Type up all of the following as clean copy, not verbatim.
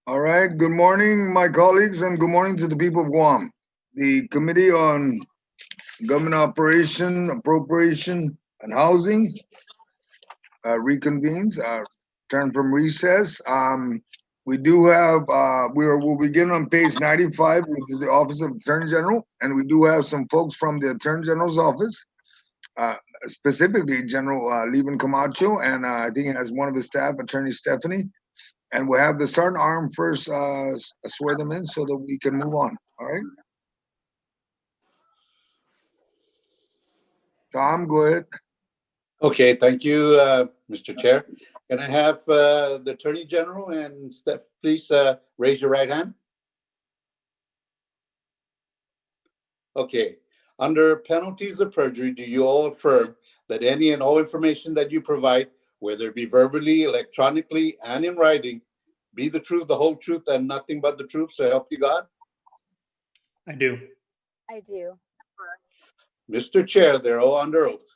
All right. Good morning, my colleagues, and good morning to the people of Guam. The Committee on Government Operation, Appropriation, and Housing reconvenes, turn from recess. We do have, we'll begin on page 95, which is the Office of Attorney General, and we do have some folks from the Attorney General's office, specifically General Levin Camacho, and I think he has one of his staff, Attorney Stephanie. And we'll have the Sergeant Arm first swear them in so that we can move on. All right. Tom, go ahead. Okay, thank you, Mr. Chair. Can I have the Attorney General and Steph, please raise your right hand? Okay. Under penalties of perjury, do you all affirm that any and all information that you provide, whether it be verbally, electronically, and in writing, be the truth, the whole truth, and nothing but the truth, so help you God? I do. I do. Mr. Chair, they're all under oath.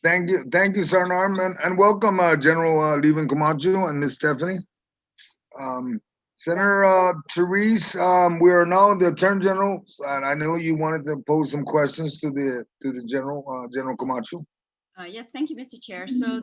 Thank you, Sergeant Arm, and welcome, General Levin Camacho and Miss Stephanie. Senator Therese, we are now the Attorney General, and I know you wanted to pose some questions to the General Camacho. Yes, thank you, Mr. Chair. So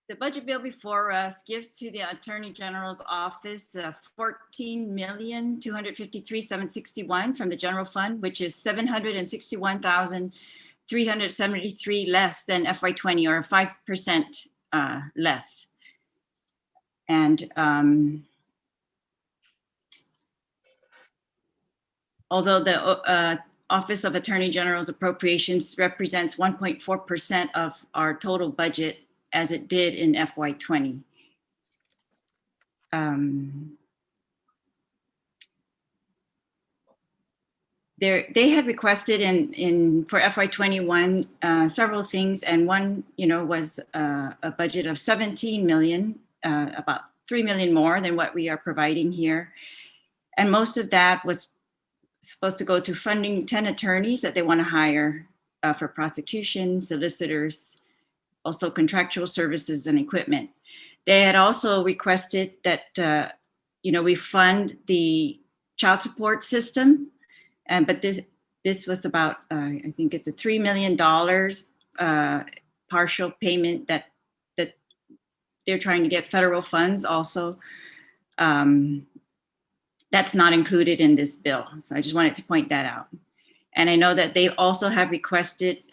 the budget bill before us gives to the Attorney General's office $14,253,761 from the general fund, which is $761,373 less than FY20, or 5% less. And although the Office of Attorney General's appropriations represents 1.4% of our total budget, as it did in FY20. They had requested for FY21 several things, and one, was a budget of 17 million, about 3 million more than what we are providing here, and most of that was supposed to go to funding 10 attorneys that they want to hire for prosecution, solicitors, also contractual services and equipment. They had also requested that we fund the child support system, but this was about I think it's a $3 million partial payment that they're trying to get federal funds also. That's not included in this bill, so I just wanted to point that out. And I know that they also have requested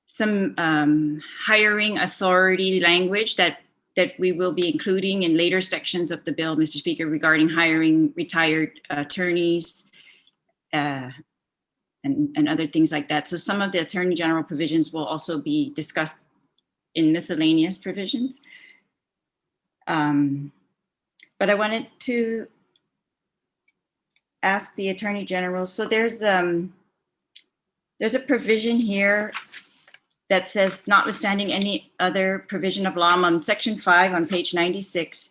some hiring authority language that we will be including in later sections of the bill, Mr. Speaker, regarding hiring retired attorneys and other things like that. So some of the Attorney General provisions will also be discussed in miscellaneous provisions. But I wanted to ask the Attorney General, so there's a provision here that says, notwithstanding any other provision of law, on section 5 on page 96,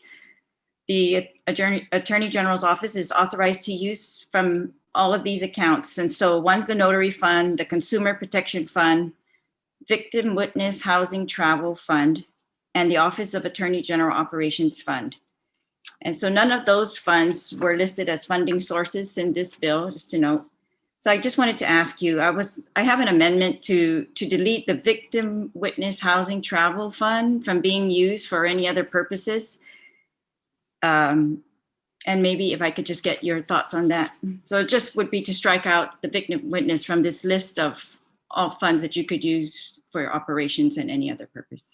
the Attorney General's office is authorized to use from all of these accounts. And so one's the Notary Fund, the Consumer Protection Fund, Victim Witness Housing Travel Fund, and the Office of Attorney General Operations Fund. And so none of those funds were listed as funding sources in this bill, just to note. So I just wanted to ask you, I have an amendment to delete the Victim Witness Housing Travel Fund from being used for any other purposes. And maybe if I could just get your thoughts on that. So it just would be to strike out the victim witness from this list of all funds that you could use for operations and any other purpose.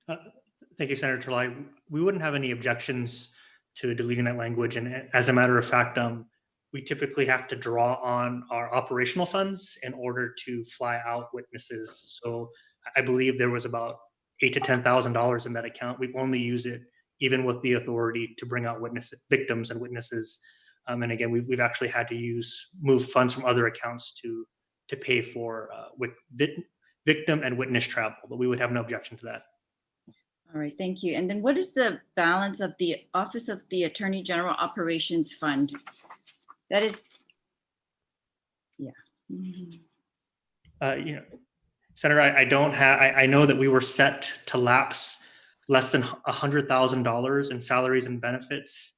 Thank you, Senator Terlai. We wouldn't have any objections to deleting that language. And as a matter of fact, we typically have to draw on our operational funds in order to fly out witnesses. So I believe there was about $8,000 to $10,000 in that account. We've only used it even with the authority to bring out victims and witnesses. And again, we've actually had to move funds from other accounts to pay for victim and witness travel, but we would have no objection to that. All right, thank you. And then what is the balance of the Office of the Attorney General Operations Fund? That is, yeah. Senator, I don't have, I know that we were set to lapse less than $100,000 in salaries and benefits.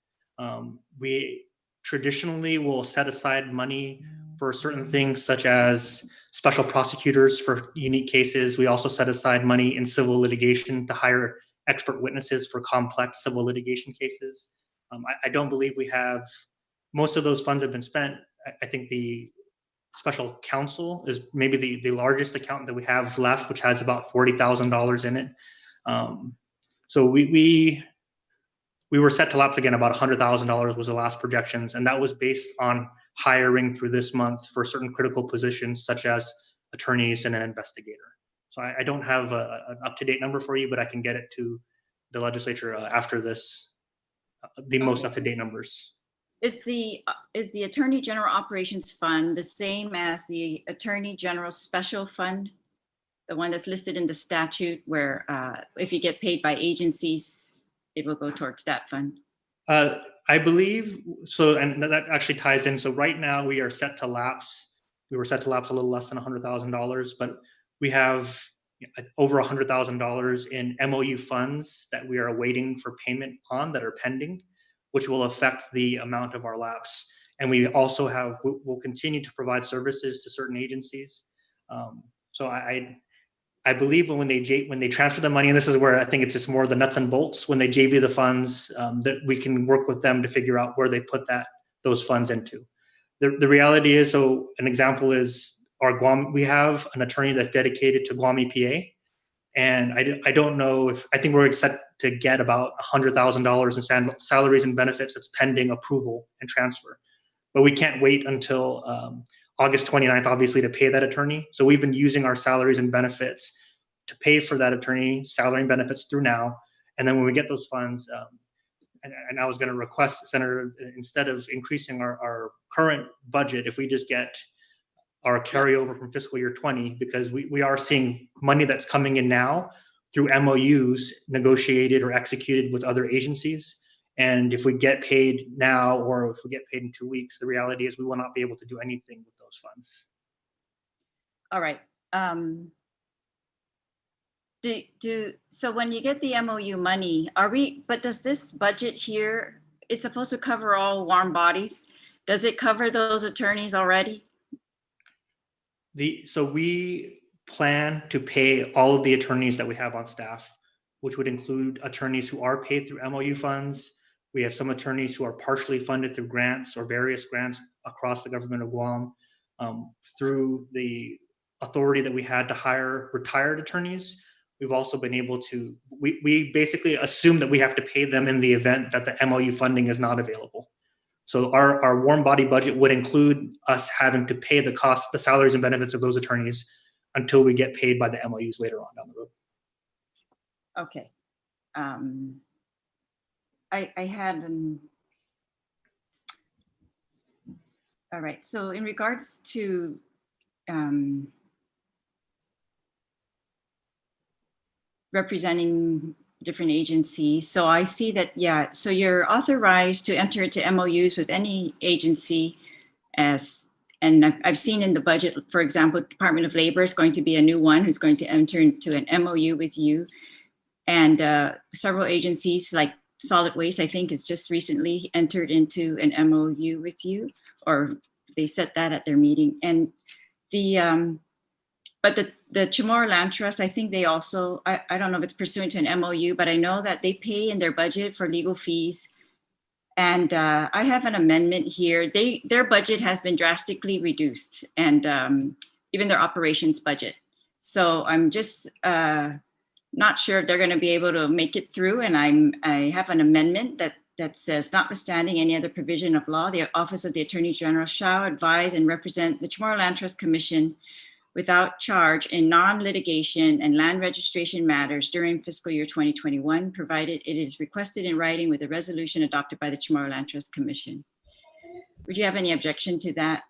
We traditionally will set aside money for certain things such as special prosecutors for unique cases. We also set aside money in civil litigation to hire expert witnesses for complex civil litigation cases. I don't believe we have, most of those funds have been spent. I think the special counsel is maybe the largest account that we have left, which has about $40,000 in it. So we were set to lapse again about $100,000 was the last projections, and that was based on hiring through this month for certain critical positions such as attorneys and an investigator. So I don't have an up-to-date number for you, but I can get it to the legislature after this, the most up-to-date numbers. Is the Attorney General Operations Fund the same as the Attorney General Special Fund? The one that's listed in the statute where if you get paid by agencies, it will go towards that fund? I believe so, and that actually ties in. So right now we are set to lapse. We were set to lapse a little less than $100,000, but we have over $100,000 in MOU funds that we are awaiting for payment on that are pending, which will affect the amount of our lapse. And we also have, we'll continue to provide services to certain agencies. So I believe when they transfer the money, and this is where I think it's just more the nuts and bolts, when they JV the funds, that we can work with them to figure out where they put those funds into. The reality is, so an example is our Guam, we have an attorney that's dedicated to Guam EPA. And I don't know if, I think we're set to get about $100,000 in salaries and benefits that's pending approval and transfer. But we can't wait until August 29th, obviously, to pay that attorney. So we've been using our salaries and benefits to pay for that attorney, salary and benefits through now. And then when we get those funds, and I was going to request, Senator, instead of increasing our current budget, if we just get our carryover from fiscal year 20, because we are seeing money that's coming in now through MOUs negotiated or executed with other agencies. And if we get paid now, or if we get paid in 2 weeks, the reality is we will not be able to do anything with those funds. All right. So when you get the MOU money, but does this budget here, it's supposed to cover all warm bodies. Does it cover those attorneys already? So we plan to pay all of the attorneys that we have on staff, which would include attorneys who are paid through MOU funds. We have some attorneys who are partially funded through grants or various grants across the government of Guam, through the authority that we had to hire retired attorneys. We've also been able to, we basically assume that we have to pay them in the event that the MOU funding is not available. So our warm body budget would include us having to pay the cost, the salaries and benefits of those attorneys until we get paid by the MOUs later on down the road. Okay. I had all right. So in regards to representing different agencies. So I see that, yeah, so you're authorized to enter into MOUs with any agency and I've seen in the budget, for example, Department of Labor is going to be a new one who's going to enter into an MOU with you. And several agencies like Solid Waste, I think, has just recently entered into an MOU with you, or they set that at their meeting. And but the Chamorro Land Trust, I think they also, I don't know if it's pursuant to an MOU, but I know that they pay in their budget for legal fees. And I have an amendment here. Their budget has been drastically reduced, and even their operations budget. So I'm just not sure if they're going to be able to make it through. And I have an amendment that says, notwithstanding any other provision of law, the Office of the Attorney General shall advise and represent the Chamorro Land Trust Commission without charge in non-litigation and land registration matters during fiscal year 2021, provided it is requested in writing with a resolution adopted by the Chamorro Land Trust Commission. Would you have any objection to that?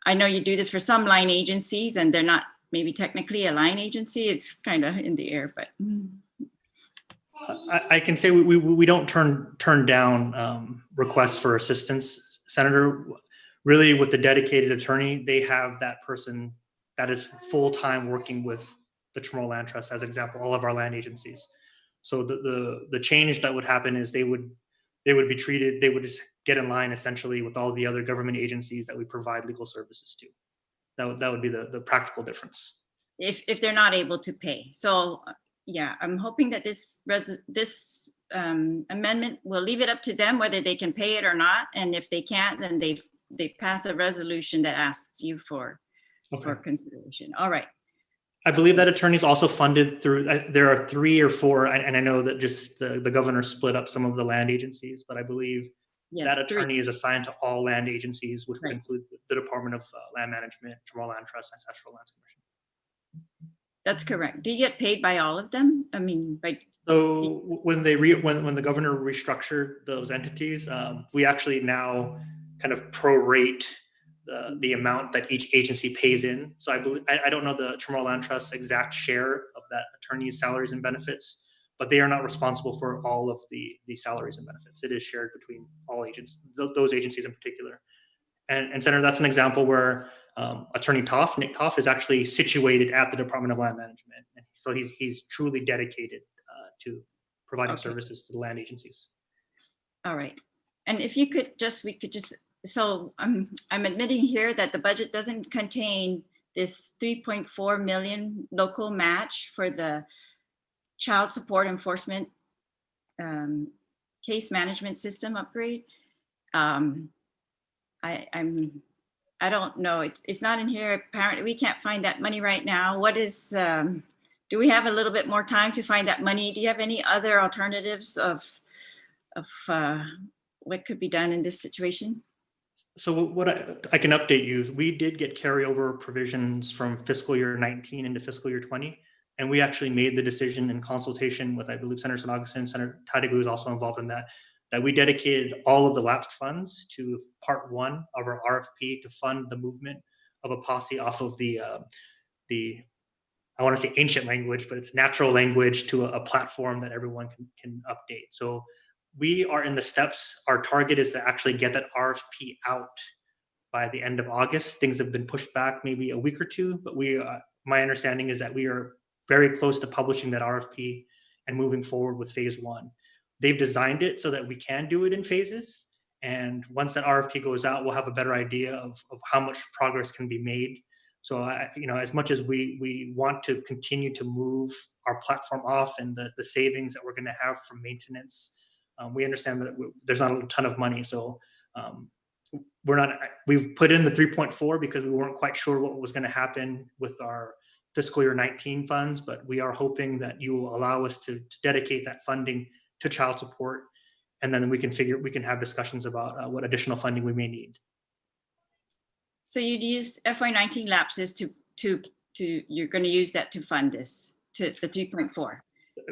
I know you do this for some line agencies and they're not maybe technically a line agency. It's kind of in the air, but. I can say we don't turn down requests for assistance, Senator. Really, with the dedicated attorney, they have that person that is full-time working with the Chamorro Land Trust, as an example, all of our land agencies. So the change that would happen is they would be treated, they would just get in line essentially with all the other government agencies that we provide legal services to. That would be the practical difference. If they're not able to pay. So yeah, I'm hoping that this amendment will leave it up to them whether they can pay it or not. And if they can't, then they pass a resolution that asks you for consideration. All right. I believe that attorney's also funded through, there are 3 or 4, and I know that just the governor split up some of the land agencies, but I believe that attorney is assigned to all land agencies, which would include the Department of Land Management, Chamorro Land Trust, and Ancestral Lands Commission. That's correct. Do you get paid by all of them? I mean, so when when the governor restructured those entities, we actually now kind of prorate the amount that each agency pays in. So I believe, I don't know the Chamorro Land Trust's exact share of that attorney's salaries and benefits, but they are not responsible for all of the salaries and benefits. It is shared between all agents, those agencies in particular. And Senator, that's an example where Attorney Nick Toff, is actually situated at the Department of Land Management. And so he's truly dedicated to providing services to the land agencies. All right. And if you could we could just, so I'm admitting here that the budget doesn't contain this 3.4 million local match for the child support enforcement case management system upgrade. I don't know. It's not in here. Apparently, we can't find that money right now. What is? Do we have a little bit more time to find that money? Do you have any other alternatives of what could be done in this situation? So what I can update you is we did get carryover provisions from fiscal year 19 into fiscal year 20. And we actually made the decision in consultation with, I believe, Senator Agustin, Senator Tadegu is also involved in that we dedicated all of the lapsed funds to part 1 of our RFP to fund the movement of a posse off of the I want to say ancient language, but it's natural language to a platform that everyone can update. So we are in the steps. Our target is to actually get that RFP out by the end of August. Things have been pushed back maybe a week or 2, but my understanding is that we are very close to publishing that RFP and moving forward with phase 1. They've designed it so that we can do it in phases. And once that RFP goes out, we'll have a better idea of how much progress can be made. So, as much as we want to continue to move our platform off and the savings that we're going to have from maintenance, we understand that there's not a ton of money. So we've put in the 3.4 because we weren't quite sure what was going to happen with our fiscal year 19 funds, but we are hoping that you will allow us to dedicate that funding to child support, and then we can have discussions about what additional funding we may need. So you'd use FY19 lapses to you're going to use that to fund this, to the 3.4.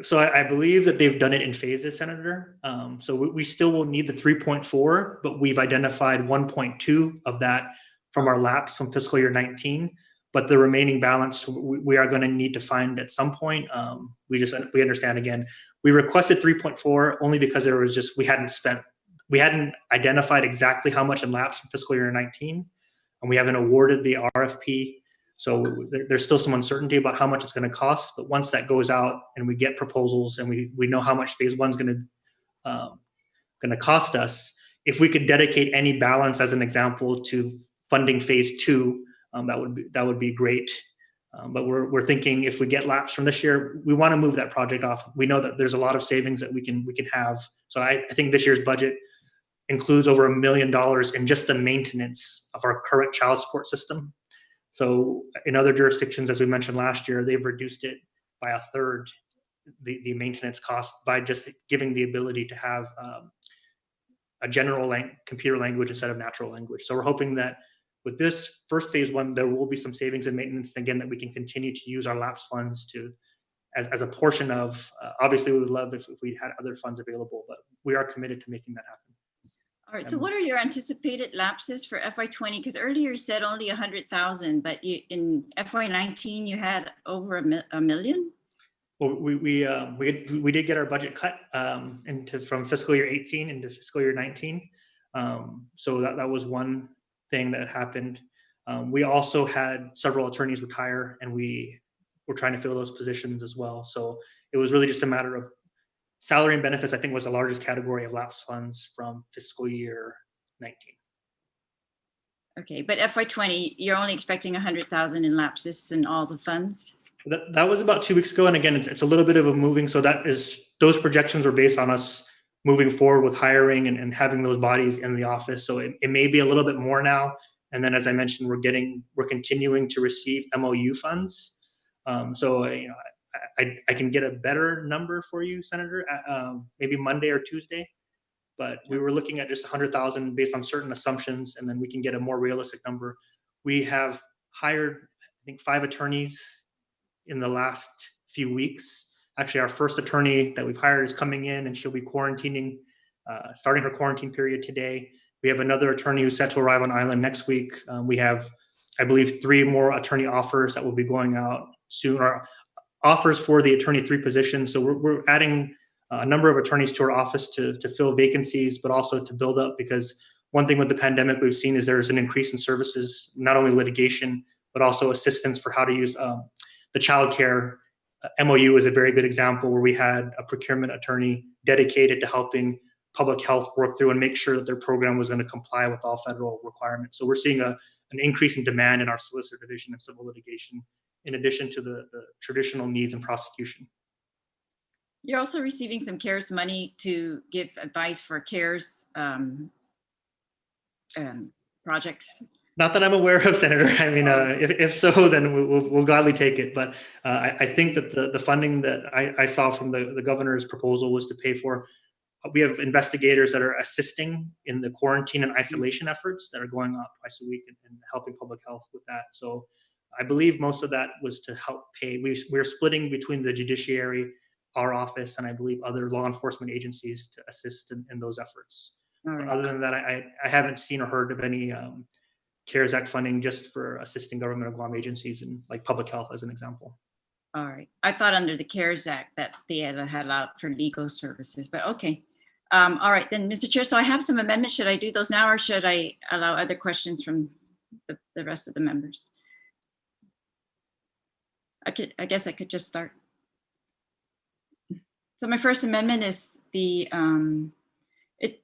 So I believe that they've done it in phases, Senator. So we still will need the 3.4, but we've identified 1.2 of that from our lapse from fiscal year 19. But the remaining balance we are going to need to find at some point. We understand, again, we requested 3.4 only because we hadn't identified exactly how much in lapse from fiscal year 19, and we haven't awarded the RFP. So there's still some uncertainty about how much it's going to cost. But once that goes out and we get proposals and we know how much phase 1 is going to cost us, if we could dedicate any balance, as an example, to funding phase 2, that would be great. But we're thinking if we get lapse from this year, we want to move that project off. We know that there's a lot of savings that we can have. So I think this year's budget includes over $1 million in just the maintenance of our current child support system. So in other jurisdictions, as we mentioned last year, they've reduced it by 1/3, the maintenance cost, by just giving the ability to have a general computer language instead of natural language. So we're hoping that with this first phase 1, there will be some savings in maintenance, again, that we can continue to use our lapse funds as a portion of, obviously we would love if we had other funds available, but we are committed to making that happen. All right, so what are your anticipated lapses for FY20? Because earlier you said only 100,000, but in FY19 you had over a million? Well, we did get our budget cut from fiscal year 18 into fiscal year 19. So that was one thing that happened. We also had several attorneys retire, and we were trying to fill those positions as well. So it was really just a matter of salary and benefits, I think, was the largest category of lapse funds from fiscal year 19. Okay, but FY20, you're only expecting 100,000 in lapses in all the funds? That was about 2 weeks ago. And again, it's a little bit of a moving. So those projections are based on us moving forward with hiring and having those bodies in the office. So it may be a little bit more now. And then, as I mentioned, we're continuing to receive MOU funds. So I can get a better number for you, Senator, maybe Monday or Tuesday. But we were looking at just 100,000 based on certain assumptions, and then we can get a more realistic number. We have hired, I think, 5 attorneys in the last few weeks. Actually, our first attorney that we've hired is coming in, and she'll be quarantining, starting her quarantine period today. We have another attorney who's set to arrive on island next week. We have, I believe, 3 more attorney offers that will be going out soon, or offers for the attorney 3 positions. So we're adding a number of attorneys to our office to fill vacancies, but also to build up, because one thing with the pandemic we've seen is there's an increase in services, not only litigation, but also assistance for how to use the childcare. MOU is a very good example where we had a procurement attorney dedicated to helping public health work through and make sure that their program was going to comply with all federal requirements. So we're seeing an increase in demand in our solicitor division and civil litigation, in addition to the traditional needs in prosecution. You're also receiving some CARES money to give advice for CARES projects. Not that I'm aware of, Senator. I mean, if so, then we'll gladly take it. But I think that the funding that I saw from the governor's proposal was to pay for. We have investigators that are assisting in the quarantine and isolation efforts that are going on twice a week and helping public health with that. So I believe most of that was to help pay. We're splitting between the judiciary, our office, and I believe other law enforcement agencies to assist in those efforts. Right. Other than that, I haven't seen or heard of any CARES Act funding just for assisting government of Guam agencies and like public health as an example. All right. I thought under the CARES Act that they had allowed for legal services, but okay. All right, then, Mr. Chair, so I have some amendments. Should I do those now, or should I allow other questions from the rest of the members? I guess I could just start. So my first amendment is it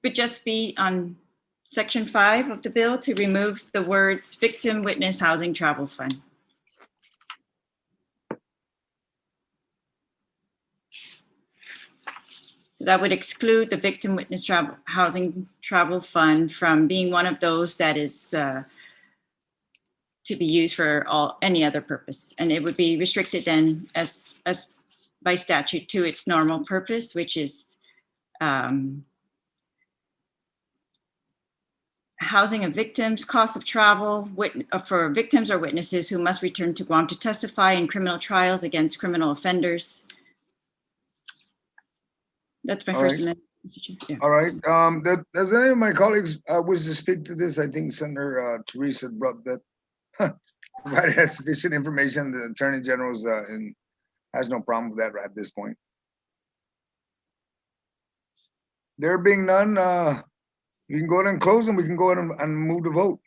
would just be on Section 5 of the bill to remove the words Victim Witness Housing Travel Fund. So that would exclude the Victim Witness Housing Travel Fund from being one of those that is to be used for any other purpose. And it would be restricted then as by statute to its normal purpose, which is housing of victims, cost of travel for victims or witnesses who must return to Guam to testify in criminal trials against criminal offenders. That's my first amendment. Yeah. All right. Does any of my colleagues wish to speak to this? I think Senator Teresa brought that, provided sufficient information. The Attorney General's has no problem with that at this point. There being none, you can go ahead and close, and we can go ahead and move to vote.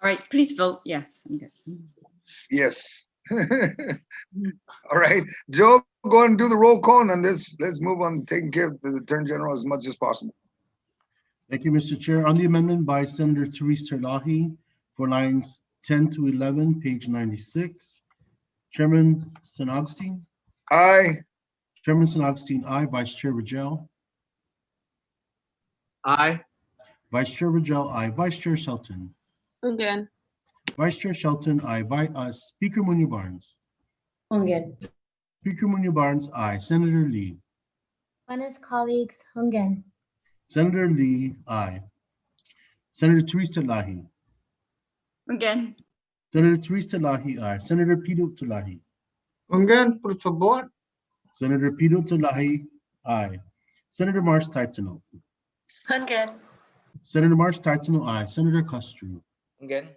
All right, please vote yes. Yes. All right, Joe, go ahead and do the roll call, and then let's move on taking care of the Attorney General as much as possible. Thank you, Mr. Chair. On the amendment by Senator Teresa Terlahi for lines 10 to 11, page 96, Chairman St. Augustine. Aye. Chairman St. Augustine, aye. Vice Chair Rogel. Aye. Vice Chair Rogel, aye. Vice Chair Shelton. Again. Vice Chair Shelton, aye. Speaker Munya Barnes. Hungen. Speaker Munya Barnes, aye. Senator Lee. Buenas colleagues, Hungen. Senator Lee, aye. Senator Teresa Terlahi. Again. Senator Teresa Terlahi, aye. Senator Pito Terlahi. Again, por favor. Senator Pito Terlahi, aye. Senator Mars Taitano. Hungen. Senator Mars Taitano, aye. Senator Castro. Again.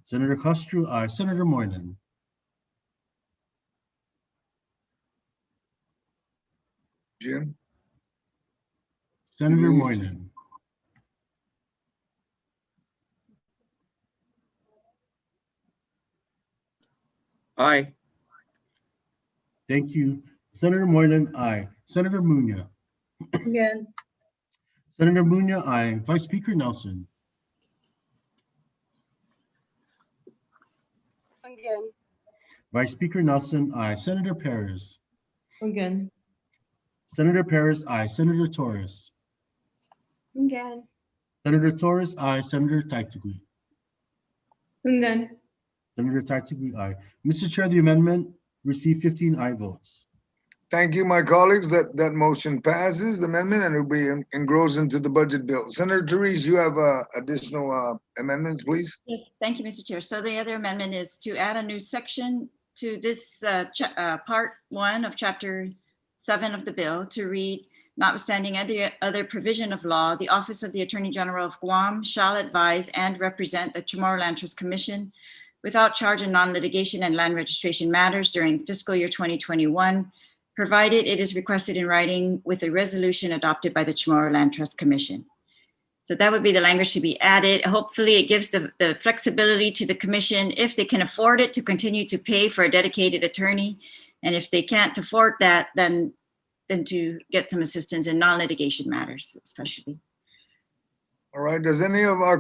Senator Castro, aye. Senator Moylan. Jim. Senator Moylan. Aye. Thank you. Senator Moylan, aye. Senator Munya. Again. Senator Munya, aye. Vice Speaker Nelson. Again. Vice Speaker Nelson, aye. Senator Perez. Again. Senator Perez, aye. Senator Torres. Again. Senator Torres, aye. Senator Tactically. Again. Senator Tactically, aye. Mr. Chair, the amendment received 15 aye votes. Thank you, my colleagues. That motion passes, the amendment, and it will be engrossed into the budget bill. Senator Therese, you have additional amendments, please? Yes, thank you, Mr. Chair. So the other amendment is to add a new section to this part 1 of chapter 7 of the bill to read, notwithstanding any other provision of law, the Office of the Attorney General of Guam shall advise and represent the Chamorro Land Trust Commission without charge in non-litigation and land registration matters during fiscal year 2021, provided it is requested in writing with a resolution adopted by the Chamorro Land Trust Commission. So that would be the language to be added. Hopefully it gives the flexibility to the commission, if they can afford it, to continue to pay for a dedicated attorney. And if they can't afford that, then to get some assistance in non-litigation matters, especially. All right, does any of our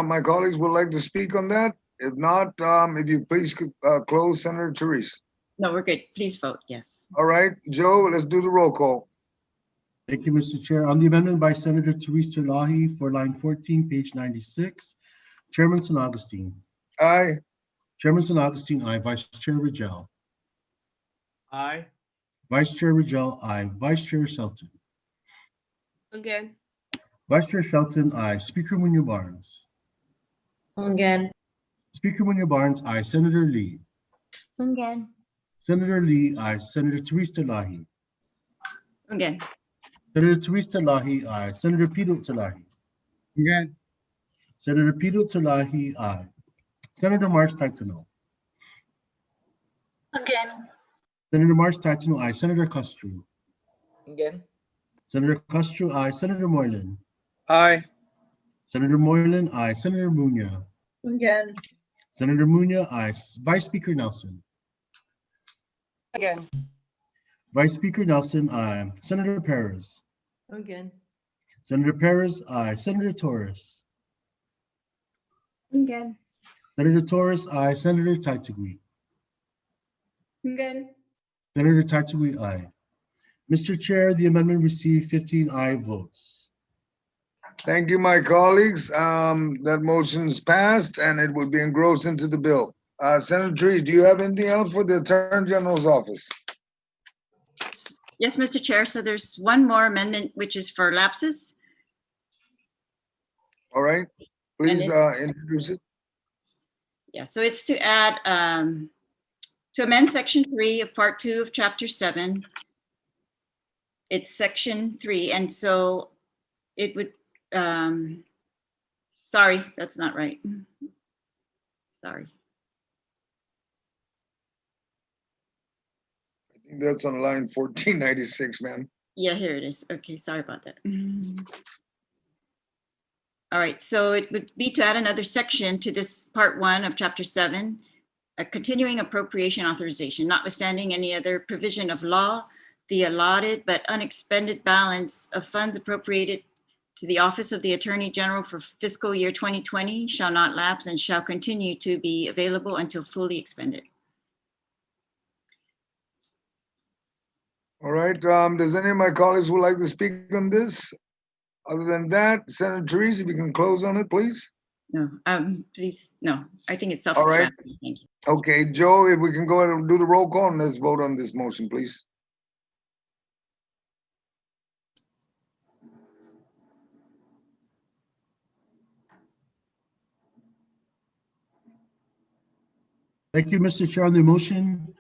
my colleagues would like to speak on that? If not, if you please close Senator Therese. No, we're good. Please vote yes. All right, Joe, let's do the roll call. Thank you, Mr. Chair. On the amendment by Senator Therese Terlahi for line 14, page 96, Chairman San Agustin. Aye. Chairman San Agustin, aye. Vice Chair Rigel. Aye. Vice Chair Rigel, aye. Vice Chair Shelton. Again. Vice Chair Shelton, aye. Speaker Munya Barnes. Again. Speaker Munya Barnes, aye. Senator Lee. Again. Senator Lee, aye. Senator Therese Terlahi. Again. Senator Therese Terlahi, aye. Senator Peter Terlahi. Again. Senator Peter Terlahi, aye. Senator March Titano. Again. Senator March Titano, aye. Senator Castro. Again. Senator Castro, aye. Senator Moylan. Aye. Senator Moylan, aye. Senator Munya. Again. Senator Munya, aye. Vice Speaker Nelson. Again. Vice Speaker Nelson, aye. Senator Perez. Again. Senator Perez, aye. Senator Torres. Again. Senator Torres, aye. Senator Tactically. Again. Senator Tactically, aye. Mr. Chair, the amendment received 15 aye votes. Thank you, my colleagues. That motion's passed and it will be engrossed into the bill. Senator Therese, do you have anything else for the Attorney General's office? Yes, Mr. Chair. So there's one more amendment, which is for lapses. All right, please introduce it. Yeah, so it's to add, to amend section 3 of part 2 of chapter 7. It's section 3, and so it would, sorry, that's not right. Sorry. I think that's on line 1496, ma'am. Yeah, here it is. Okay, sorry about that. All right, so it would be to add another section to this part 1 of chapter 7, a continuing appropriation authorization, notwithstanding any other provision of law, the allotted but unexpended balance of funds appropriated to the Office of the Attorney General for fiscal year 2020 shall not lapse and shall continue to be available until fully expended. All right, does any of my colleagues would like to speak on this? Other than that, Senator Therese, if you can close on it, please. No, please, no, I think it's All right. self-explanatory. Thank you. Okay, Joe, if we can go ahead and do the roll call and let's vote on this motion, please. Thank you, Mr. Chair. On the motion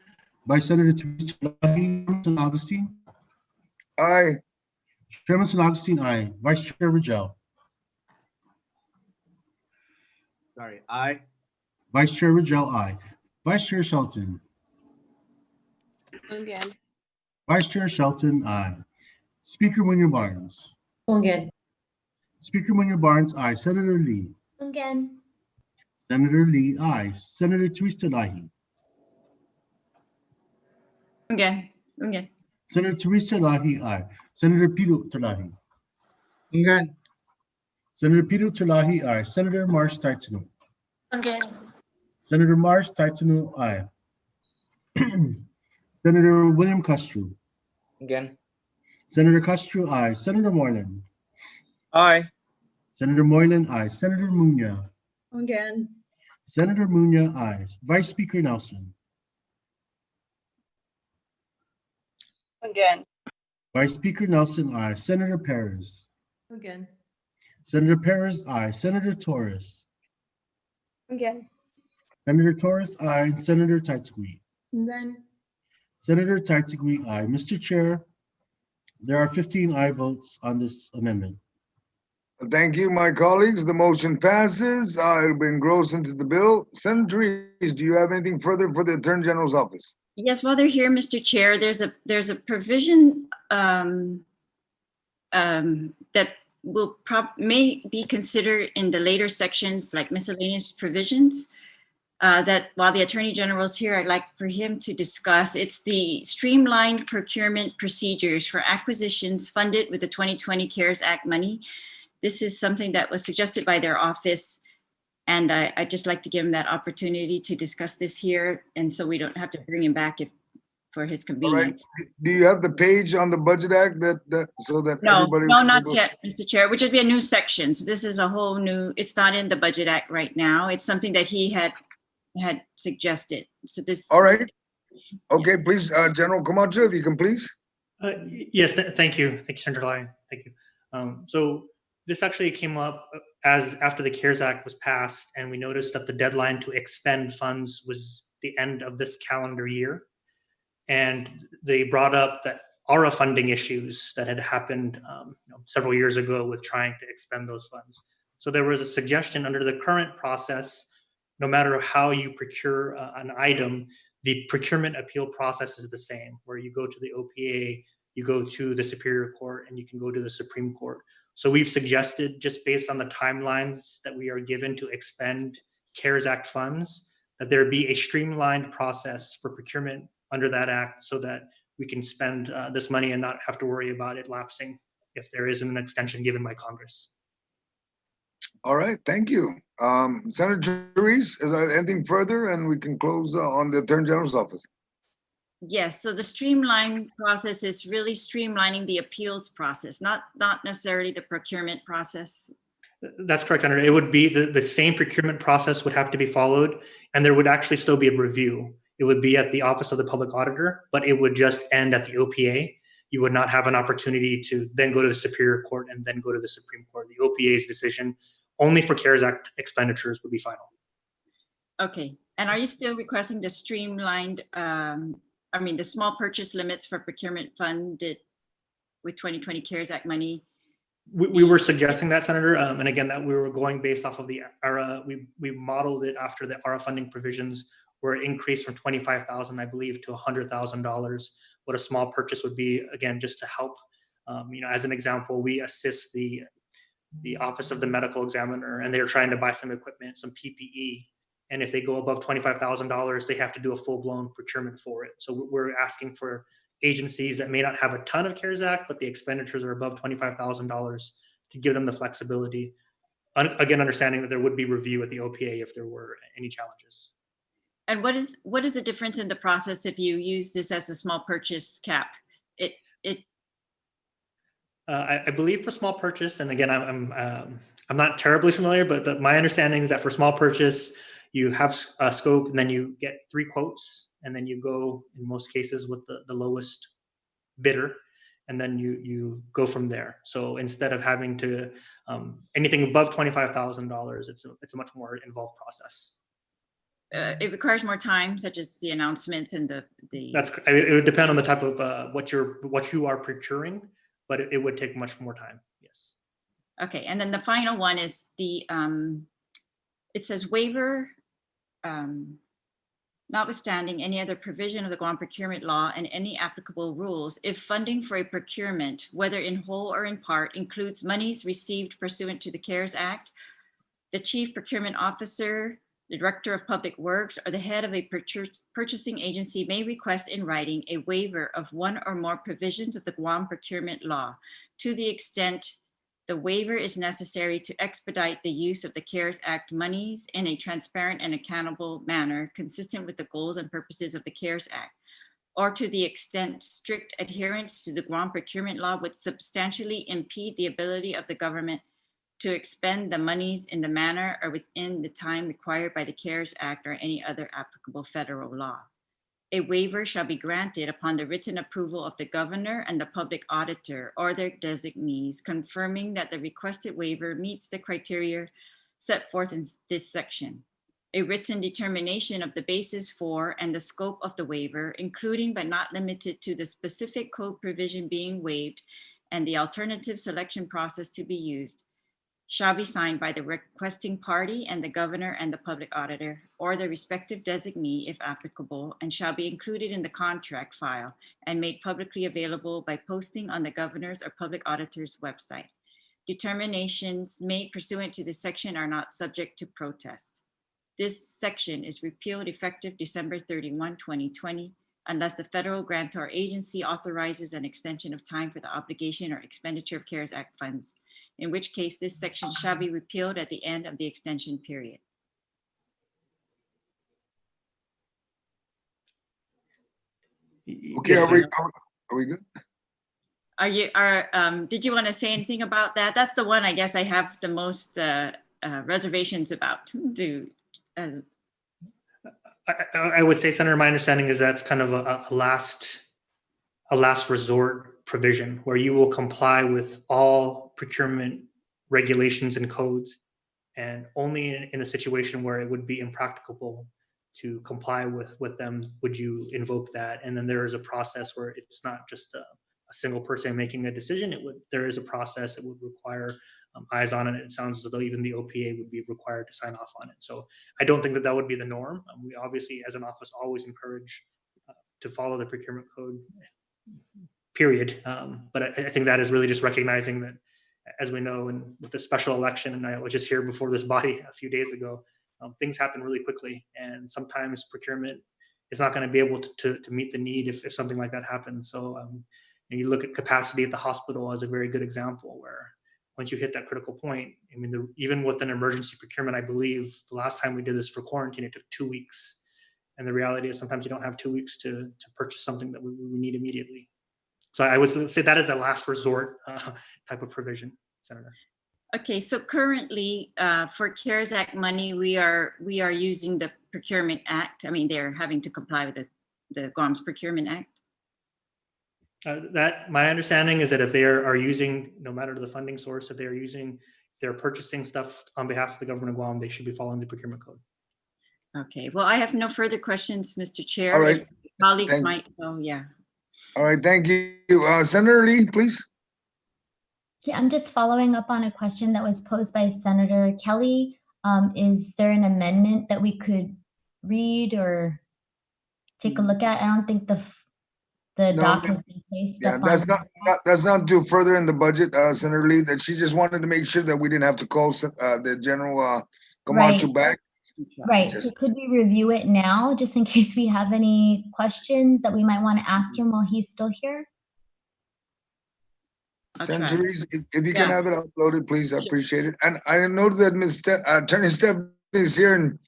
by Senator Therese Terlahi, San Agustin. Aye. Chairman San Agustin, aye. Vice Chair Rigel. Sorry. Aye. Vice Chair Rigel, aye. Vice Chair Shelton. Again. Vice Chair Shelton, aye. Speaker Munya Barnes. Again. Speaker Munya Barnes, aye. Senator Lee. Again. Senator Lee, aye. Senator Therese Terlahi. Again, again. Senator Therese Terlahi, aye. Senator Pino Terlahi. Again. Senator Pino Terlahi, aye. Senator Marsh Taitsino. Again. Senator Marsh Taitsino, aye. Senator William Castro. Again. Senator Castro, aye. Senator Moylan. Aye. Senator Moylan, aye. Senator Munya. Again. Senator Munya, aye. Vice Speaker Nelson. Again. Vice Speaker Nelson, aye. Senator Perez. Again. Senator Perez, aye. Senator Torres. Again. Senator Torres, aye. Senator Taitzagui. Again. Senator Taitzagui, aye. Mr. Chair, there are 15 aye votes on this amendment. Thank you, my colleagues. The motion passes. It'll be engrossed into the bill. Senator Therese, do you have anything further for the Attorney General's office? Yes, while they're here, Mr. Chair, there's a provision that may be considered in the later sections, like miscellaneous provisions, that while the Attorney General is here, I'd like for him to discuss. It's the streamlined procurement procedures for acquisitions funded with the 2020 CARES Act money. This is something that was suggested by their office, and I'd just like to give him that opportunity to discuss this here, and so we don't have to bring him back for his All right. convenience. Do you have the page on the Budget Act so that No, everybody? no, not yet, Mr. Chair, which would be a new section. So this is a whole new, it's not in the Budget Act right now. It's something that he had suggested. So this. All right. Okay, Yes. please, General Camacho, if you can please. Yes, thank you. Thank you, Senator Lai. Thank you. So this actually came up after the CARES Act was passed, and we noticed that the deadline to expend funds was the end of this calendar year. And they brought up that ARA funding issues that had happened several years ago with trying to expend those funds. So there was a suggestion under the current process, no matter how you procure an item, the procurement appeal process is the same, where you go to the OPA, you go to the Superior Court, and you can go to the Supreme Court. So we've suggested, just based on the timelines that we are given to expend CARES Act funds, that there be a streamlined process for procurement under that act so that we can spend this money and not have to worry about it lapsing if there is an extension given by Congress. All right, thank you. Senator Therese, is there anything further? And we can close on the Attorney General's office. Yes, so the streamlined process is really streamlining the appeals process, not necessarily the procurement process. That's correct, Senator. It would be the same procurement process would have to be followed, and there would actually still be a review. It would be at the Office of the Public Auditor, but it would just end at the OPA. You would not have an opportunity to then go to the Superior Court and then go to the Supreme Court. The OPA's decision only for CARES Act expenditures would be final. Okay, and are you still requesting the streamlined, the small purchase limits for procurement funded with 2020 CARES Act money? We were suggesting that, Senator, and again, that we were going based off of the ARA. We modeled it after the ARA funding provisions, where it increased from $25,000, I believe, to $100,000. What a small purchase would be, again, just to help. As an example, we assist the Office of the Medical Examiner, and they're trying to buy some equipment, some PPE. And if they go above $25,000, they have to do a full-blown procurement for it. So we're asking for agencies that may not have a ton of CARES Act, but the expenditures are above $25,000 to give them the flexibility. Again, understanding that there would be review at the OPA if there were any challenges. And what is the difference in the process if you use this as a small purchase cap? I believe for small purchase, and again, I'm not terribly familiar, but my understanding is that for small purchase, you have a scope, and then you get 3 quotes, and then you go, in most cases, with the lowest bidder, and then you go from there. So instead of having to anything above $25,000, it's a much more involved process. It requires more time, such as the announcement and the. It would depend on the type of what you are procuring, but it would take much more time. Yes. Okay, and then the final one is the. It says waiver, notwithstanding any other provision of the Guam procurement law and any applicable rules, if funding for a procurement, whether in whole or in part, includes monies received pursuant to the CARES Act, the Chief Procurement Officer The Director of Public Works or the head of a purchasing agency may request in writing a waiver of one or more provisions of the Guam procurement law to the extent the waiver is necessary to expedite the use of the CARES Act monies in a transparent and accountable manner consistent with the goals and purposes of the CARES Act, or to the extent strict adherence to the Guam procurement law would substantially impede the ability of the government to expend the monies in the manner or within the time required by the CARES Act or any other applicable federal law. A waiver shall be granted upon the written approval of the governor and the public auditor or their designees, confirming that the requested waiver meets the criteria set forth in this section. A written determination of the basis for and the scope of the waiver, including but not limited to the specific code provision being waived and the alternative selection process to be used, shall be signed by the requesting party and the governor and the public auditor or the respective designee if applicable, and shall be included in the contract file and made publicly available by posting on the governor's or public auditor's website. Determinations made pursuant to this section are not subject to protest. This section is repealed effective December 31, 2020, unless the federal grantor agency authorizes an extension of time for the obligation or expenditure of CARES Act funds, in which case this section shall be repealed at the end of the extension period. Okay, Yes, are we good? Did you want to say anything about that? That's the one I guess I have the most reservations about. I would say, Senator, my understanding is that's kind of a last resort provision where you will comply with all procurement regulations and codes, and only in a situation where it would be impracticable to comply with them would you invoke that. And then there is a process where it's not just a single person making a decision. There is a process. It would require eyes on it. It sounds as though even the OPA would be required to sign off on it. So I don't think that would be the norm. We obviously, as an office, always encourage to follow the procurement code, period. But I think that is really just recognizing that, as we know, and with the special election, and I was just here before this body a few days ago, things happen really quickly. And sometimes procurement is not going to be able to meet the need if something like that happens. So you look at capacity at the hospital as a very good example, where once you hit that critical point, I mean, even with an emergency procurement, I believe the last time we did this for quarantine, it took 2 weeks. And the reality is sometimes you don't have 2 weeks to purchase something that we need immediately. So I would say that is a last resort type of provision, Senator. Okay, so currently for CARES Act money, we are using the Procurement Act. I mean, they're having to comply with the Guam's Procurement Act. That my understanding is that if they are using, no matter the funding source, if they're purchasing stuff on behalf of the government of Guam, they should be following the procurement code. Okay, well, I have no further questions, Mr. Chair. All right. If colleagues might, yeah. All right, thank you. Senator Lee, please. Yeah, I'm just following up on a question that was posed by Senator Kelly. Is there an amendment that we could read or take a look at? I don't think the doc has been placed. Yeah, that's not to further in the budget, Senator Lee, that she just wanted to make sure that we didn't have to call the General Camacho back. Right. So could we review it now, just in case we have any questions that we might want to ask him while he's still here? Senator Lee, if you can have it uploaded, please, I appreciate it. And I know that Attorney Stephanie is here and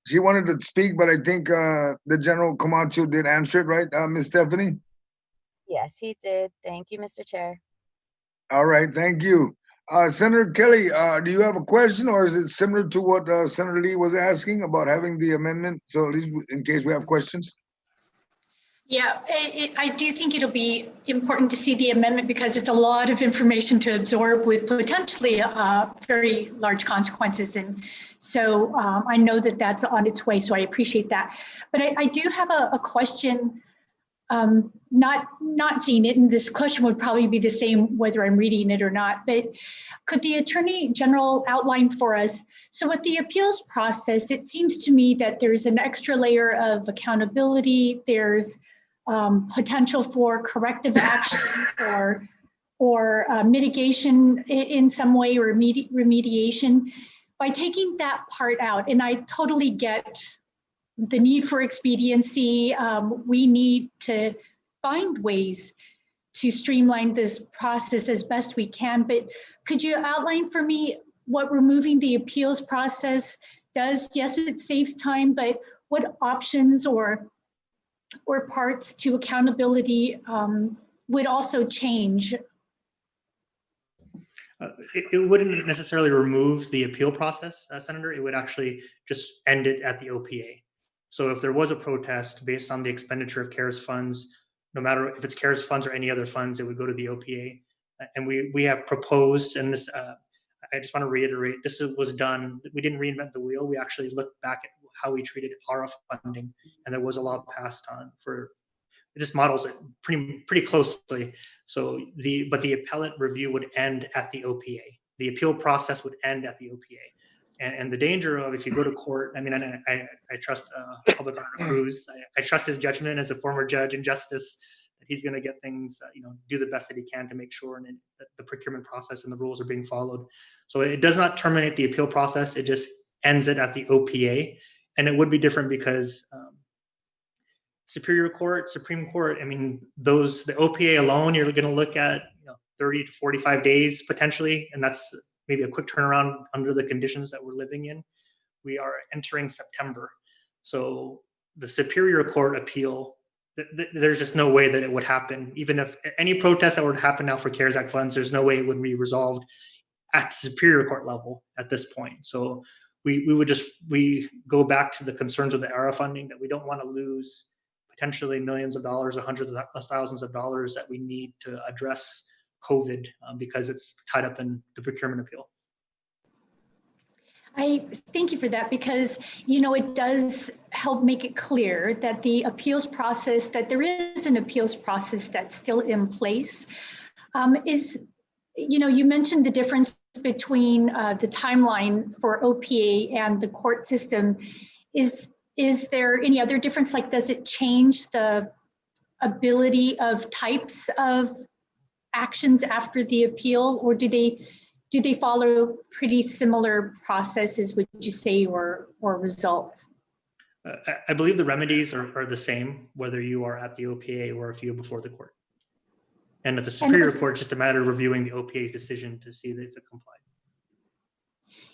she wanted to speak, but I think the General Camacho did answer it, right, Ms. Stephanie? Yes, he did. Thank you, Mr. Chair. All right, thank you. Senator Kelly, do you have a question, or is it similar to what Senator Lee was asking about having the amendment? So at least in case we have questions. Yeah, I do think it'll be important to see the amendment because it's a lot of information to absorb with potentially very large consequences. And so I know that that's on its way, so I appreciate that. But I do have a question, not seeing it, and this question would probably be the same whether I'm reading it or not, but could the Attorney General outline for us, so with the appeals process, it seems to me that there's an extra layer of accountability, there's potential for corrective action or mitigation in some way, or remediation. by taking that part out, and I totally get the need for expediency, we need to find ways to streamline this process as best we can, but could you outline for me what removing the appeals process does? Yes, it saves time, but what options or parts to accountability would also change? It wouldn't necessarily remove the appeal process, Senator. It would actually just end it at the OPA. So if there was a protest based on the expenditure of CARES funds, no matter if it's CARES funds or any other funds, it would go to the OPA. And we have proposed, and this, I just want to reiterate, this was done, we didn't reinvent the wheel. We actually looked back at how we treated ARA funding, and there was a law passed on for, it just models it pretty closely. So the appellate review would end at the OPA. The appeal process would end at the OPA. And the danger of, if you go to court, I mean, I trust Public Honor Cruz. I trust his judgment as a former judge and justice that he's going to get things, do the best that he can to make sure that the procurement process and the rules are being followed. So it does not terminate the appeal process. It just ends it at the OPA. And it would be different because Superior Court, Supreme Court, I mean, the OPA alone, you're going to look at 30 to 45 days potentially, and that's maybe a quick turnaround under the conditions that we're living in. We are entering September. So the Superior Court appeal, there's just no way that it would happen. Even if any protest that would happen now for CARES Act funds, there's no way it would be resolved at the Superior Court level at this point. So we go back to the concerns with the ARA funding, that we don't want to lose potentially millions of dollars or hundreds of thousands of dollars that we need to address COVID because it's tied up in the procurement appeal. I thank you for that, because it does help make it clear that the appeals process, that there is an appeals process that's still in place. You mentioned the difference between the timeline for OPA and the court system. Is there any other difference? Like, does it change the ability of types of actions after the appeal, or do they follow pretty similar processes, would you say, or results? I believe the remedies are the same, whether you are at the OPA or if you're before the court. And at the Superior Court, it's just a matter of reviewing the OPA's decision to see if it complied.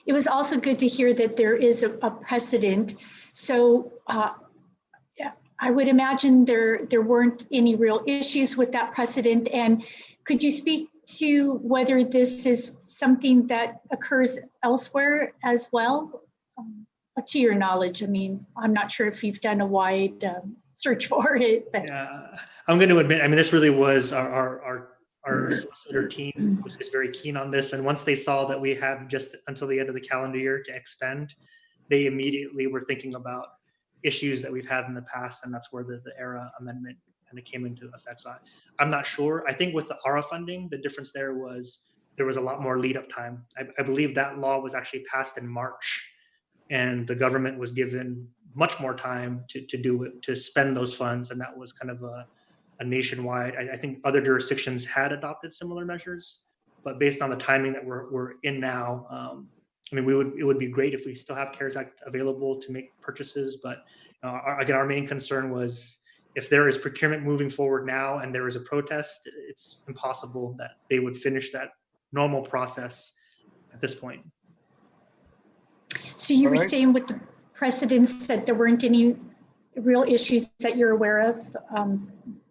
It was also good to hear that there is a precedent. So I would imagine there weren't any real issues with that precedent. And could you speak to whether this is something that occurs elsewhere as well? To your knowledge, I mean, I'm not sure if you've done a wide search for it. But. Yeah, I'm going to admit, I mean, this really was our solicitor team was just very keen on this. And once they saw that we have just until the end of the calendar year to expend, they immediately were thinking about issues that we've had in the past. And that's where the ARA amendment kind of came into effect. So I'm not sure. I think with the ARA funding, the difference there was a lot more lead up time. I believe that law was actually passed in March, and the government was given much more time to do it, to spend those funds. And that was kind of a nationwide. I think other jurisdictions had adopted similar measures, but based on the timing that we're in now, I mean, it would be great if we still have CARES Act available to make purchases. But again, our main concern was, if there is procurement moving forward now and there is a protest, it's impossible that they would finish that normal process at this point. So you were saying with the precedents that there weren't any real issues that you're aware of?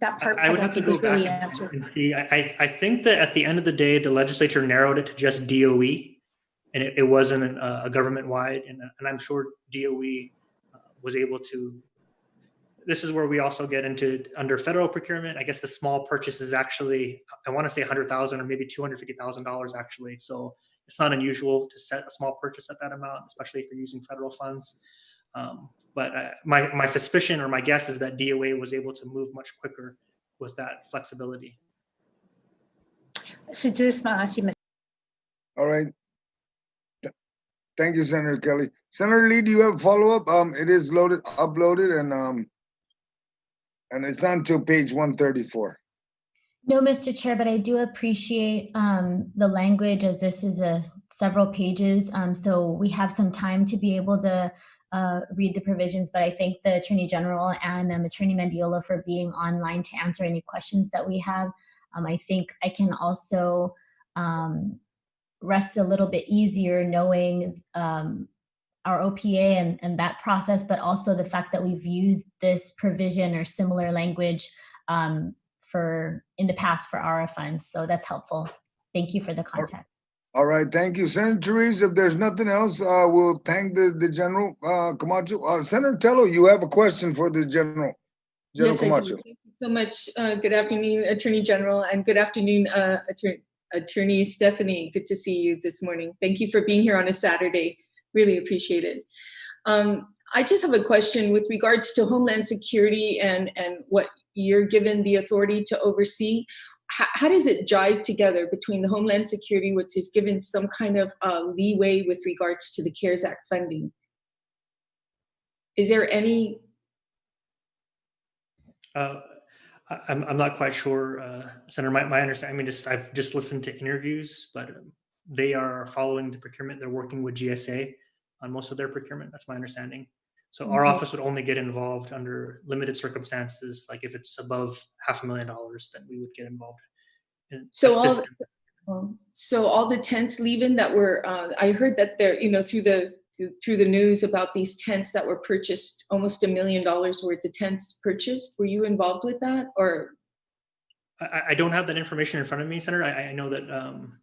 That part I would have to go back really and see. I think that at the end of the day, the legislature narrowed it to just DOE, and it wasn't a government-wide, and I'm sure DOE was able to. This is where we also get into under federal procurement. I guess the small purchase is actually, I want to say $100,000 or maybe $250,000 actually. So it's not unusual to set a small purchase at that amount, especially if you're using federal funds. But my suspicion or my guess is that DOA was able to move much quicker with that flexibility. All right. Thank you, Senator Kelly. Senator Lee, do you have a follow-up? It is uploaded, and it's on to page 134. No, Mr. Chair, but I do appreciate the language, as this is a several pages. So we have some time to be able to read the provisions, but I thank the Attorney General and Attorney Mendiola for being online to answer any questions that we have. I think I can also rest a little bit easier knowing our OPA and that process, but also the fact that we've used this provision or similar language for in the past for ARA funds. So that's helpful. Thank you for the contact. All right, thank you, Senator Therese. If there's nothing else, we'll thank the General Camacho. Senator Tello, you have a question for the General Yes, Camacho. I do. Thank you so much. Good afternoon, Attorney General, and good afternoon, Attorney Stephanie. Good to see you this morning. Thank you for being here on a Saturday. Really appreciate it. I just have a question with regards to Homeland Security and what you're given the authority to oversee. How does it jive together between the Homeland Security, which is given some kind of leeway with regards to the CARES Act funding? Is there any? I'm not quite sure, Senator. My understanding. I mean, I've just listened to interviews, but they are following the procurement. They're working with GSA on most of their procurement. That's my understanding. So our office would only get involved under limited circumstances, like if it's above $500,000, then we would get involved. So all the tents leaving that were, I heard that they're, through the news about these tents that were purchased, almost $1 million worth of tents purchased. Were you involved with that, or? I don't have that information in front of me, Senator. I know that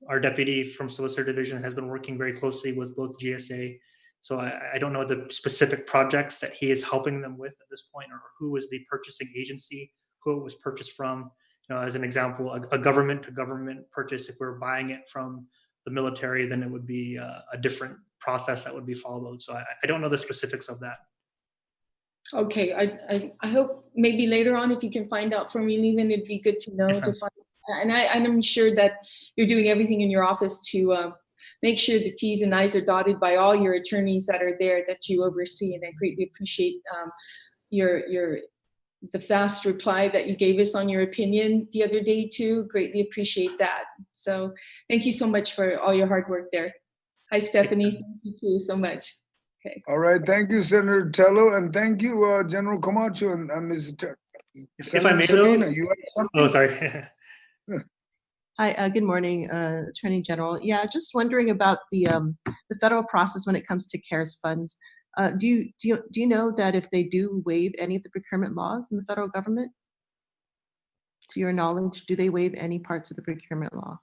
our deputy from Solicitor Division has been working very closely with both GSA. So I don't know the specific projects that he is helping them with at this point, or who is the purchasing agency, who it was purchased from. As an example, a government-to-government purchase, if we're buying it from the military, then it would be a different process that would be followed. So I don't know the specifics of that. Okay, I hope maybe later on if you can find out for me, even it'd be good to know. Yes, and I'm sure that you're doing everything in your office to make sure the T's and I's are dotted by all your attorneys that are there that you oversee. And I greatly appreciate the fast reply that you gave us on your opinion the other day too. Greatly appreciate that. So thank you so much for all your hard work there. Hi, Stephanie. Thank you too so much. Okay. All right, thank you, Senator Tello, and thank you, General Camacho and Ms. If I may, Sabina, you have something? Oh, sorry. Hi, good morning, Attorney General. Yeah, just wondering about the federal process when it comes to CARES funds. Do you know that if they do waive any of the procurement laws in the federal government? To your knowledge, do they waive any parts of the procurement law?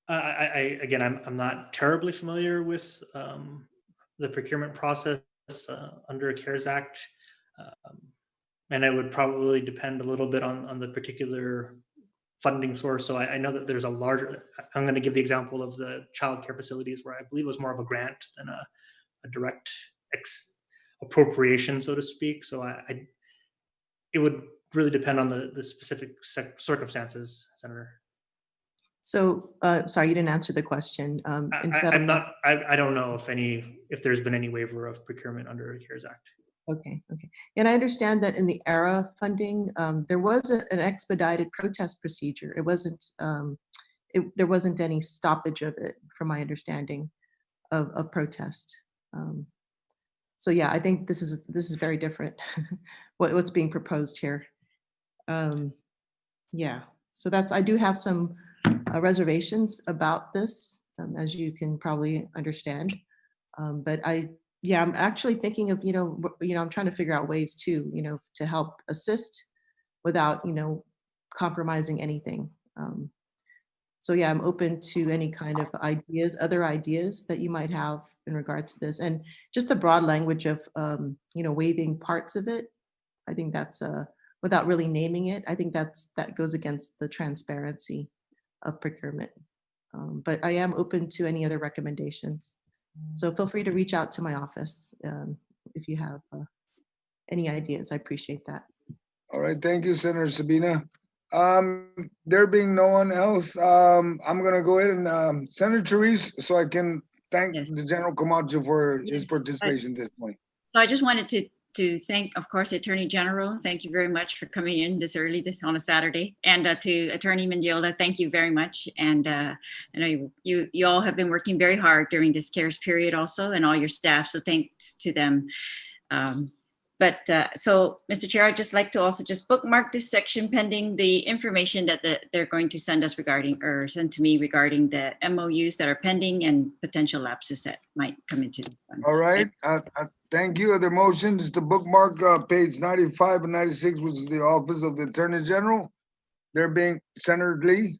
Again, I'm not terribly familiar with the procurement process under a CARES Act, and it would probably depend a little bit on the particular funding source. So I know that there's a larger. I'm going to give the example of the child care facilities, where I believe it was more of a grant than a direct appropriation, so to speak. So it would really depend on the specific circumstances, Senator. So, sorry, you didn't answer the question. I don't know if there's been any waiver of procurement under the CARES Act. Okay. And I understand that in the ARA funding, there was an expedited protest procedure. It wasn't, there wasn't any stoppage of it, from my understanding of protest. So yeah, I think this is very different. what's being proposed here. Yeah, so I do have some reservations about this, as you can probably understand. But I'm actually thinking of, I'm trying to figure out ways to help assist without, compromising anything. So yeah, I'm open to any kind of other ideas that you might have in regards to this, and just the broad language of, waiving parts of it. I think that's without really naming it. I think that goes against the transparency of procurement. But I am open to any other recommendations. So feel free to reach out to my office if you have any ideas. I appreciate that. All right, thank you, Senator Sabina. There being no one else, I'm gonna go ahead and Senator Therese, so I can thank the General Camacho for his participation this morning. So I just wanted to thank, of course, Attorney General. Thank you very much for coming in this early on a Saturday. And to Attorney Mendiola, thank you very much. And I know you all have been working very hard during this CARES period also, and all your staff. So thanks to them. So, Mr. Chair, I'd just like to also just bookmark this section pending the information that they're going to send us regarding, or send to me regarding the MOUs that are pending and potential lapses that might come into these funds. All right, thank you. Other motions to bookmark page 95 and 96, which is the Office of the Attorney General. There being Senator Lee.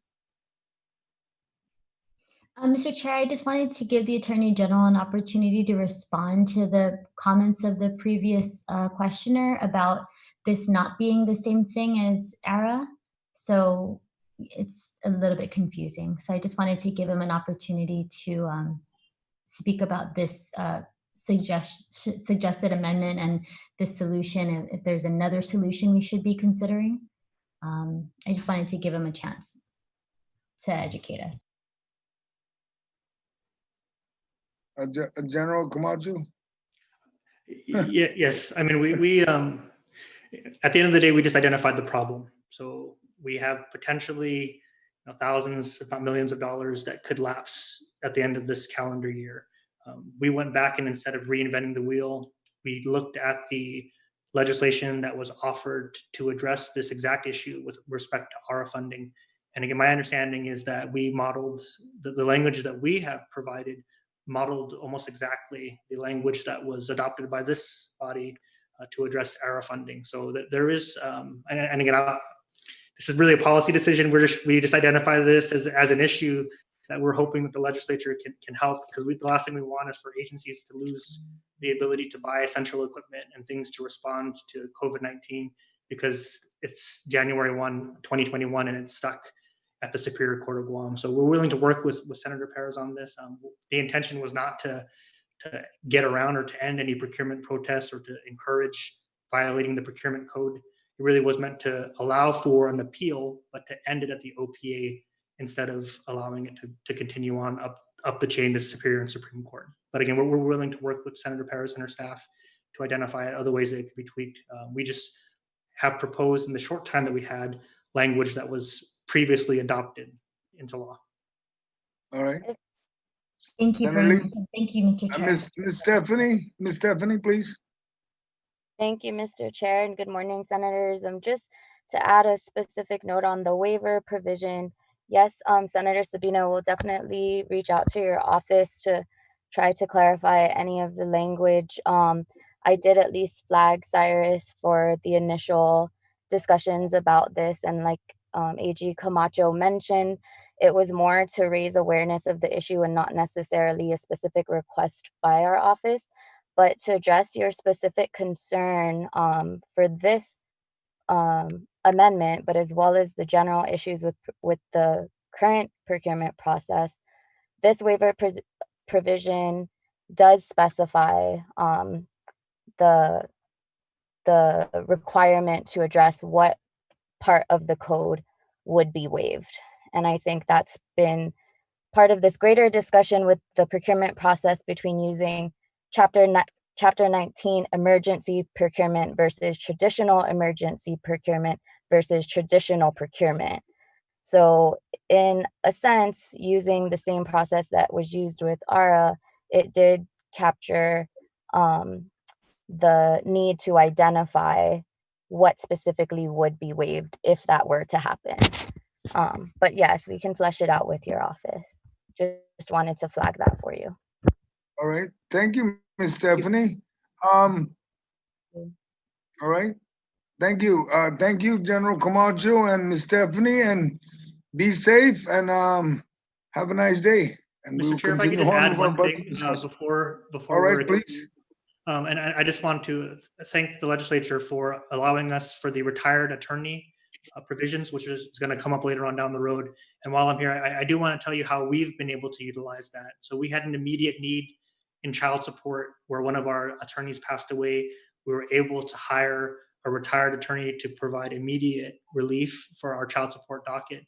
Mr. Chair, I just wanted to give the Attorney General an opportunity to respond to the comments of the previous questioner about this not being the same thing as ARA. So it's a little bit confusing. So I just wanted to give him an opportunity to speak about this suggested amendment and this solution, if there's another solution we should be considering. I just wanted to give him a chance to educate us. General Camacho? Yes, I mean, we at the end of the day, we just identified the problem. So we have potentially thousands, if not millions of dollars that could lapse at the end of this calendar year. We went back and instead of reinventing the wheel, we looked at the legislation that was offered to address this exact issue with respect to ARA funding. And again, my understanding is that we modeled the language that we have provided modeled almost exactly the language that was adopted by this body to address ARA funding. So that there is, and again, this is really a policy decision. We just identify this as an issue that we're hoping that the legislature can help, because the last thing we want is for agencies to lose the ability to buy essential equipment and things to respond to COVID-19 because it's January 1, 2021, and it's stuck at the Superior Court of Guam. So we're willing to work with Senator Perez on this. The intention was not to get around or to end any procurement protests or to encourage violating the procurement code. It really was meant to allow for an appeal, but to end it at the OPA instead of allowing it to continue on up the chain to the Superior and Supreme Court. But again, we're willing to work with Senator Perez and her staff to identify other ways that it could be tweaked. We just have proposed in the short time that we had language that was previously adopted into law. All right. Thank you very much. Thank you, Mr. Chair. Ms. Stephanie, please. Thank you, Mr. Chair, and good morning, Senators. Just to add a specific note on the waiver provision, yes, Senator Sabina will definitely reach out to your office to try to clarify any of the language. I did at least flag Cyrus for the initial discussions about this, and like AG Camacho mentioned, it was more to raise awareness of the issue and not necessarily a specific request by our office. But to address your specific concern for this amendment, but as well as the general issues with the current procurement process, this waiver provision does specify the requirement to address what part of the code would be waived. And I think that's been part of this greater discussion with the procurement process between using Chapter 19 emergency procurement versus traditional emergency procurement versus traditional procurement. So in a sense, using the same process that was used with ARA, it did capture the need to identify what specifically would be waived if that were to happen. But yes, we can flesh it out with your office. Just wanted to flag that for you. All right. Thank you, Ms. Stephanie. All right. Thank you. Thank you, General Camacho and Ms. Stephanie, and be safe and have a nice day. And Mr. Chair, if I could just add one thing before all right, please. And I just want to thank the legislature for allowing us for the retired attorney provisions, which is going to come up later on down the road. And while I'm here, I do want to tell you how we've been able to utilize that. So we had an immediate need in child support where one of our attorneys passed away. We were able to hire a retired attorney to provide immediate relief for our child support docket.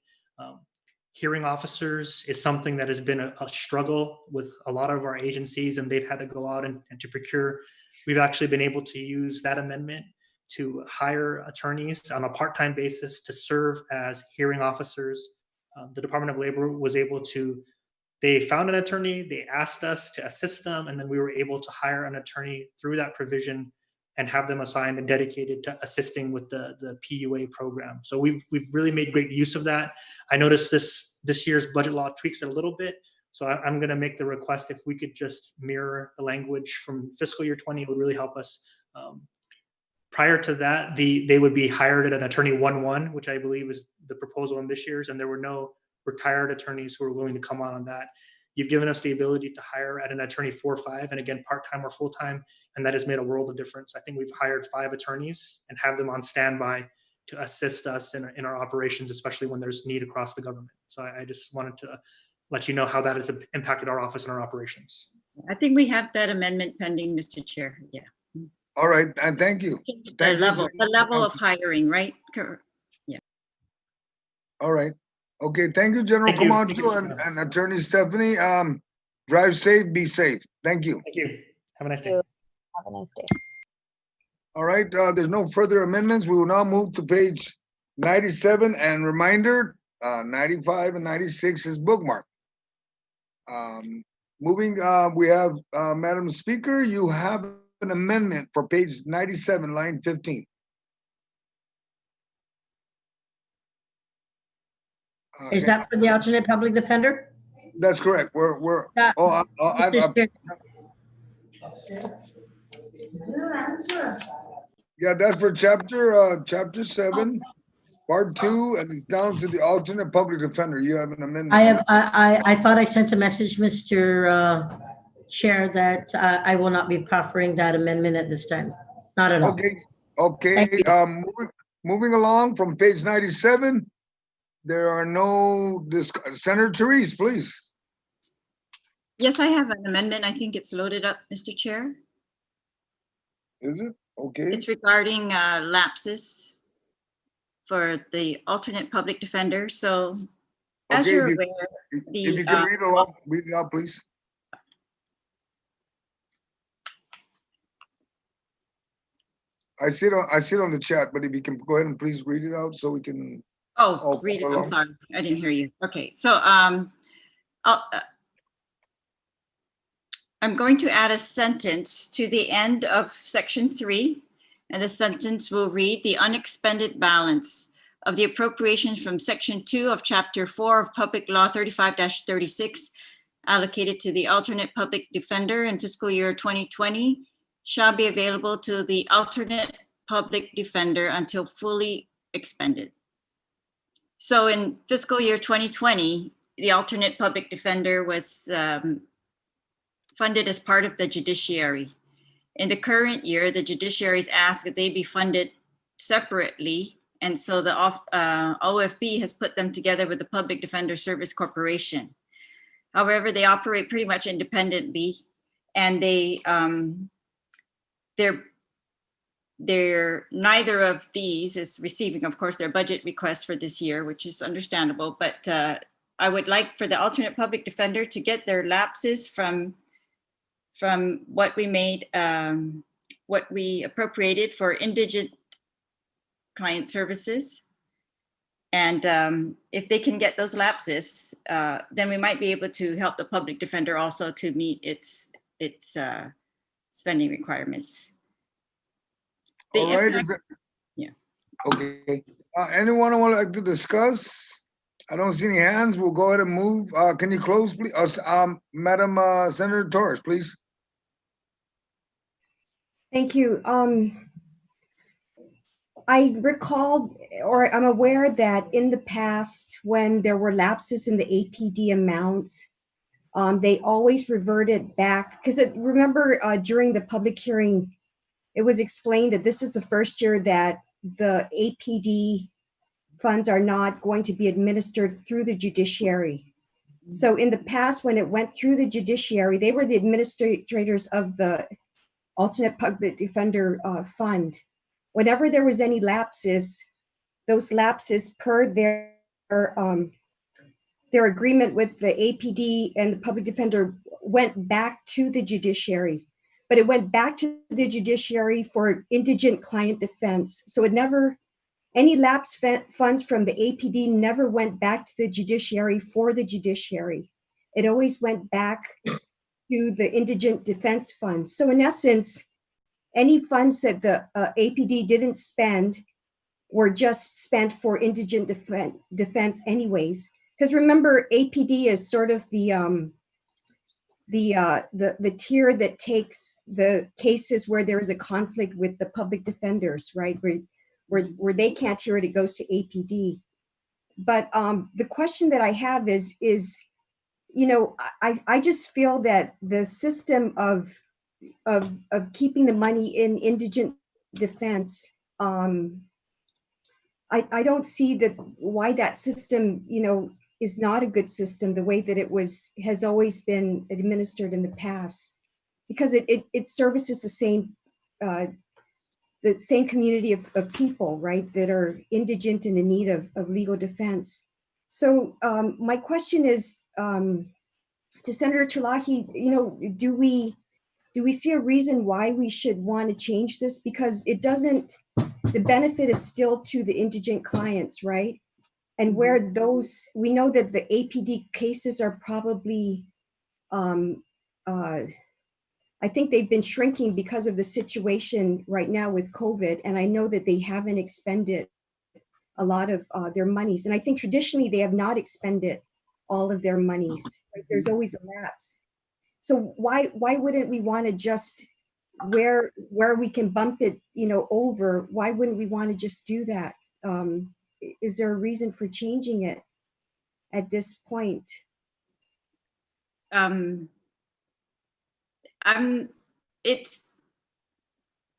Hearing officers is something that has been a struggle with a lot of our agencies, and they've had to go out and to procure we've actually been able to use that amendment to hire attorneys on a part-time basis to serve as hearing officers. The Department of Labor was able to, they found an attorney, they asked us to assist them, and then we were able to hire an attorney through that provision and have them assigned and dedicated to assisting with the PUA program. So we've really made great use of that. I noticed this year's budget law tweaks it a little bit. So I'm going to make the request if we could just mirror the language from fiscal year 20, it would really help us. Prior to that, they would be hired at an attorney 1-1, which I believe is the proposal in this year's, and there were no retired attorneys who were willing to come on that. You've given us the ability to hire at an attorney 4-5, and again, part-time or full-time, and that has made a world of difference. I think we've hired 5 attorneys and have them on standby to assist us in our operations, especially when there's need across the government. So I just wanted to let you know how that has impacted our office and our operations. I think we have that amendment pending, Mr. Chair. Yeah. All right, and thank you. The level of hiring, right? Yeah. All right. Okay, thank you, General Camacho and Attorney Stephanie. Drive safe, be safe. Thank you. Thank you. Have a nice day. Have a nice day. All right, there's no further amendments. We will now move to page 97, and reminder, 95 and 96 is bookmarked. Moving, we have, Madam Speaker, you have an amendment for page 97, line 15. Is that for the alternate public defender? That's correct. Yeah, that's for chapter 7, part 2, and it's down to the alternate public defender. You have an amendment. I thought I sent a message, Mr. Chair, that I will not be proffering that amendment at this time. Not at all. Okay. Moving along from page 97, there are no Senator Therese, please. Yes, I have an amendment. I think it's loaded up, Mr. Chair. Is it? Okay. It's regarding lapses for the alternate public defender. So as you're aware, if you can read it out, please. I see it on the chat, but if you can go ahead and please read it out so we can. Oh, read it. I'm sorry, I didn't hear you. Okay, so I'm going to add a sentence to the end of section 3, and the sentence will read, the unexpended balance of the appropriations from section 2 of chapter 4 of Public Law 35-36 allocated to the alternate public defender in fiscal year 2020 shall be available to the alternate public defender until fully expended. So in fiscal year 2020, the alternate public defender was funded as part of the judiciary. In the current year, the judiciary is asked that they be funded separately. And so the OFB has put them together with the Public Defender Service Corporation. However, they operate pretty much independently, and they're neither of these is receiving, of course, their budget requests for this year, which is understandable. But I would like for the alternate public defender to get their lapses from what we made, what we appropriated for indigent client services. And if they can get those lapses, then we might be able to help the public defender also to meet its spending requirements. All right. Yeah. Okay. Anyone would like to discuss? I don't see any hands. We'll go ahead and move. Can you close, please? Madam Senator Torres, please. Thank you. I recall, or I'm aware that in the past, when there were lapses in the APD amounts, they always reverted back, because remember during the public hearing, it was explained that this is the first year that the APD funds are not going to be administered through the judiciary. So in the past, when it went through the judiciary, they were the administrators of the alternate public defender fund. Whenever there was any lapses, those lapses per their agreement with the APD and the public defender went back to the judiciary. but it went back to the judiciary for indigent client defense. So it never, any lapse funds from the APD never went back to the judiciary for the judiciary. It always went back to the indigent defense funds. So in essence, any funds that the APD didn't spend were just spent for indigent defense anyways. Because remember, APD is sort of the tier that takes the cases where there is a conflict with the public defenders, right? Where they can't hear it, it goes to APD. But the question that I have is, you know, I just feel that the system of keeping the money in indigent defense, I don't see that why that system, you know, is not a good system the way that it has always been administered in the past, because it services the same community of people, right, that are indigent and in need of legal defense. So my question is to Senator Terlahi, you know, do we see a reason why we should want to change this? Because it doesn't, the benefit is still to the indigent clients, right? And where those, we know that the APD cases are probably, I think they've been shrinking because of the situation right now with COVID. And I know that they haven't expended a lot of their monies. And I think traditionally they have not expended all of their monies. Right? There's always a lapse. So why wouldn't we want to just, where we can bump it, you know, over, why wouldn't we want to just do that? Is there a reason for changing it at this point? I'm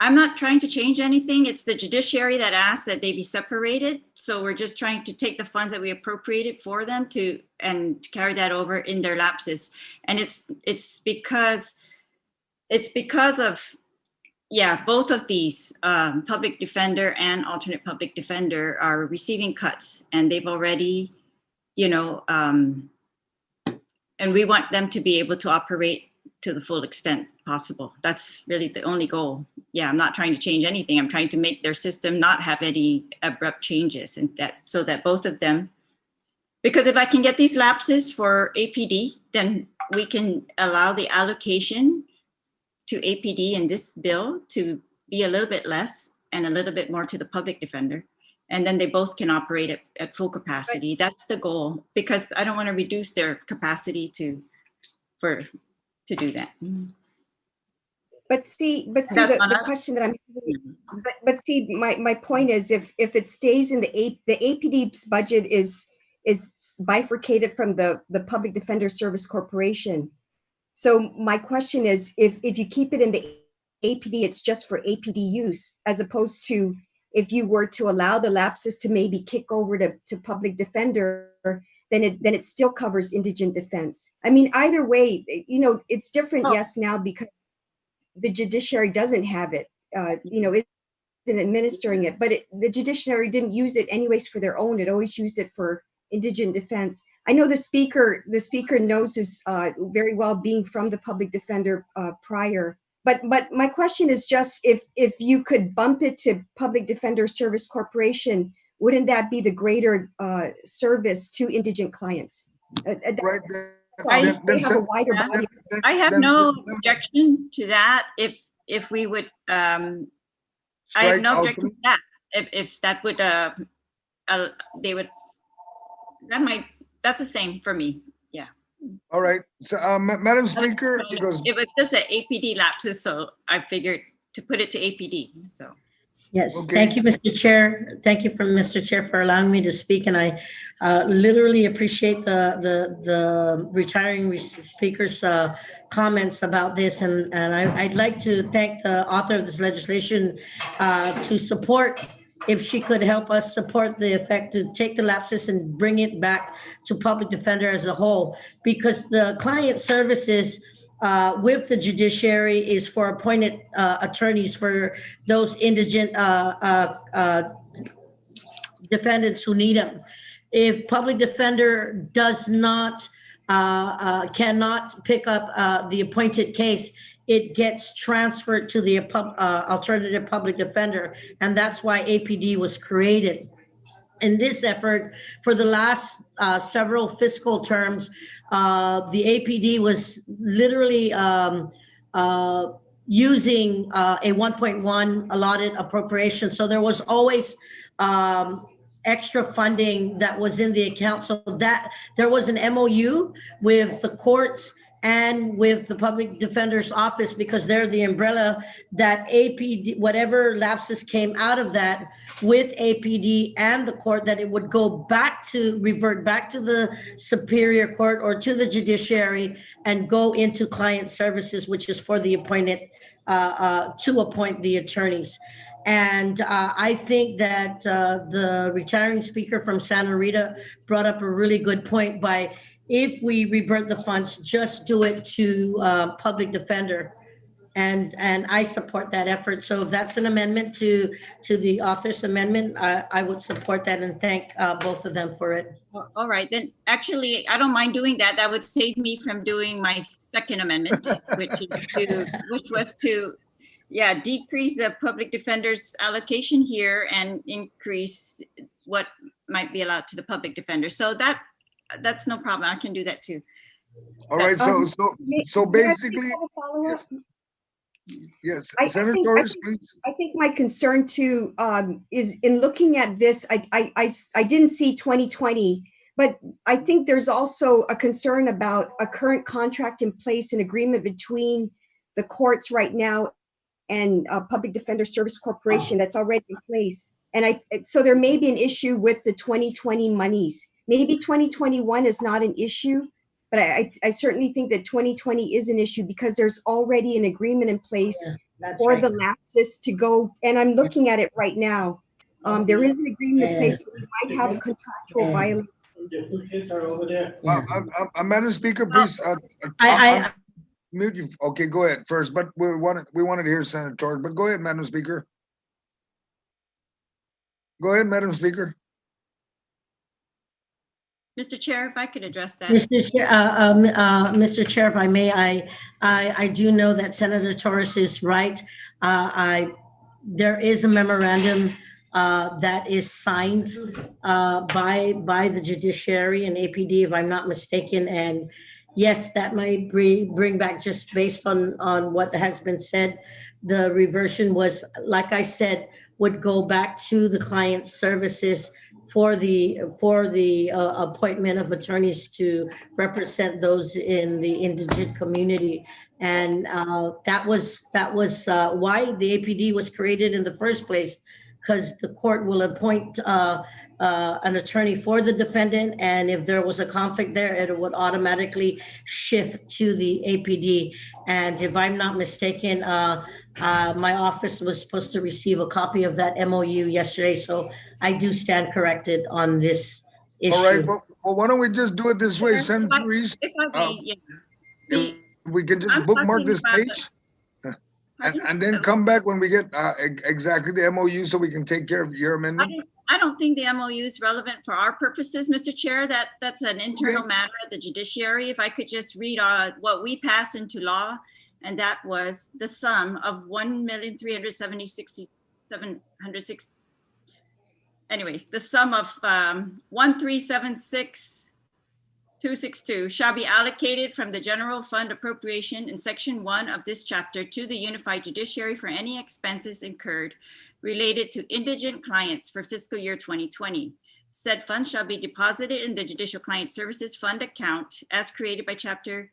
not trying to change anything. It's the judiciary that asked that they be separated. So we're just trying to take the funds that we appropriated for them and carry that over in their lapses. And it's because of, yeah, both of these, public defender and alternate public defender are receiving cuts, and they've already, you know, and we want them to be able to operate to the full extent possible. That's really the only goal. Yeah, I'm not trying to change anything. I'm trying to make their system not have any abrupt changes, and so that both of them, because if I can get these lapses for APD, then we can allow the allocation to APD in this bill to be a little bit less and a little bit more to the public defender. And then they both can operate at full capacity. That's the goal, because I don't want to reduce their capacity to do that. But see, the question that I'm, but see, my point is, if it stays in the APD's budget is bifurcated from the Public Defender Service Corporation. So my question is, if you keep it in the APD, it's just for APD use, as opposed to if you were to allow the lapses to maybe kick over to Public Defender, then it still covers indigent defense. I mean, either way, you know, it's different, yes, now because the judiciary doesn't have it, you know, isn't administering it, but the judiciary didn't use it anyways for their own. It always used it for indigent defense. I know the speaker knows this very well, being from the public defender prior. But my question is just, if you could bump it to Public Defender Service Corporation, wouldn't that be the greater service to indigent clients? Right. I have a wider body. I have no objection to that. If we would, I have no objection to that. If that would, they would. That's the same for me. Yeah. All right. So, Madam Speaker, because it was just an APD lapses, so I figured to put it to APD. So. Yes, okay. Thank you, Mr. Chair. Thank you, Mr. Chair, for allowing me to speak, and I literally appreciate the retiring speaker's comments about this, and I'd like to thank the author of this legislation to support, if she could help us support the effect to take the lapses and bring it back to public defender as a whole, because the client services with the judiciary is for appointed attorneys for those indigent defendants who need them. If public defender does not, cannot pick up the appointed case, it gets transferred to the alternative public defender. And that's why APD was created. In this effort, for the last several fiscal terms, the APD was literally using a 1.1 allotted appropriation. So there was always extra funding that was in the account, so that there was an MOU with the courts and with the public defender's office, because they're the umbrella, that APD, whatever lapses came out of that with APD and the court, that it would go back to, revert back to the Superior Court or to the judiciary and go into client services, which is for the appointed, to appoint the attorneys. And I think that the retiring speaker from Santa Rita brought up a really good point by, if we revert the funds, just do it to public defender. And I support that effort. So if that's an amendment to the author's amendment, I would support that and thank both of them for it. All right, then actually, I don't mind doing that. That would save me from doing my second amendment, which was to decrease the public defender's allocation here and increase what might be allowed to the public defender. So that's no problem. I can do that too. All right, so basically, yes, Senator Torres, please. I think my concern too is in looking at this, I didn't see 2020, but I think there's also a concern about a current contract in place, an agreement between the courts right now and Public Defender Service Corporation that's already in place. And so there may be an issue with the 2020 monies. Maybe 2021 is not an issue, but I certainly think that 2020 is an issue because there's already an agreement in place for the lapses to go. And I'm looking at it right now. There is an agreement in place, so we might have a contractual violation. The two kids are over there. Madam Speaker, please. Mute you. Okay, go ahead first, but we wanted to hear Senator Torres, but go ahead, Madam Speaker. Go ahead, Madam Speaker. Mr. Chair, if I could address that. Mr. Chair, if I may, I do know that Senator Torres is right. There is a memorandum that is signed by the judiciary and APD, if I'm not mistaken, and yes, that might bring back, just based on what has been said, the reversion was, like I said, would go back to the client services for the appointment of attorneys to represent those in the indigent community. And that was why the APD was created in the first place, because the court will appoint an attorney for the defendant, and if there was a conflict there, it would automatically shift to the APD. And if I'm not mistaken, my office was supposed to receive a copy of that MOU yesterday, so I do stand corrected on this issue. All right, well, why don't we just do it this way, Senator Reese? If we can just bookmark this page. And then come back when we get exactly the MOU so we can take care of your amendment. I don't think the MOU is relevant for our purposes, Mr. Chair. That's an internal matter at the judiciary. If I could just read what we passed into law, and that was the sum of 1,376,706. Anyways, the sum of 1,376,262 shall be allocated from the general fund appropriation in section 1 of this chapter to the unified judiciary for any expenses incurred related to indigent clients for fiscal year 2020. Said funds shall be deposited in the Judicial Client Services Fund account as created by chapter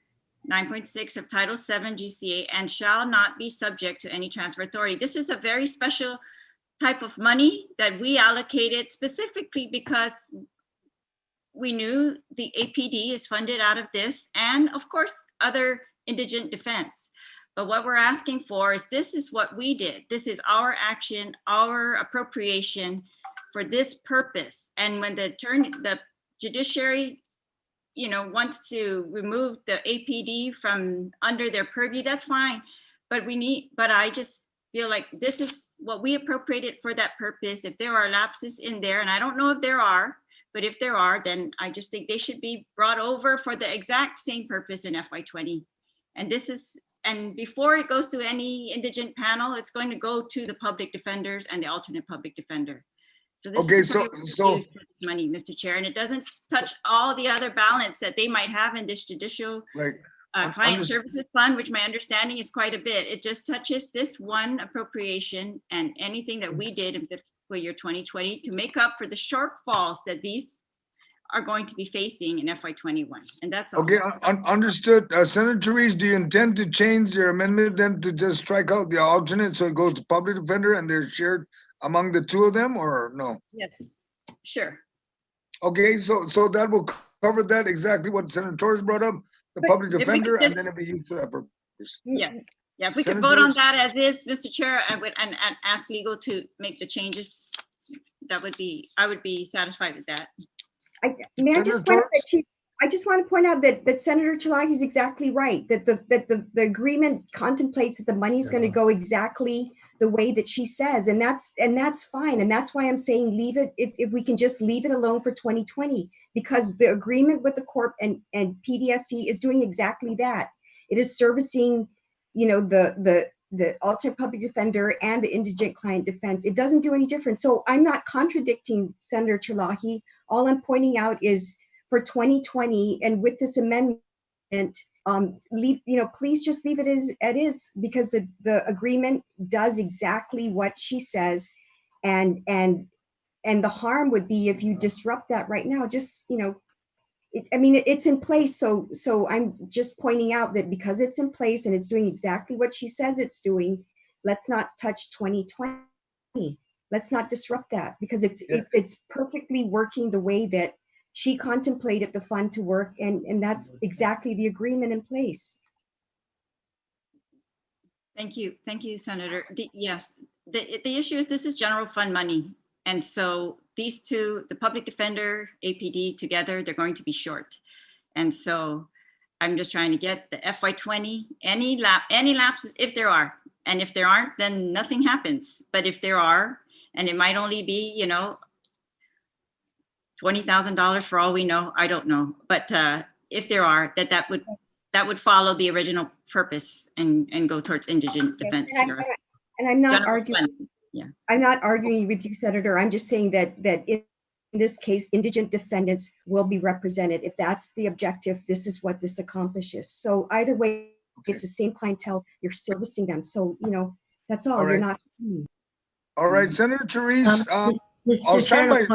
9.6 of Title 7 GCA and shall not be subject to any transfer authority. This is a very special type of money that we allocated specifically because we knew the APD is funded out of this, and of course, other indigent defense. But what we're asking for is, this is what we did. This is our action, our appropriation for this purpose. And when the judiciary, wants to remove the APD from under their purview, that's fine. But I just feel like this is what we appropriated for that purpose. If there are lapses in there, and I don't know if there are, but if there are, then I just think they should be brought over for the exact same purpose in FY20. And this is and before it goes to any indigent panel, it's going to go to the public defenders and the alternate public defender. So this Okay, is the so- part we so- use for this money, Mr. Chair, and it doesn't touch all the other balance that they might have in this judicial Right. client Understood. services fund, which my understanding is quite a bit. It just touches this one appropriation and anything that we did in fiscal year 2020 to make up for the shortfalls that these are going to be facing in FY21. And that's all. Okay, understood. Senator Therese, do you intend to change your amendment then to just strike out the alternate so it goes to public defender and they're shared among the two of them, or no? Yes, sure. Okay, so that will cover that, exactly what Senator Torres brought up, the But public if we could defender, and just- then it'll be used for that purpose. Yes. Yeah, if we could Senator vote on Torres? that as is, Mr. Chair, I would, and ask legal to make the changes. That would be, I would be satisfied with that. May I Senator just point out Torres? that I just want to point out that Senator Chalahi is exactly right, that the agreement contemplates that the money is going to go exactly the way that she says, and that's fine. And that's why I'm saying leave it, if we can just leave it alone for 2020, because the agreement with the Corp and PDSC is doing exactly that. It is servicing, the alternate public defender and the indigent client defense. It doesn't do any different. So I'm not contradicting Senator Chalahi. All I'm pointing out is for 2020 and with this amendment, please just leave it as it is, because the agreement does exactly what she says. And the harm would be if you disrupt that right now, it's in place. So I'm just pointing out that because it's in place and it's doing exactly what she says it's doing, let's not touch 2020. Let's not disrupt that, because it's perfectly working the way that she contemplated the fund to work, and that's exactly the agreement in place. Thank you, Senator. Yes, the issue is this is general fund money. And so these two, the public defender, APD together, they're going to be short. And so I'm just trying to get the FY20, any lapses, if there are, and if there aren't, then nothing happens. But if there are, and it might only be, $20,000 for all we know, I don't know. But if there are, that would follow the original purpose and go towards indigent defense. And I'm not General arguing. fund, yeah. I'm not arguing with you, Senator. I'm just saying that in this case, indigent defendants will be represented. If that's the objective, this is what this accomplishes. So either way, it's the same clientele. You're servicing them. So that's all. All You're right. not. All right, Senator Therese, I'll Mr. stand Chair,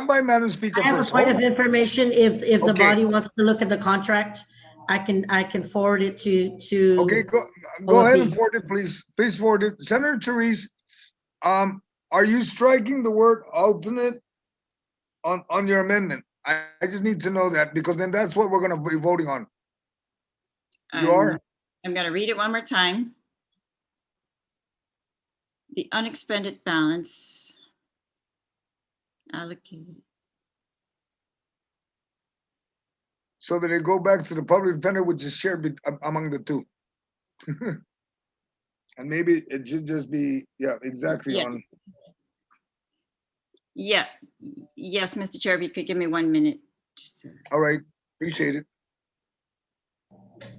by, Madam Speaker I have a first. point Hold of on. information. If the Okay. body wants to look at the contract, I can forward it to. Okay, go ahead and forward it, please. Please forward it. Senator Therese, are you striking the word alternate on your amendment? I just need to know that, because then that's what we're gonna be voting on. You are? I'm gonna read it one more time. The unexpended balance allocated. So that it go back to the public defender, which is shared among the two. And maybe it should just be, yeah, exactly Yeah. on. Yeah, yes, Mr. Chair, if you could give me 1 minute. All right, appreciate it.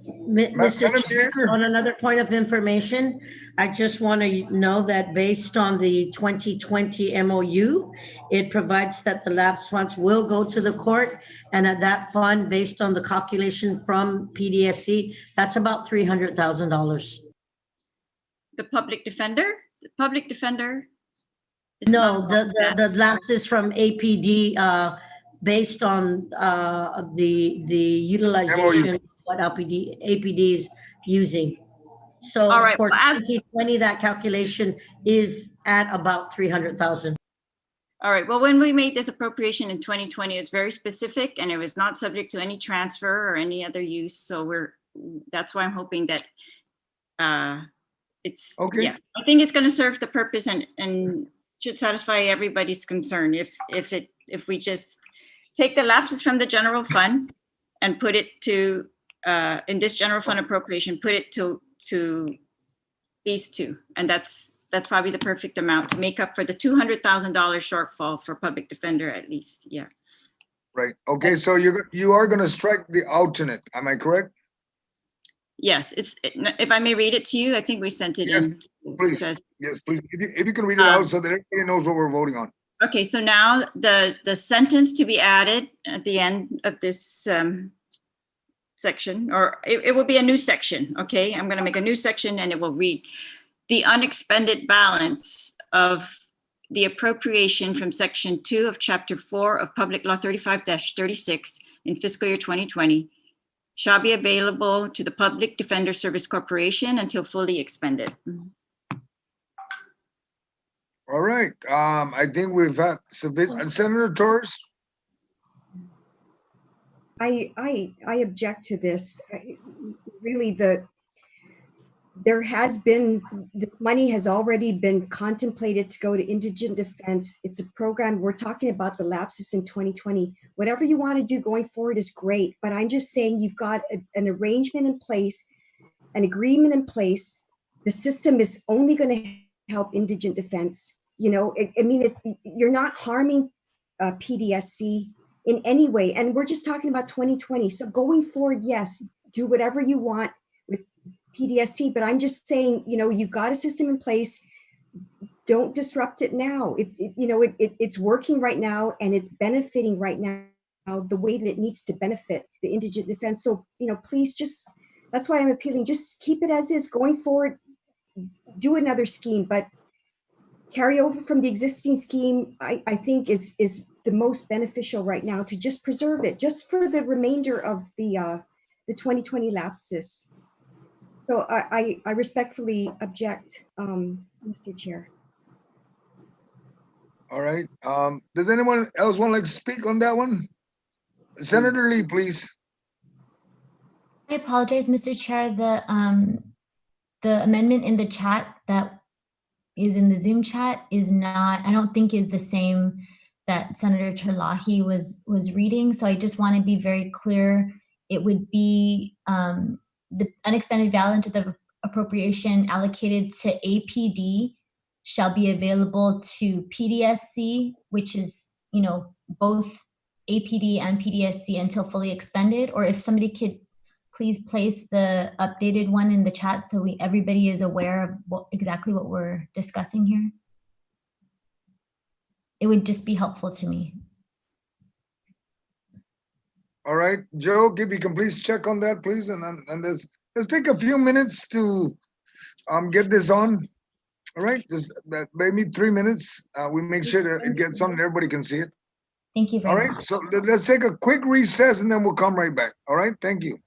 Mr. Madam Chair, Speaker. on another point of information, I just want to know that based on the 2020 MOU, it provides that the lapse funds will go to the court, and at that fund, based on the calculation from PDSC, that's about $300,000. The public defender? The public defender? is No, not the lapses from APD, based on the utilization of what APD is using. So All right, for well, as- 2020, that calculation is at about 300,000. All right, well, when we made this appropriation in 2020, it was very specific and it was not subject to any transfer or any other use. So that's why I'm hoping that it's, Okay. yeah, I think it's gonna serve the purpose and should satisfy everybody's concern if we just take the lapses from the general fund and put it to, in this general fund appropriation, put it to these two. And that's probably the perfect amount to make up for the $200,000 shortfall for public defender at least, yeah. Right, okay, so you are gonna strike the alternate, am I correct? Yes, if I may read it to you, I think we sent it Yes, in. It please. says, Yes, please. If you can read it out so that everybody knows what we're voting on. okay, so now the sentence to be added at the end of this section, or it will be a new section, okay? I'm gonna make a new section and it will read, the unexpended balance of the appropriation from section 2 of chapter 4 of Public Law 35-36 in fiscal year 2020 shall be available to the Public Defender Service Corporation until fully expended. All right. I think we've had sufficient. Senator Torres? I object to this. Really, there has been, this money has already been contemplated to go to indigent defense. It's a program, we're talking about the lapses in 2020. Whatever you want to do going forward is great, but I'm just saying you've got an arrangement in place, an agreement in place. The system is only going to help indigent defense. You know, I mean, you're not harming PDSC in any way. And we're just talking about 2020. So going forward, yes, do whatever you want with PDSC, but I'm just saying, you know, you've got a system in place. Don't disrupt it now. It's working right now and it's benefiting right now the way that it needs to benefit the indigent defense. So, you know, please just, that's why I'm appealing, just keep it as is going forward, do another scheme, but carry over from the existing scheme, I think is the most beneficial right now, to just preserve it just for the remainder of the 2020 lapses. So I respectfully object, Mr. Chair. All right. Does anyone else want to speak on that one? Senator Lee, please. I apologize, Mr. Chair. The amendment in the chat that is in the Zoom chat is not, I don't think is the same that Senator Terlahi was reading. So I just want to be very clear. It would be the unexpended balance of the appropriation allocated to APD shall be available to PDSC, which is, you know, both APD and PDSC until fully expended. Or if somebody could please place the updated one in the chat so everybody is aware of exactly what we're discussing here. It would just be helpful to me. All right, Joe, if you can please check on that, please, and let's take a few minutes to get this on. All right, just maybe 3 minutes. We make sure that it gets on and everybody can see it. Thank you very much. All right, so let's take a quick recess and then we'll come right back. All right, thank you.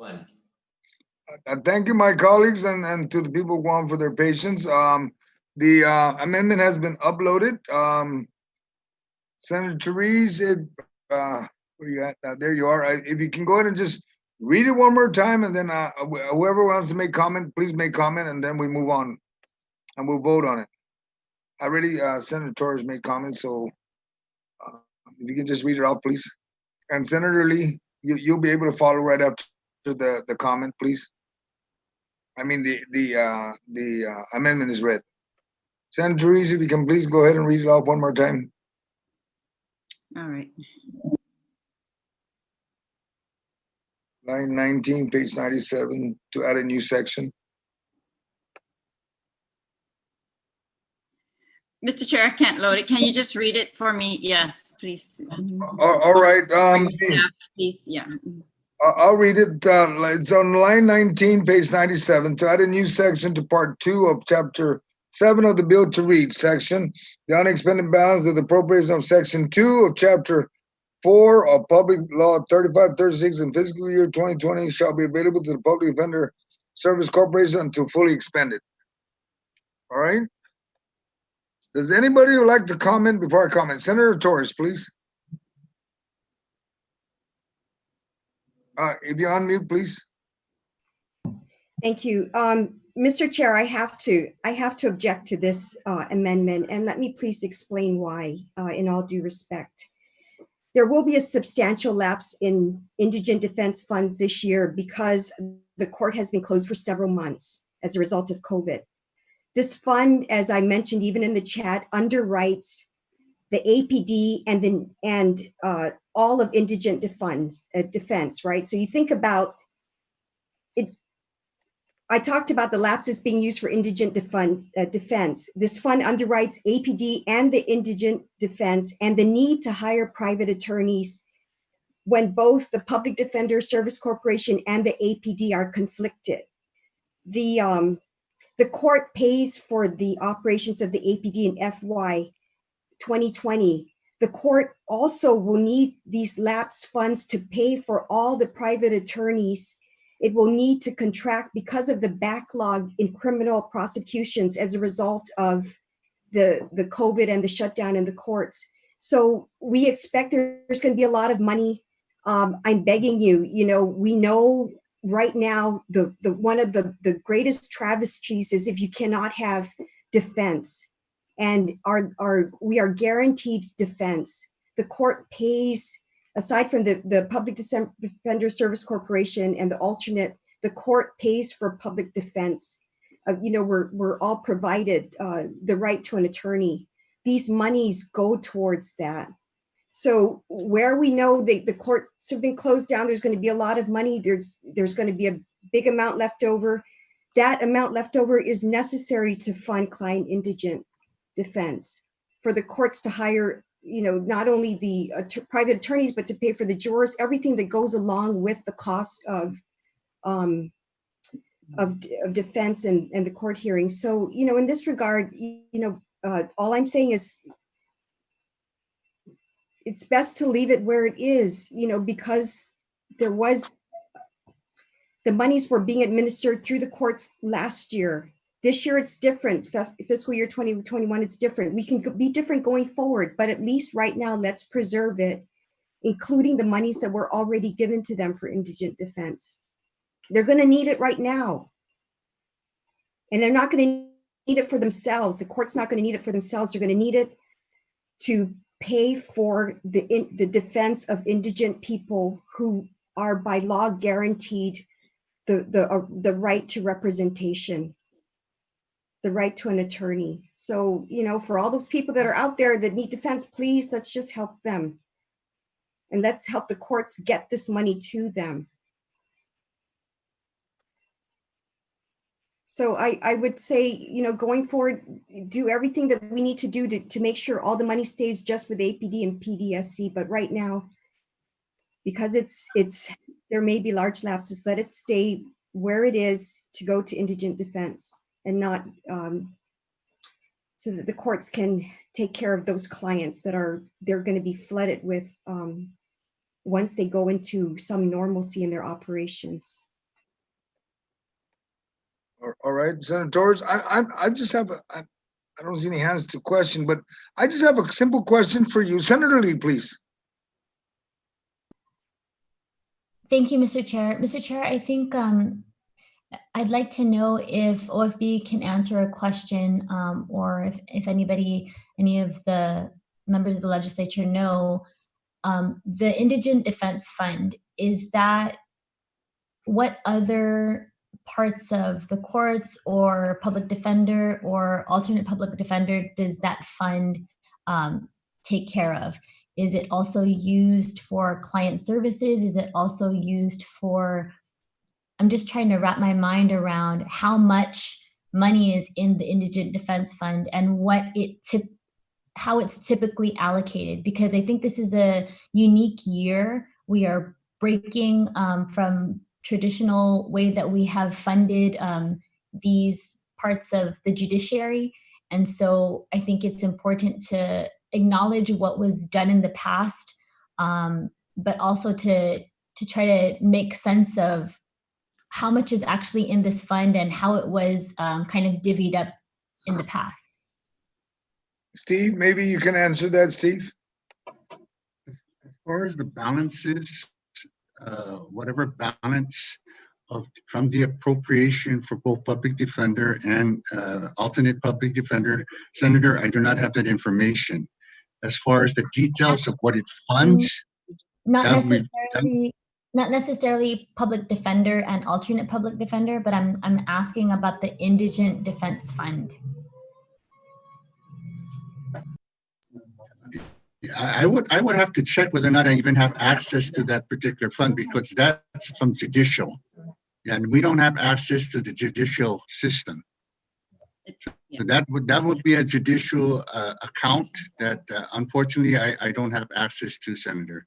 One. Thank you, my colleagues, and to the people who want for their patience. The amendment has been uploaded. Senator Therese, if, where you at? There you are. If you can go ahead and just read it one more time, and then whoever wants to make comment, please make comment, and then we move on, and we'll vote on it. Already, Senator Torres made comments, so if you can just read it out, please. And Senator Lee, you'll be able to follow right up to the comment, please. I mean, the amendment is read. Senator Therese, if you can please go ahead and read it out one more time. All right. Line 19, page 97, to add a new section. Mr. Chair, I can't load it. Can you just read it for me? Yes, please. All right. Staff, please, yeah. I'll read it. It's on line 19, page 97, to add a new section to part 2 of chapter 7 of the bill to read section. The unexpended balance of the appropriation of section 2 of chapter 4 of Public Law 3536 in fiscal year 2020 shall be available to the Public Defender Service Corporation until fully expended. All right. Does anybody would like to comment before I comment? Senator Torres, please. If you're on mute, please. Thank you. Mr. Chair, I have to object to this amendment, and let me please explain why, in all due respect. There will be a substantial lapse in indigent defense funds this year because the court has been closed for several months as a result of COVID. This fund, as I mentioned even in the chat, underwrites the APD and all of indigent defense, right? So you think about it. I talked about the lapses being used for indigent defense. This fund underwrites APD and the indigent defense and the need to hire private attorneys when both the Public Defender Service Corporation and the APD are conflicted. The court pays for the operations of the APD in FY 2020. The court also will need these lapse funds to pay for all the private attorneys it will need to contract because of the backlog in criminal prosecutions as a result of the COVID and the shutdown in the courts. So we expect there's going to be a lot of money. I'm begging you, we know right now the one of the greatest travesties is if you cannot have defense, and we are guaranteed defense. The court pays, aside from the Public Defender Service Corporation and the alternate, the court pays for public defense. We're all provided the right to an attorney. These monies go towards that. So where we know the courts have been closed down, there's going to be a lot of money. There's going to be a big amount left over. That amount left over is necessary to fund client indigent defense, for the courts to hire, not only the private attorneys, but to pay for the jurors, everything that goes along with the cost of defense and the court hearing. So, in this regard, all I'm saying is it's best to leave it where it is, because the monies were being administered through the courts last year. This year it's different. Fiscal year 2021, it's different. We can be different going forward, but at least right now, let's preserve it, including the monies that were already given to them for indigent defense. They're going to need it right now. And they're not going to need it for themselves. The court's not going to need it for themselves. They're going to need it to pay for the defense of indigent people who are by law guaranteed the right to representation, the right to an attorney. So, for all those people that are out there that need defense, please, let's just help them. And let's help the courts get this money to them. So I would say, going forward, do everything that we need to do to make sure all the money stays just with APD and PDSC. But right now, because there may be large lapses, let it stay where it is to go to indigent defense, and not so that the courts can take care of those clients they're going to be flooded with once they go into some normalcy in their operations. All right, Senator Torres, I just have I don't see any hands to question, but I just have a simple question for you. Senator Lee, please. Thank you, Mr. Chair. Mr. Chair, I think I'd like to know if OFB can answer a question, or if any of the members of the legislature know, the Indigent Defense Fund, is that, what other parts of the courts or public defender or alternate public defender does that fund take care of? Is it also used for client services? Is it also used for, I'm just trying to wrap my mind around how much money is in the Indigent Defense Fund and how it's typically allocated, because I think this is a unique year. We are breaking from traditional way that we have funded these parts of the judiciary. And so I think it's important to acknowledge what was done in the past, but also to try to make sense of how much is actually in this fund and how it was kind of divvied up in the past. Steve, maybe you can answer that, Steve. As far as the balances, whatever balance from the appropriation for both public defender and alternate public defender, Senator, I do not have that information. As far as the details of what it funds, Not necessarily public defender and alternate public defender, but I'm asking about the Indigent Defense Fund. I would have to check whether or not I even have access to that particular fund, because that's from judicial, and we don't have access to the judicial system. So that would be a judicial account that unfortunately I don't have access to, Senator.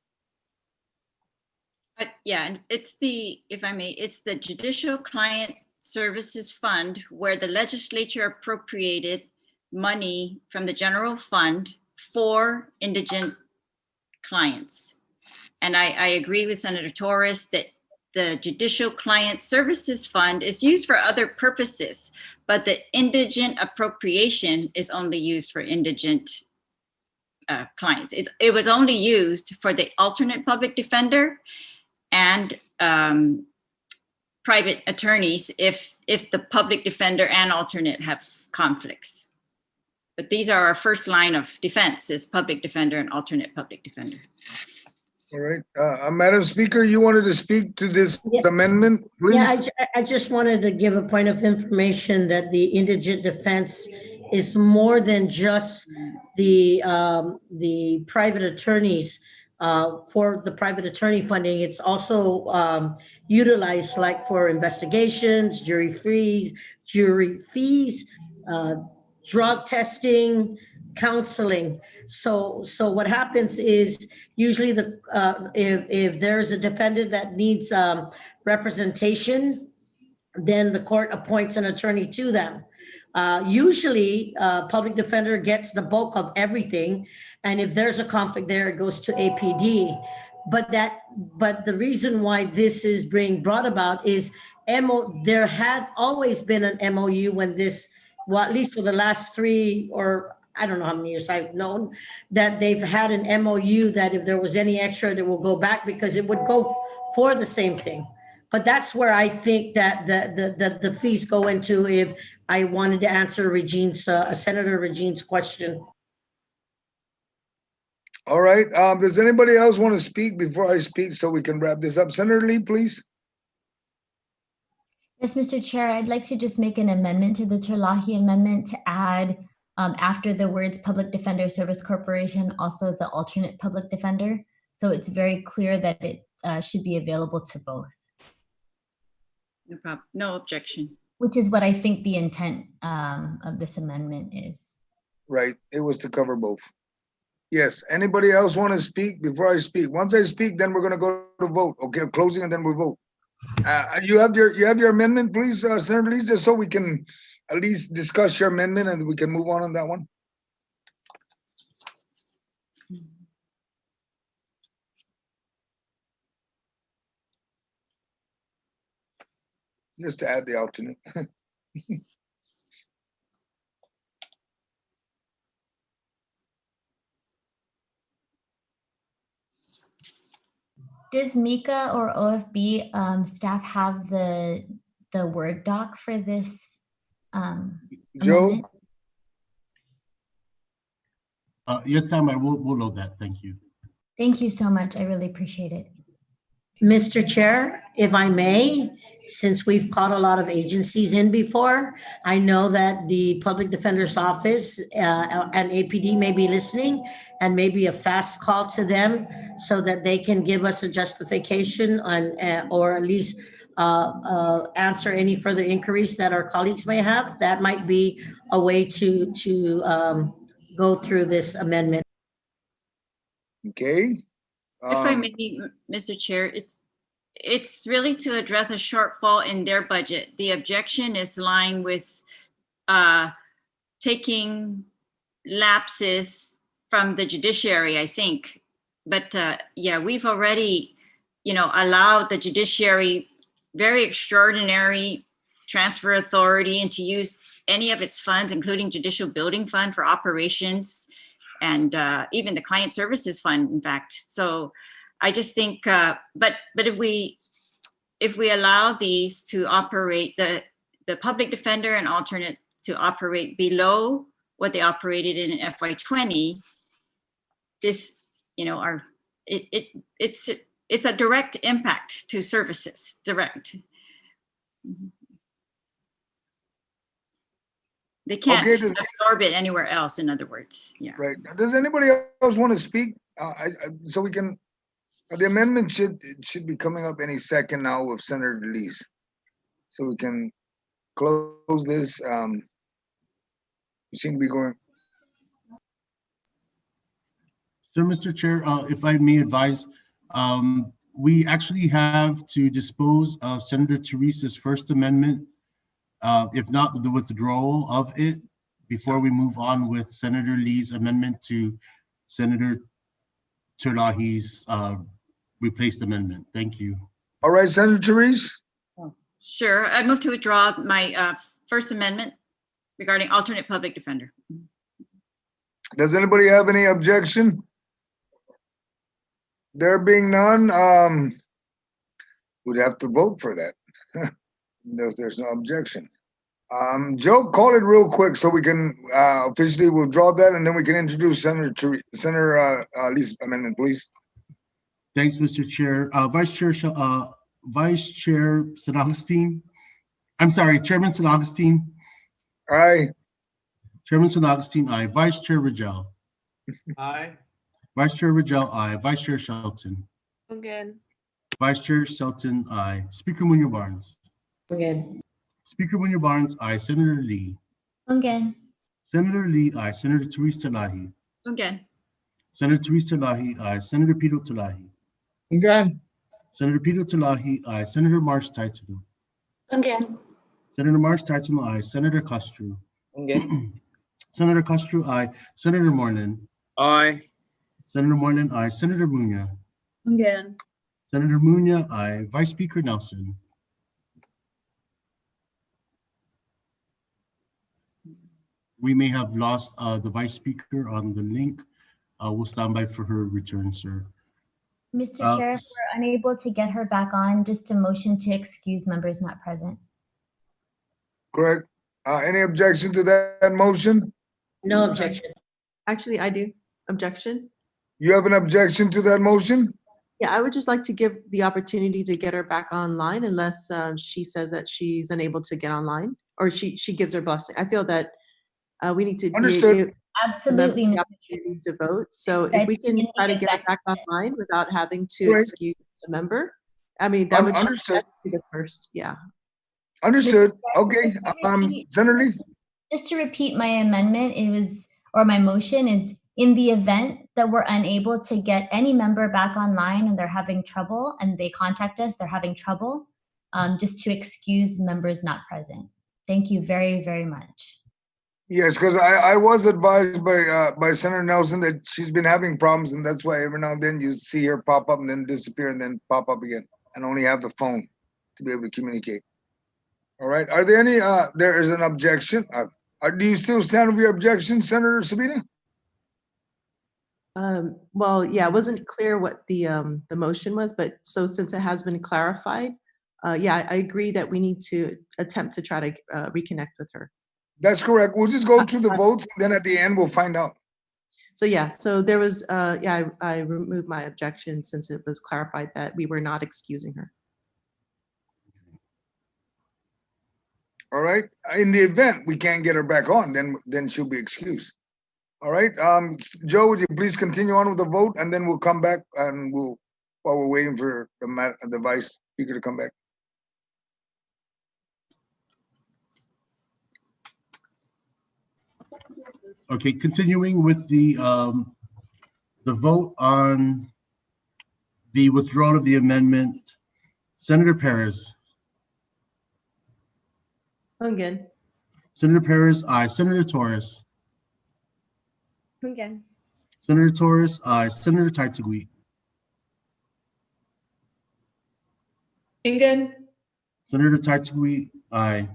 But yeah, and it's the, if I may, it's the Judicial Client Services Fund, where the legislature appropriated money from the general fund for indigent clients. And I agree with Senator Torres that the Judicial Client Services Fund is used for other purposes, but the indigent appropriation is only used for indigent clients. It was only used for the alternate public defender and private attorneys if the public defender and alternate have conflicts. But these are our first line of defense, is public defender and alternate public defender. All right, Madam Speaker, you wanted to speak to this amendment, please? Yeah, I just wanted to give a point of information that the indigent defense is more than just the private attorneys. For the private attorney funding, it's also utilized like for investigations, jury fees, drug testing, counseling. So what happens is usually if there's a defendant that needs representation, then the court appoints an attorney to them. Usually public defender gets the bulk of everything. And if there's a conflict there, it goes to APD. But the reason why this is being brought about is there had always been an MOU when this, well, at least for the last 3 or I don't know how many years I've known, that they've had an MOU that if there was any extra, it will go back because it would go for the same thing. But that's where I think that the fees go into, if I wanted to answer Senator Regine's question. All right, does anybody else want to speak before I speak so we can wrap this up? Senator Lee, please. Yes, Mr. Chair, I'd like to just make an amendment to the Terlahi amendment to add after the words Public Defender Service Corporation, also the alternate public defender. So it's very clear that it should be available to both. No problem, no objection. Which is what I think the intent of this amendment is. Right, it was to cover both. Yes, anybody else want to speak before I speak? Once I speak, then we're gonna go to vote. Okay, closing and then we vote. You have your amendment, please, Senator Lee, just so we can at least discuss your amendment and we can move on that one. Just to add the alternate. Does Mika or OFB staff have the Word doc for this Joe? amendment? Yes, ma'am, we'll load that. Thank you. Thank you so much. I really appreciate it. Mr. Chair, if I may, since we've caught a lot of agencies in before, I know that the Public Defender's Office and APD may be listening, and maybe a fast call to them so that they can give us a justification on, or at least answer any further inquiries that our colleagues may have. That might be a way to go through this amendment. Okay. If I may, Mr. Chair, it's really to address a shortfall in their budget. The objection is lying with taking lapses from the judiciary, I think. But yeah, we've already, allowed the judiciary very extraordinary transfer authority and to use any of its funds, including Judicial Building Fund for operations, and even the Client Services Fund, in fact. So I just think, but if we allow these to operate, the public defender and alternate to operate below what they operated in FY20, this, it's a direct impact to services, direct. They can't absorb it anywhere else, in other words. Yeah. Right. Does anybody else want to speak? So we can, the amendment should be coming up any second now with Senator Delis. So we can close this. We seem to be going. Sir, Mr. Chair, if I may advise, we actually have to dispose of Senator Teresa's first amendment, if not the withdrawal of it, before we move on with Senator Lee's amendment to Senator Terlahi's replaced amendment. Thank you. All right, Senator Teresa. Sure, I move to withdraw my first amendment regarding alternate public defender. Does anybody have any objection? There being none, we'd have to vote for that. There's no objection. Joe, call it real quick so we can officially withdraw that, and then we can introduce Senator Lee's amendment, please. Thanks, Mr. Chair. Vice Chair St. Augustine. I'm sorry, Chairman St. Augustine. Aye. Chairman St. Augustine, aye. Vice Chair Rajel. Aye. Vice Chair Rajel, aye. Vice Chair Shelton. Again. Vice Chair Shelton, aye. Speaker Munya Barnes. Again. Speaker Munya Barnes, aye. Senator Lee. Again. Senator Lee, aye. Senator Teresa Terlahi. Again. Senator Teresa Terlahi, aye. Senator Peter Terlahi. Again. Senator Peter Terlahi, aye. Senator Marsh Taitulu. Again. Senator Marsh Taitulu, aye. Senator Castro. Again. Senator Castro, aye. Senator Moreland. Aye. Senator Moreland, aye. Senator Munya. Again. Senator Munya, aye. Vice Speaker Nelson. We may have lost the Vice Speaker on the link. We'll stand by for her return, sir. Mr. Chair, if we're unable to get her back on, just a motion to excuse members not present. Correct. Any objection to that motion? No objection. Actually, I do. Objection. You have an objection to that motion? Yeah, I would just like to give the opportunity to get her back online unless she says that she's unable to get online, or she gives her blessing. I feel that we need to give Absolutely, the opportunity to vote. So if we can try to get her back online without having to excuse a member, I mean, that would be the first, yeah. Understood. Okay, Senator Lee. Just to repeat my amendment, my motion is, in the event that we're unable to get any member back online and they're having trouble and they contact us, they're having trouble, just to excuse members not present. Thank you very, very much. Yes, because I was advised by Senator Nelson that she's been having problems, and that's why every now and then you see her pop up and then disappear and then pop up again, and only have the phone to be able to communicate. All right, are there any, there is an objection. Do you still stand with your objection, Senator Sabina? Well, yeah, it wasn't clear what the motion was, but so since it has been clarified, yeah, I agree that we need to attempt to try to reconnect with her. That's correct. We'll just go through the votes, and then at the end, we'll find out. So yeah, so there was, yeah, I removed my objection since it was clarified that we were not excusing her. All right, in the event we can't get her back on, then she'll be excused. All right, Joe, would you please continue on with the vote, and then we'll come back and while we're waiting for the vice speaker to come back. Okay, continuing with the vote on the withdrawal of the amendment. Senator Perez. Again. Senator Perez, aye. Senator Torres. Again. Senator Torres, aye. Senator Taitagui. Ingen. Senator Taitagui, aye.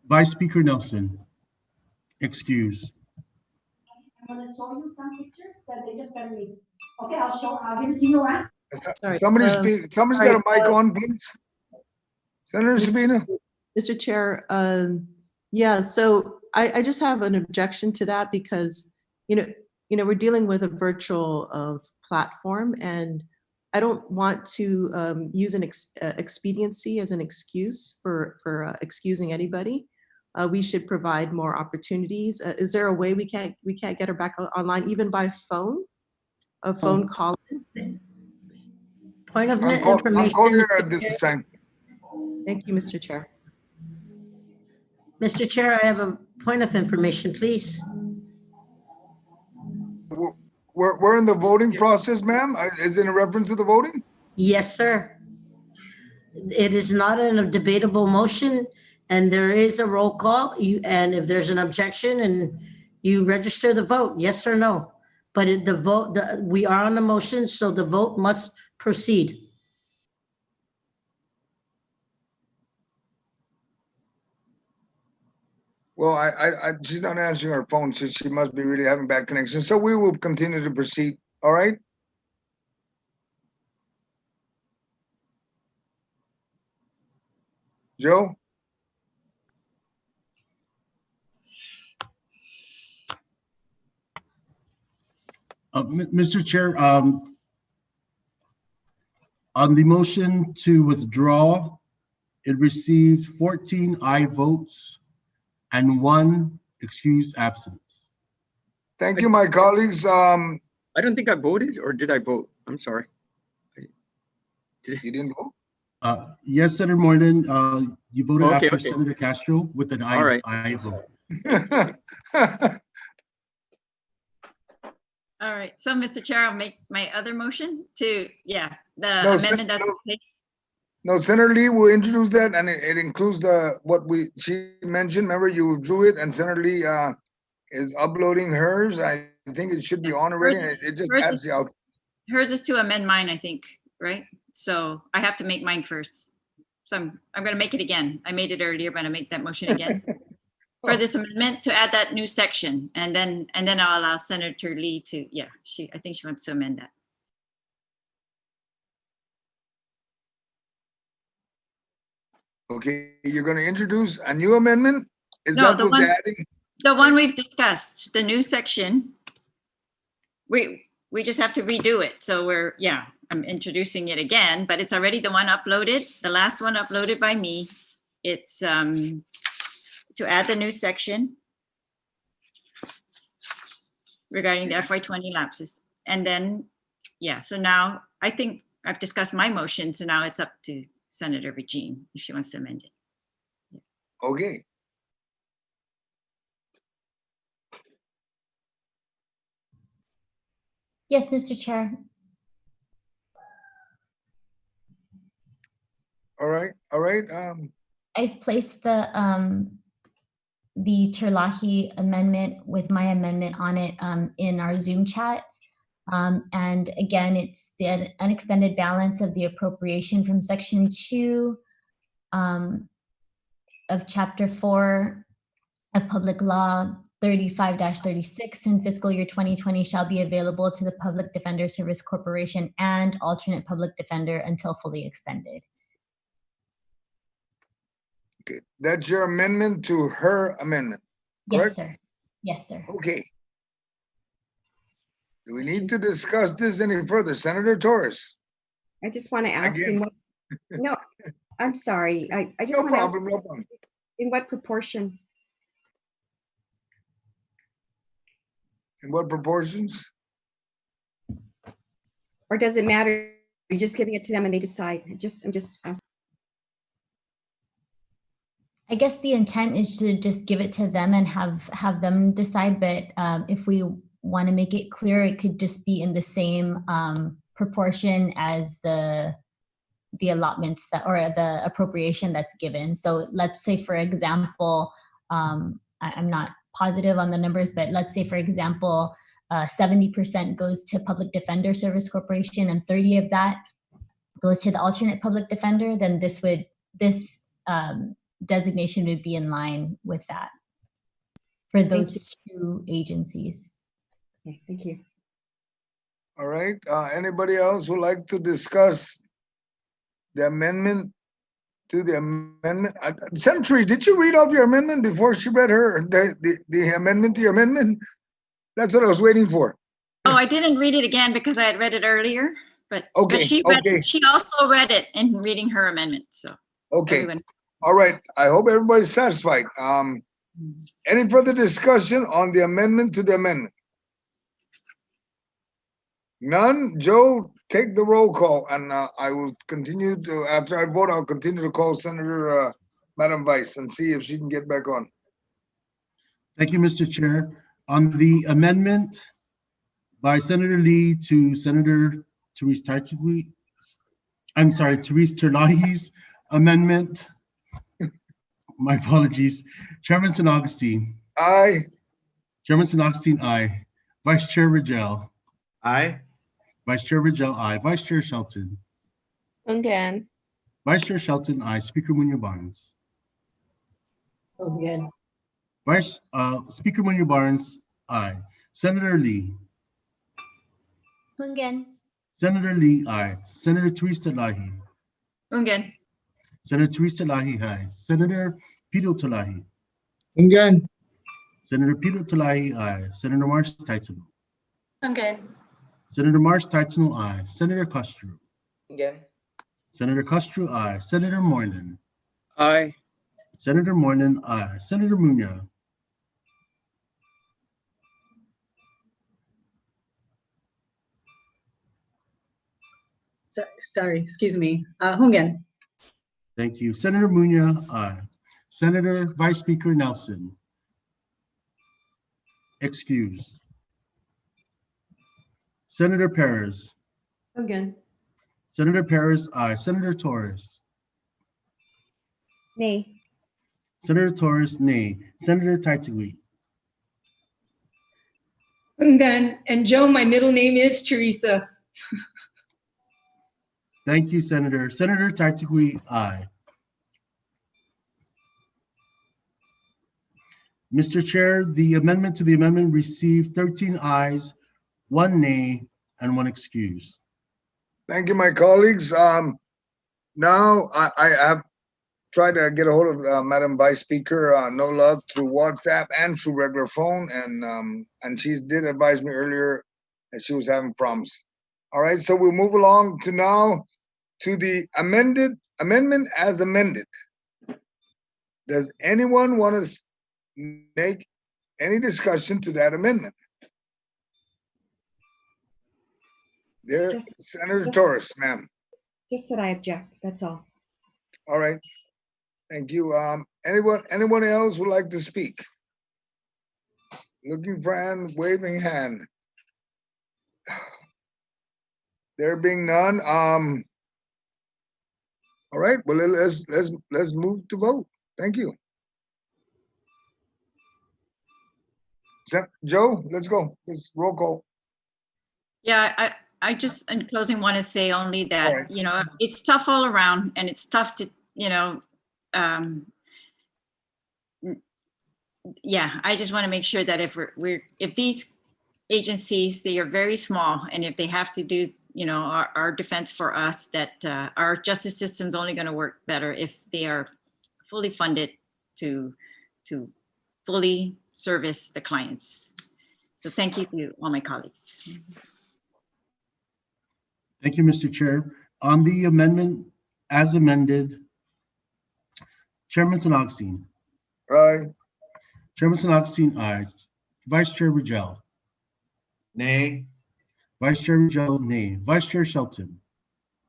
Vice Speaker Nelson, excuse. I'm gonna show you some pictures that they just sent me. Okay, I'll give it to you, right? Sorry, Somebody's got a mic on, please. Senator Sabina. Mr. Chair, yeah, so I just have an objection to that because, you know, we're dealing with a virtual platform, and I don't want to use an expediency as an excuse for excusing anybody. We should provide more opportunities. Is there a way we can't get her back online, even by phone? A phone call? Point of I'm information. calling her at this time. Thank you, Mr. Chair. Mr. Chair, I have a point of information, please. We're in the voting process, ma'am. Is it in reference to the voting? Yes, sir. It is not a debatable motion, and there is a roll call. And if there's an objection, and you register the vote, yes or no. But we are on the motion, so the vote must proceed. Well, she's not answering her phone, so she must be really having bad connection. So we will continue to proceed. All right. Joe? Mr. Chair, on the motion to withdraw, it received 14 aye votes and 1 excused absence. Thank you, my colleagues. I don't think I voted, or did I vote? I'm sorry. You didn't vote? Yes, Senator Moynihan, you voted Okay, after okay. Senator Castro with an aye, All right. aye vote. All right, so Mr. Chair, I'll make my other motion to, the No, amendment that's in place. No, Senator Lee will introduce that, and it includes she mentioned. Remember, you withdrew it, and Senator Lee is uploading hers. I think it should be on already. It just adds the out. Hers is to amend mine, I think, right? So I have to make mine first. So I'm gonna make it again. I made it earlier, but I make that motion again for this amendment to add that new section, and then I'll allow Senator Lee to, I think she wants to amend that. Okay, you're going to introduce a new amendment? Is No, that the what one- they're adding? The one we've discussed, the new section. We just have to redo it. So I'm introducing it again, but it's already the one uploaded, the last one uploaded by me. It's to add the new section regarding the FY20 lapses. And then, so now I think I've discussed my motion, so now it's up to Senator Regine if she wants to amend it. Okay. Yes, Mr. Chair. All right. I've placed the Terlahi amendment with my amendment on it in our Zoom chat. And again, it's the unexpended balance of the appropriation from section 2 of chapter 4 of Public Law 35-36 in fiscal year 2020 shall be available to the Public Defender Service Corporation and alternate public defender until fully expended. Okay, that's your amendment to her amendment, Yes, correct? sir. Yes, sir. Okay. Do we need to discuss this any further? Senator Torres? I just want to ask Again. in what, no, I'm sorry. I just No want to ask problem, no problem. in what proportion? In what proportions? Or does it matter? You're just giving it to them and they decide? I'm just asking. I guess the intent is to just give it to them and have them decide, but if we want to make it clear, it could just be in the same proportion as the allotments that, or the appropriation that's given. So let's say, for example, I'm not positive on the numbers, but let's say, for example, 70% goes to Public Defender Service Corporation and 30 of that goes to the alternate public defender, then this designation would be in line with that for those two agencies. Okay, thank you. All right, anybody else would like to discuss the amendment to the amendment? Senator, did you read off your amendment before she read the amendment to your amendment? That's what I was waiting for. Oh, I didn't read it again because I had read it earlier, but Okay, she also read it in reading her amendment, so. Okay, everyone. all right, I hope everybody's satisfied. Any further discussion on the amendment to the amendment? None. Joe, take the roll call, and I will continue to, after I vote, I'll continue to call Senator, Madam Vice, and see if she can get back on. Thank you, Mr. Chair. On the amendment by Senator Lee to Senator Therese Terlahi's amendment. My apologies. Chairman San Agustin. Aye. Chairman San Agustin, aye. Vice Chair Rigel. Aye. Vice Chair Rigel, aye. Vice Chair Shelton. Again. Vice Chair Shelton, aye. Speaker Munoz-Barnes. Again. Speaker Munoz-Barnes, aye. Senator Lee. Again. Senator Lee, aye. Senator Therese Terlahi. Again. Senator Therese Terlahi, aye. Senator Peter Terlahi. Again. Senator Peter Terlahi, aye. Senator Marsh Titano. Again. Senator Marsh Titano, aye. Senator Castro. Again. Senator Castro, aye. Senator Moylan. Aye. Senator Moylan, aye. Senator Munoz. Sorry, excuse me. Hungan. Thank you. Senator Munoz, aye. Senator Vice Speaker Nelson. Excused. Senator Perez. Again. Senator Perez, aye. Senator Torres. Nay. Senator Torres, nay. Senator Taitui. Again. And Joe, my middle name is Teresa. Thank you, Senator. Senator Taitui, aye. Mr. Chair, the amendment to the amendment received 13 ayes, 1 nay, and 1 excuse. Thank you, my colleagues. Now I have tried to get a hold of Madam Vice Speaker, no luck, through WhatsApp and through regular phone, and she did advise me earlier that she was having problems. All right, so we'll move along to now to the amendment as amended. Does anyone want to make any discussion to that amendment? There, Senator Torres, ma'am. Just that I object, that's all. All right, thank you. Anyone else would like to speak? Looking for hand, waving hand. There being none, all right, well, let's move to vote. Thank you. Joe, let's go. Let's roll call. Yeah, I just in closing want to say only that, Alright. you know, it's tough all around and it's tough to, you know, yeah, I just want to make sure that if if these agencies, they are very small, and if they have to do, you know, our defense for us, that our justice system's only going to work better if they are fully funded to fully service the clients. So thank you to all my colleagues. Thank you, Mr. Chair. On the amendment as amended, Chairman Agustin. Aye. Chairman Agustin, aye. Vice Chair Rigel. Nay. Vice Chair Rigel, nay. Vice Chair Shelton.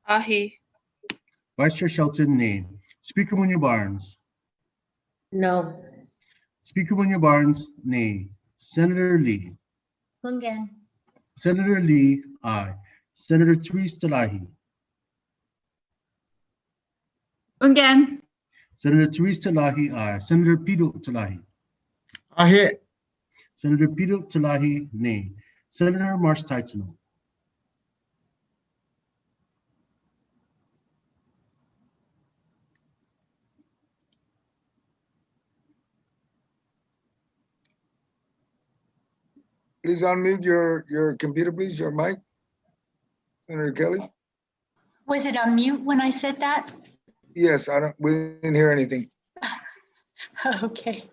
Aye. Vice Chair Shelton, nay. Speaker Munya-Barnes. No. Speaker Munya-Barnes, nay. Senator Lee. Hungan. Senator Lee, aye. Senator Therese Talahi. Again. Senator Therese Talahi, aye. Senator Pito Talahi. Aye. Senator Pito Talahi, nay. Senator Marsh Taitano. Please unmute your computer, please, your mic. Senator Kelly? Was it on mute when I said that? Yes, we didn't hear anything. Okay.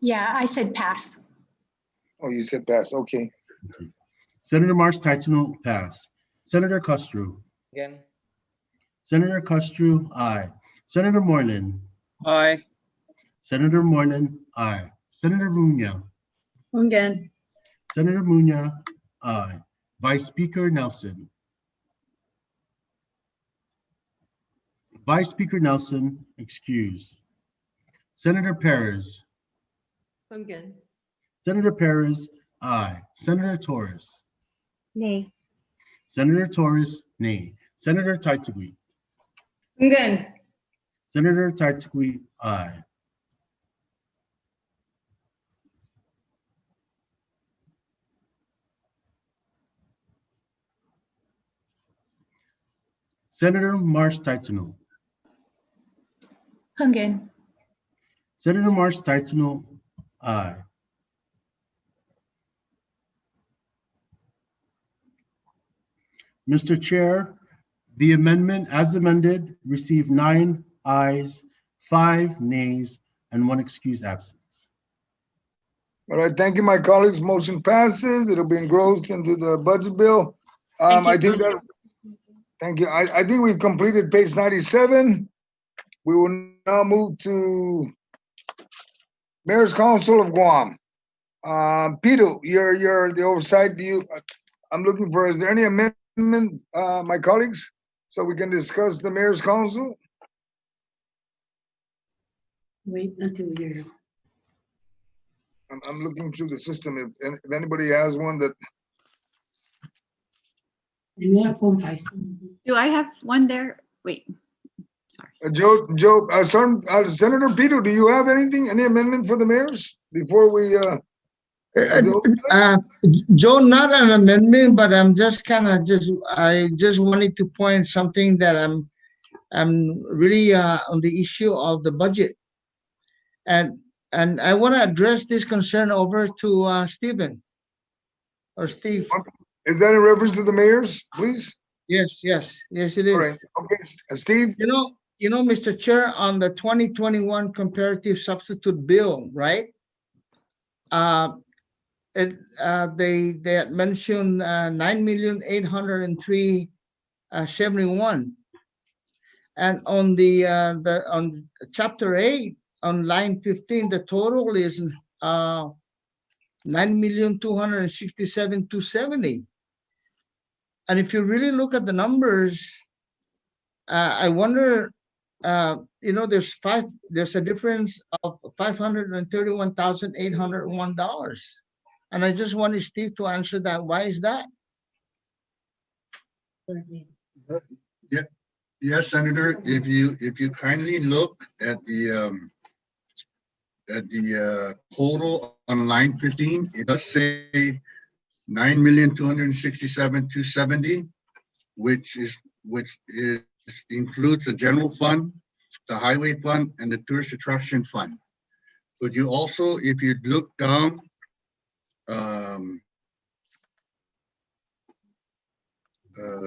Yeah, I said pass. Oh, you said pass, okay. Senator Marsh Taitano, pass. Senator Castro. Again. Senator Castro, aye. Senator Moreland. Aye. Senator Moreland, aye. Senator Munya. Hungan. Senator Munya, aye. Vice Speaker Nelson. Vice Speaker Nelson, excused. Senator Perez. Hungan. Senator Perez, aye. Senator Torres. Nay. Senator Torres, nay. Senator Taitagui. Hungan. Senator Taitagui, aye. Senator Marsh Taitano. Hungan. Senator Marsh Taitano, aye. Mr. Chair, the amendment as amended received 9 ayes, 5 nays, and 1 excused absence. All right, thank you, my colleagues. Motion passes. It'll be engrossed into the budget bill. I think that, thank you. I think we've completed page 97. We will now move to Mayor's Council of Guam. Pito, you're the oversight. I'm looking for, is there any amendment, my colleagues, so we can discuss the Mayor's Council? Wait until you're. I'm looking through the system. If anybody has one that. Do I have one there? Wait, Joe, Senator Pito, do you have anything, any amendment for the mayors before we? Joe, not an amendment, but I'm just kind of I just wanted to point something that I'm really on the issue of the budget, and I want to address this concern over to Stephen or Steve. Is that in reference to the mayors, please? Yes, it is. All right. Okay, Steve. You know, Mr. Chair, on the 2021 comparative substitute bill, right? They had mentioned 9,803,71, and on on chapter 8 on line 15, the total is 9,267,270. And if you really look at the numbers, I wonder, there's a difference of $531,801. And I just wanted Steve to answer that. Why is that? Yes, Senator. If you kindly look at the total on line 15, it does say 9,267,270, which includes the general fund, the highway fund, and the tourist attraction fund. But you also, if you look down,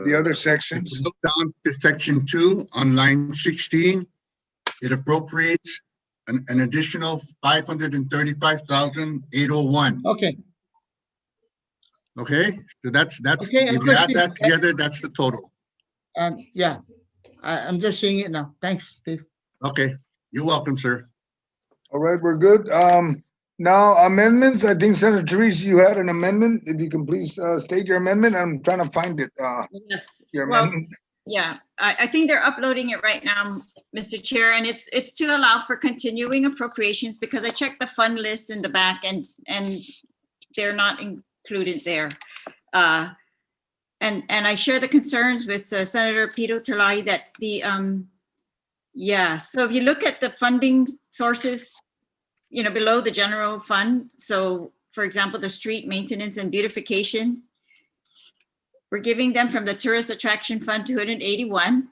The other sections. if you look down to section 2 on line 16, it appropriates an additional 535,801. Okay, Okay, so that's Okay, if you add that together, that's the total. yeah, I'm just seeing it now. Thanks, Steve. Okay, you're welcome, sir. All right, we're good. Now amendments, I think Senator Therese, you had an amendment. If you can please state your amendment. I'm trying to find it. Yes. Your Well, amendment. yeah, I think they're uploading it right now, Mr. Chair, and it's to allow for continuing appropriations because I checked the fund list in the back and they're not included there. And I share the concerns with Senator Pito Terlai that so if you look at the funding sources, below the general fund. So for example, the street maintenance and beautification, we're giving them from the tourist attraction fund 281,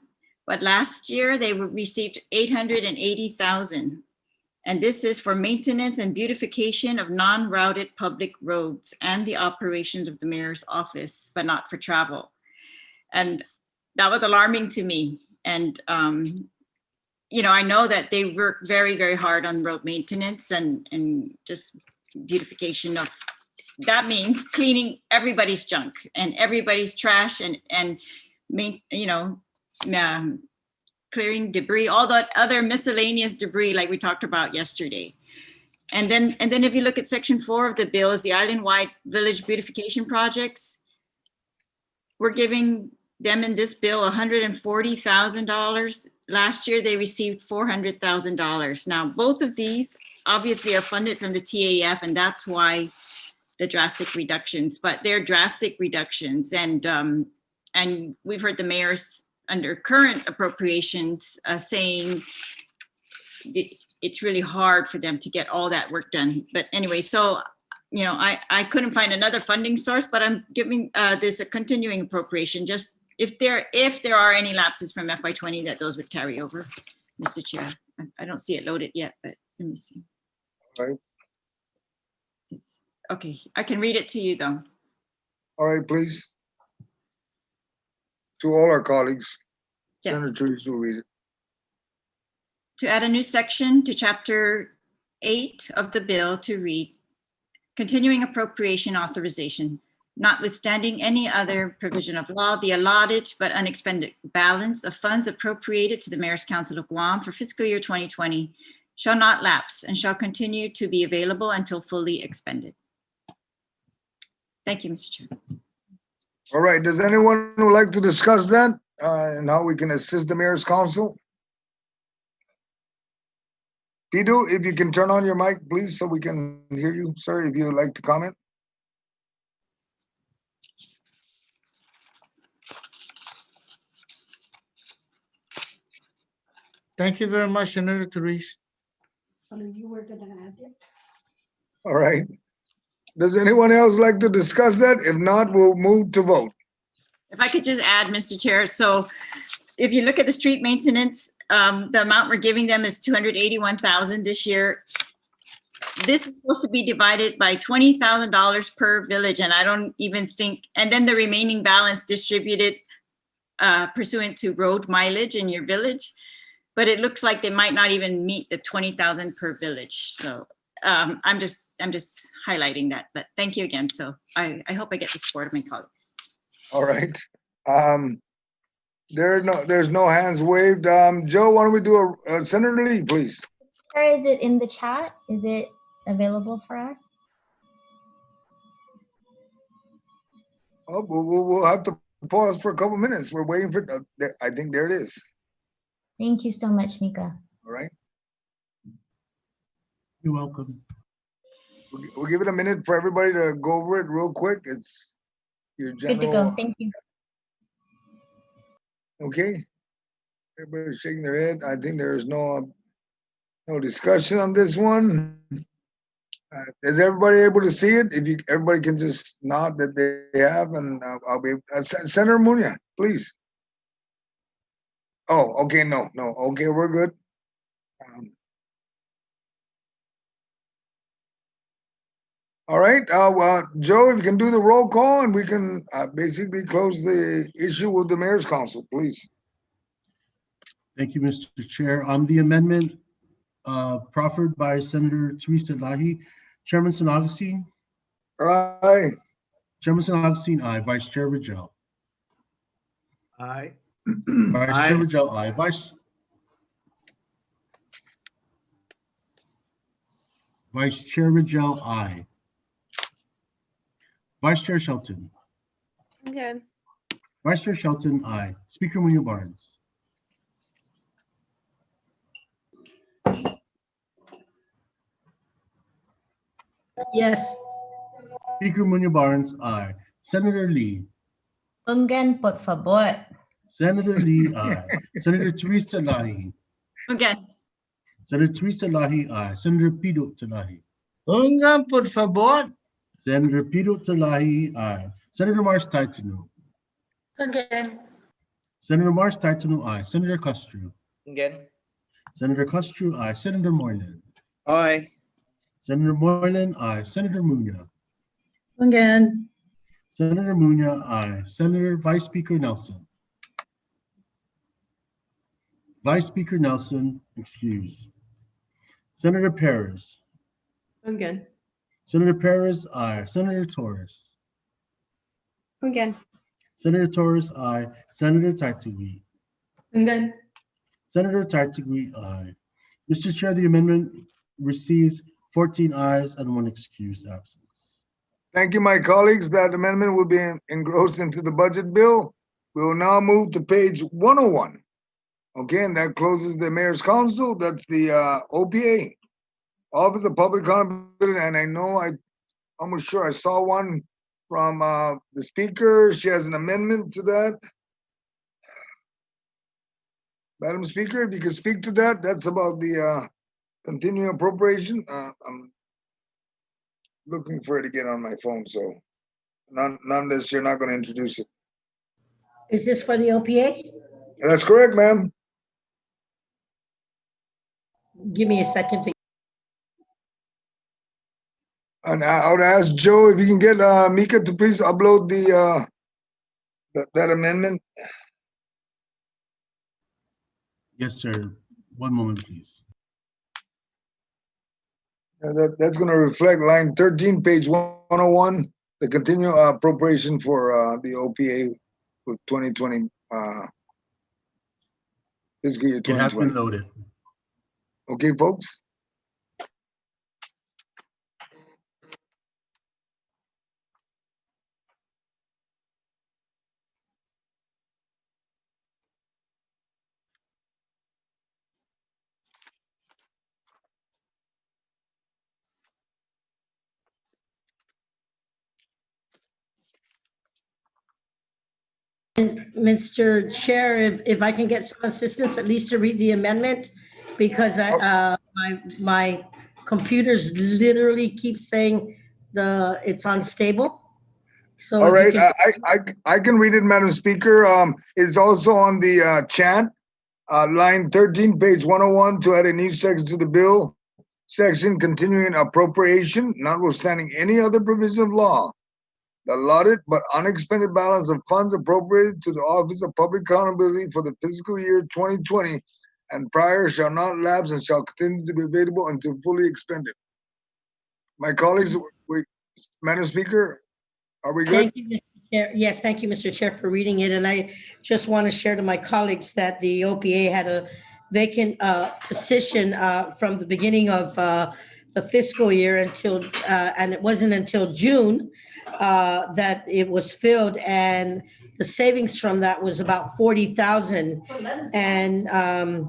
but last year they received 880,000. And this is for maintenance and beautification of non-routed public roads and the operations of the mayor's office, but not for travel. And that was alarming to me. And I know that they work very, very hard on road maintenance and just beautification of, that means cleaning everybody's junk and everybody's trash and clearing debris, all that other miscellaneous debris like we talked about yesterday. And then if you look at section 4 of the bill is the island-wide village beautification projects. We're giving them in this bill $140,000. Last year, they received $400,000. Now, both of these obviously are funded from the TAF, and that's why the drastic reductions, but they're drastic reductions. And we've heard the mayors under current appropriations saying it's really hard for them to get all that work done. But anyway, so I couldn't find another funding source, but I'm giving this a continuing appropriation just if there are any lapses from FY20 that those would carry over, Mr. Chair. I don't see it loaded yet, but let me see. All right. Okay, I can read it to you though. All right, please. To all our colleagues, Yes. Senator Therese will read it. To add a new section to chapter 8 of the bill to read, continuing appropriation authorization. Notwithstanding any other provision of law, the allotted but unexpended balance of funds appropriated to the Mayor's Council of Guam for fiscal year 2020 shall not lapse and shall continue to be available until fully expended. Thank you, Mr. Chair. All right, does anyone who would like to discuss that and how we can assist the Mayor's Council? Pito, if you can turn on your mic, please, so we can hear you, sir, if you would like to comment. Thank you very much, Senator Therese. You were gonna add it. All right. Does anyone else like to discuss that? If not, we'll move to vote. If I could just add, Mr. Chair, so if you look at the street maintenance, the amount we're giving them is $281,000 this year. This is supposed to be divided by $20,000 per village, and I don't even think, and then the remaining balance distributed pursuant to road mileage in your village. But it looks like they might not even meet the 20,000 per village. So I'm just highlighting that. But thank you again. So I hope I get the support of my colleagues. All right. There's no hands waved. Joe, why don't we do a Senator Lee, please? Or is it in the chat? Is it available for us? Oh, we'll have to pause for a couple minutes. We're waiting for. I think there it is. Thank you so much, Mika. All right. You're welcome. We'll give it a minute for everybody to go over it real quick. It's your general. Good to go. Thank you. Okay. Everybody's shaking their head. I think there is no discussion on this one. Is everybody able to see it? If you, everybody can just nod that they have, and I'll be, Senator Munya, please. Oh, okay, no, okay, we're good. All right, Joe, if you can do the roll call, and we can basically close the issue with the mayor's council, please. Thank you, Mr. Chair. On the amendment proffered by Senator Teresa Lahi, Chairman San Agustin. Aye. Chairman San Agustin, aye. Vice Chair Rajel. Aye. Vice Chair Rajel, aye. Vice Chair Rajel, aye. Vice Chair Shelton. I'm good. Vice Chair Shelton, aye. Speaker Munya Barnes. Yes. Speaker Munya Barnes, aye. Senator Lee. Unggan, por favor. Senator Lee, aye. Senator Teresa Lahi. Again. Senator Teresa Lahi, aye. Senator Pidot Talahi. Unggan, por favor. Senator Pidot Talahi, aye. Senator Mars Taitanu. Again. Senator Mars Taitanu, aye. Senator Castro. Again. Senator Castro, aye. Senator Moylan. Aye. Senator Moylan, aye. Senator Munya. Again. Senator Munya, aye. Senator Vice Speaker Nelson. Vice Speaker Nelson, excused. Senator Perez. Again. Senator Perez, aye. Senator Torres. Again. Senator Torres, aye. Senator Taitugui. Again. Senator Taitugui, aye. Mr. Chair, the amendment received 14 ayes and 1 excused absence. Thank you, my colleagues. That amendment will be engrossed into the budget bill. We will now move to page 101. Okay, and that closes the mayor's council. That's the OPA, Office of Public Accountability. And I know I'm almost sure I saw one from the speaker. She has an amendment to that. Madam Speaker, if you could speak to that, that's about the continuing appropriation. I'm looking for it again on my phone, so nonetheless, you're not going to introduce it. Is this for the OPA? That's correct, ma'am. Give me a second to. And I would ask Joe if you can get Mika to please upload the that amendment. Yes, sir. One moment, please. That's going to reflect line 13, page 101, the continuing appropriation for the OPA for 2020, fiscal year 2020. It has been loaded. Okay, folks? Mr. Chair, if I can get some assistance, at least to read the amendment, because my computers literally keep saying it's unstable. So All if you right, can- I can read it, Madam Speaker. It's also on the chat, line 13, page 101, to add a new section to the bill, section continuing appropriation, notwithstanding any other provision of law. The allotted but unexpended balance of funds appropriated to the Office of Public Accountability for the fiscal year 2020 and prior shall not lapse and shall continue to be available until fully expended. My colleagues, Madam Speaker, are we good? Thank you, Mr. Chair. Yes, thank you, Mr. Chair, for reading it. And I just want to share to my colleagues that the OPA had a vacant position from the beginning of the fiscal year until, and it wasn't until June that it was filled, and the savings from that was about 40,000. And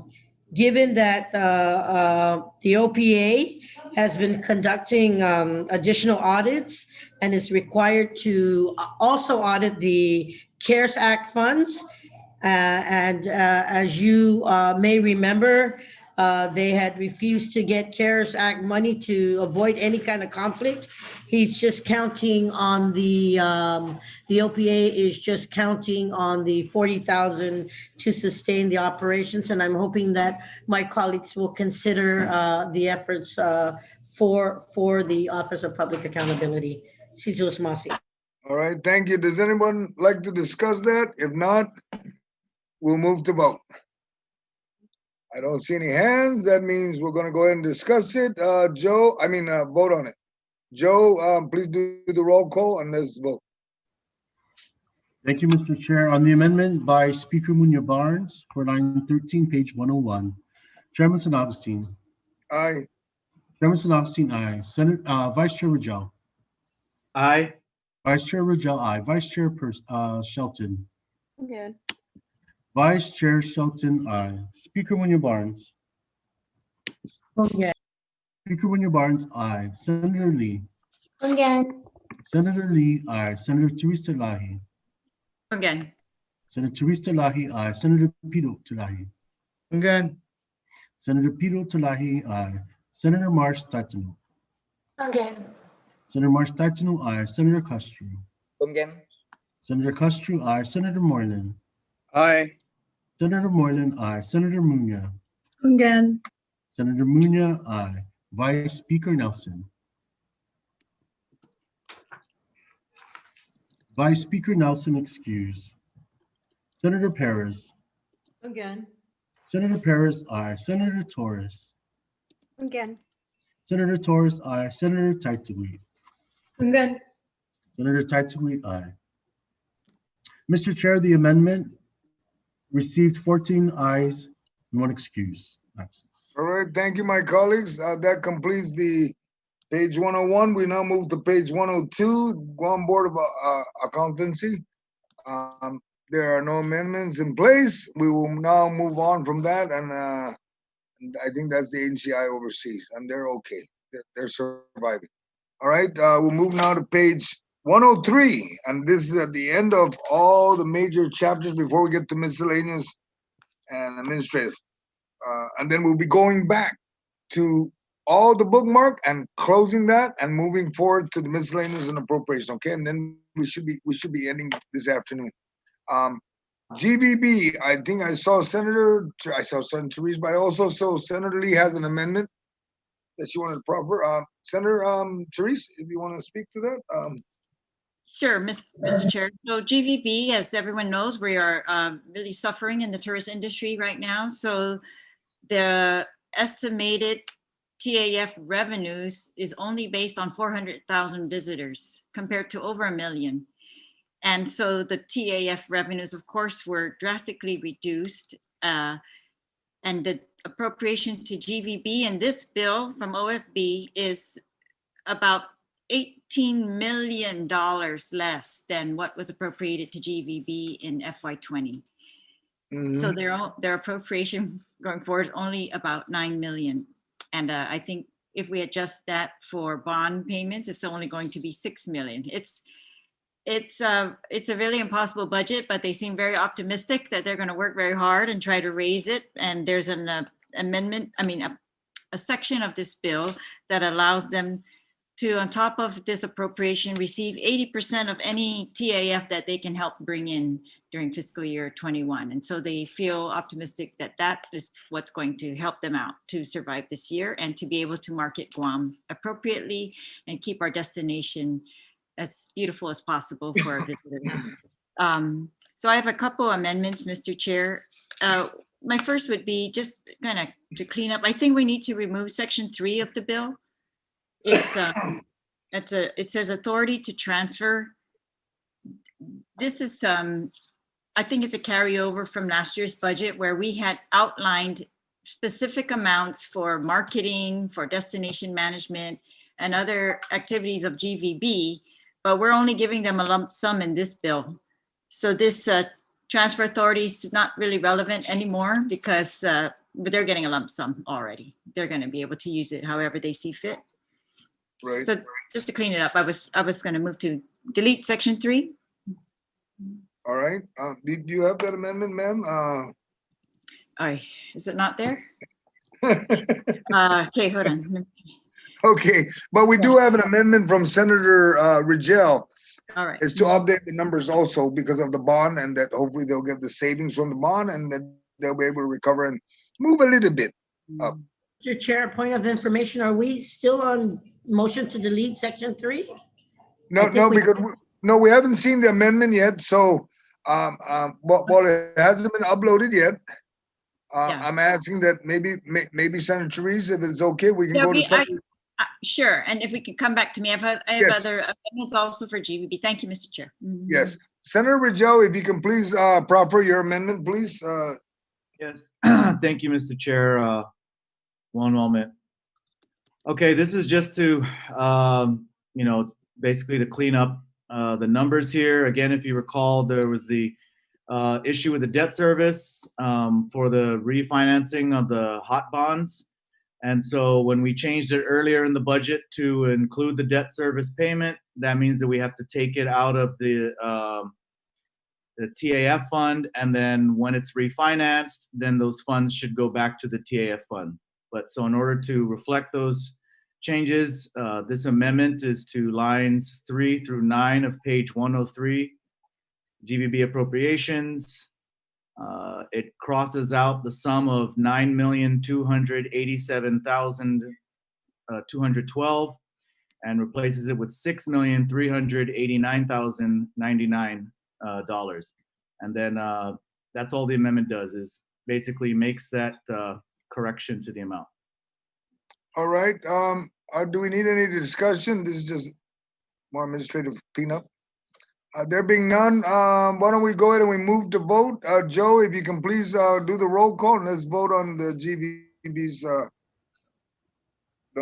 given that the OPA has been conducting additional audits and is required to also audit the CARES Act funds. And as you may remember, They had refused to get CARES Act money to avoid any kind of conflict. He's just counting on the OPA is just counting on the 40,000 to sustain the operations. And I'm hoping that my colleagues will consider the efforts for the Office of Public Accountability. Cecil Masi. All right, thank you. Does anyone like to discuss that? If not, we'll move to vote. I don't see any hands. That means we're gonna go ahead and discuss it. Vote on it. Joe, please do the roll call and let's vote. Thank you, Mr. Chair. On the amendment by Speaker Munya Barnes for line 13, page 101, Chairman San Agustin. Aye. Chairman San Agustin, aye. Vice Chair Rajal. Aye. Vice Chair Rajal, aye. Vice Chair Shelton. Good. Vice Chair Shelton, aye. Speaker Munya Barnes. Okay. Speaker Munya Barnes, aye. Senator Lee. Again. Senator Lee, aye. Senator Teresa Lahi. Again. Senator Teresa Lahi, aye. Senator Pito Tulahi. Again. Senator Pito Tulahi, aye. Senator Marsh Tatanu. Again. Senator Marsh Tatanu, aye. Senator Castro. Again. Senator Castro, aye. Senator Moreland. Aye. Senator Moreland, aye. Senator Munya. Again. Senator Munya, aye. Vice Speaker Nelson. Vice Speaker Nelson excused. Senator Perez. Again. Senator Perez, aye. Senator Torres. Again. Senator Torres, aye. Senator Taitui. Again. Senator Taitui, aye. Mr. Chair, the amendment received 14 ayes and 1 excuse. All right, thank you, my colleagues. That completes the page 101. We now move to page 102, Guam Board of Accountancy. There are no amendments in place. We will now move on from that, and I think that's the agency I oversees, and they're okay. They're surviving. All right, we'll move now to page 103, and this is at the end of all the major chapters before we get to miscellaneous and administrative. And then we'll be going back to all the bookmark and closing that and moving forward to the miscellaneous and appropriation. Okay, and then we should be ending this afternoon. GVB, I think I saw Senator Therese, but I also saw Senator Lee has an amendment that she wanted to proffer. Senator Therese, if you want to speak to that. Sure, Mr. Chair. So GVB, as everyone knows, we are really suffering in the tourist industry right now. So the estimated TAF revenues is only based on 400,000 visitors compared to over 1 million. And so the TAF revenues, of course, were drastically reduced. And the appropriation to GVB in this bill from OFB is about $18 million less than what was appropriated to GVB in FY20. So their appropriation going forward is only about 9 million. And I think if we adjust that for bond payments, it's only going to be 6 million. It's a really impossible budget, but they seem very optimistic that they're going to work very hard and try to raise it. And there's an amendment, a section of this bill that allows them to, on top of this appropriation, receive 80% of any TAF that they can help bring in during fiscal year 21. And so they feel optimistic that that is what's going to help them out to survive this year and to be able to market Guam appropriately and keep our destination as beautiful as possible for our visitors. So I have a couple amendments, Mr. Chair. My first would be just kind of to clean up. I think we need to remove section 3 of the bill. It says authority to transfer. This is, I think it's a carryover from last year's budget where we had outlined specific amounts for marketing, for destination management, and other activities of GVB, but we're only giving them a lump sum in this bill. So this transfer authority is not really relevant anymore because they're getting a lump sum already. They're going to be able to use it however they see fit. Right. So just to clean it up, I was going to move to delete section 3. All right. Do you have that amendment, ma'am? Is it not there? Okay, hold on. Okay, but we do have an amendment from Senator Rigel. All right. Is to update the numbers also because of the bond, and that hopefully they'll get the savings from the bond, and then they'll be able to recover and move a little bit up. Mr. Chair, point of information, are we still on motion to delete section 3? No, we haven't seen the amendment yet, so well, it hasn't been uploaded yet. I'm asking that maybe Senator Therese, if it's okay, we can go to Senator. Sure, and if we could come back to me, I have Yes. other amendments also for GVB. Thank you, Mr. Chair. Yes, Senator Rigel, if you can please proffer your amendment, please. Yes, thank you, Mr. Chair. One moment. Okay, this is just to, it's basically to clean up the numbers here. Again, if you recall, there was the issue with the debt service for the refinancing of the hot bonds. And so when we changed it earlier in the budget to include the debt service payment, that means that we have to take it out of the TAF fund. And then when it's refinanced, then those funds should go back to the TAF fund. But so in order to reflect those changes, this amendment is to lines 3 through 9 of page 103, GVB appropriations. It crosses out the sum of $9,287,212 and replaces it with $6,389,099. And then that's all the amendment does, is basically makes that correction to the amount. All right. Do we need any discussion? This is just more administrative cleanup. There being none, why don't we go ahead and we move to vote? Joe, if you can please do the roll call and let's vote on the GVB's on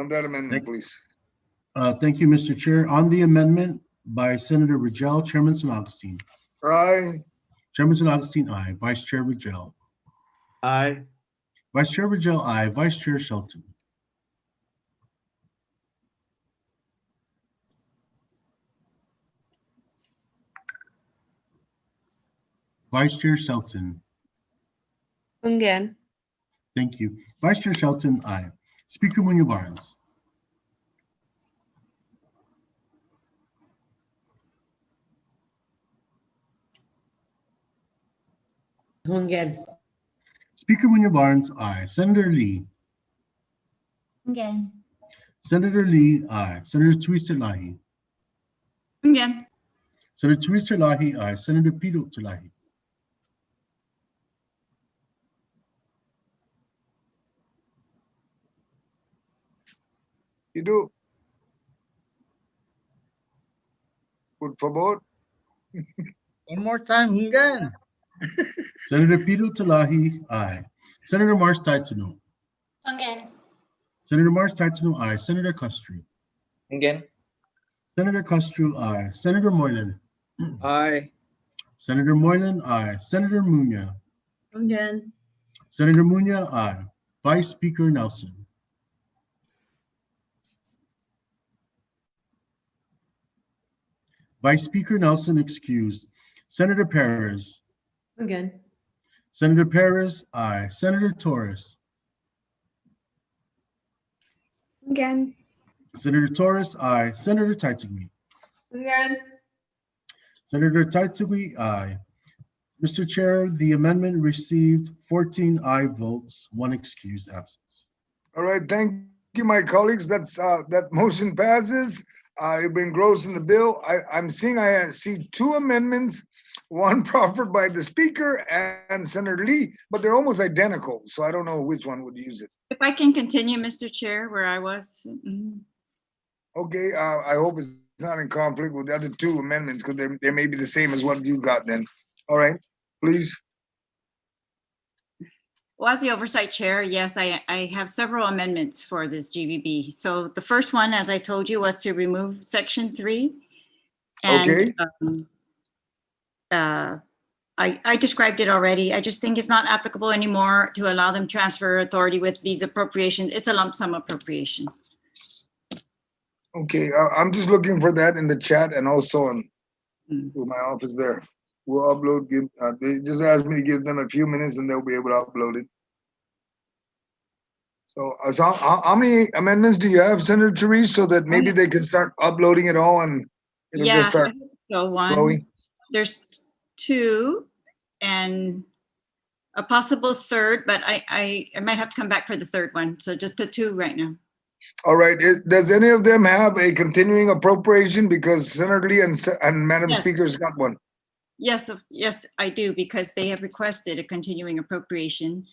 that amendment, please. Thank you, Mr. Chair. On the amendment by Senator Rigel, Chairman San Agustin. Aye. Chairman San Agustin, aye. Vice Chair Rigel. Aye. Vice Chair Rigel, aye. Vice Chair Shelton. Vice Chair Shelton. Ungan. Thank you. Vice Chair Shelton, aye. Speaker Munoz-Barnes. Ungan. Speaker Munoz-Barnes, aye. Senator Lee. Again. Senator Lee, aye. Senator Therese Talahi. Again. Senator Therese Talahi, aye. Senator Pito Talahi. You do. Por favor. One more time, Hungan. Senator Pito Talahi, aye. Senator Mars Taitano. Again. Senator Mars Taitano, aye. Senator Castro. Again. Senator Castro, aye. Senator Moylan. Aye. Senator Moylan, aye. Senator Munya. Again. Senator Munya, aye. Vice Speaker Nelson. Vice Speaker Nelson excused. Senator Perez. Again. Senator Perez, aye. Senator Torres. Again. Senator Torres, aye. Senator Taitugui. Again. Senator Taitugui, aye. Mr. Chair, the amendment received 14 aye votes, 1 excused absence. All right, thank you, my colleagues. That motion passes. You've been engrossed in the bill. I see 2 amendments, one proffered by the speaker and Senator Lee, but they're almost identical. So I don't know which one would use it. If I can continue, Mr. Chair, where I was. Okay, I hope it's not in conflict with the other 2 amendments because they may be the same as what you got then. All right, please. Well, as the oversight chair, yes, I have several amendments for this GVB. So the first one, as I told you, was to remove section 3. And I described it already. I just think it's not applicable anymore to allow them transfer authority with these appropriations. It's a lump sum appropriation. Okay, I'm just looking for that in the chat and also on with my office there. We'll upload. They just asked me to give them a few minutes and they'll be able to upload it. So how many amendments do you have, Senator Therese, so that maybe they can start uploading it all and it'll just Yeah, start so one, flowing? there's two and a possible third, but I might have to come back for the third one. So just the two right now. All right, does any of them have a continuing appropriation? Because Senator Lee and Madam Yes. Speaker's got one. Yes, yes, I do, because they have requested a continuing appropriation.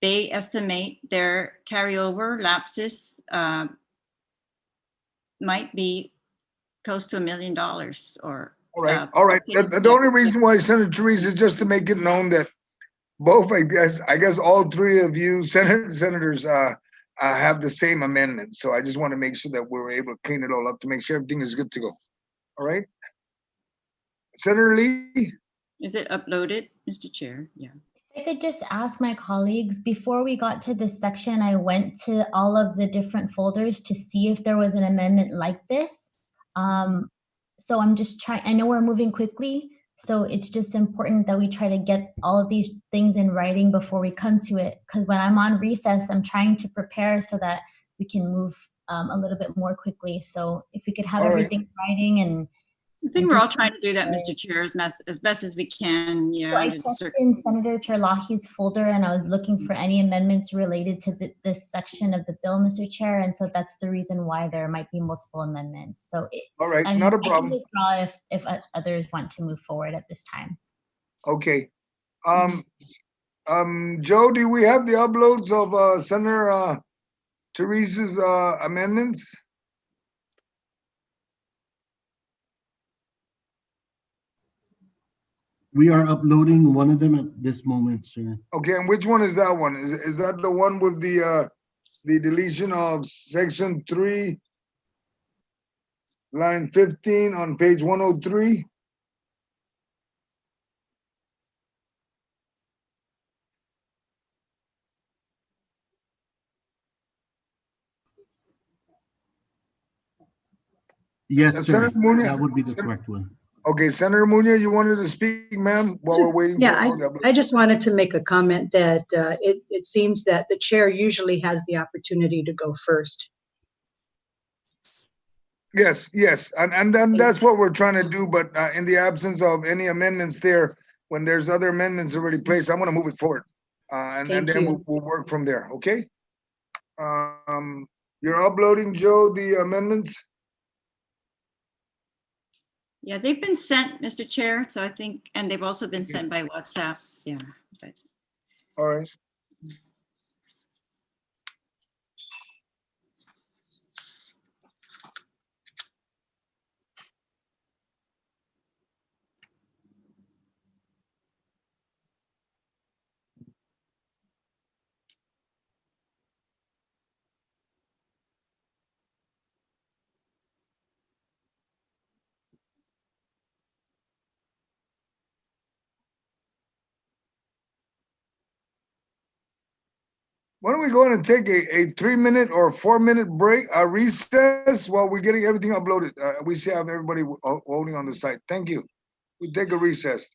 They estimate their carryover lapses might be close to $1 million or. All right. The only reason why Senator Therese is just to make it known that both, I guess all three of you senators have the same amendment. So I just want to make sure that we're able to clean it all up to make sure everything is good to go. All right. Senator Lee? Is it uploaded, Mr. Chair? Yeah. If I could just ask my colleagues, before we got to this section, I went to all of the different folders to see if there was an amendment like this. So I'm just trying, I know we're moving quickly, so it's just important that we try to get all of these things in writing before we come to it. Because when I'm on recess, I'm trying to prepare so that we can move a little bit more quickly. So if we could have everything in writing and I think we're all trying to do that, Mr. Chair, as best as we can. So Yeah. I checked in Senator Terlahi's folder and I was looking for any amendments related to this section of the bill, Mr. Chair, and so that's the reason why there might be multiple amendments. So all right, I mean, not a I can problem. withdraw if others want to move forward at this time. Okay. Joe, do we have the uploads of Senator Therese's amendments? We are uploading one of them at this moment, sir. Okay, and which one is that one? Is that the one with the deletion of section 3, line 15 on page 103? Yes, sir. Senator Munoz, That would be the correct one. okay, Senator Munoz, you wanted to speak, ma'am, while we're waiting Yeah, for all the uploads? I just wanted to make a comment that it seems that the chair usually has the opportunity to go first. Yes, and then that's what we're trying to do, but in the absence of any amendments there, when there's other amendments already placed, I'm gonna move it forward. And Thank then you. we'll work from there, okay? You're uploading, Joe, the amendments? Yeah, they've been sent, Mr. Chair. So I think, and they've also been sent by WhatsApp. Yeah. But All right. Why don't we go in and take a 3-minute or 4-minute break, a recess while we're getting everything uploaded? We see have everybody holding on the site. Thank you. We take a recess.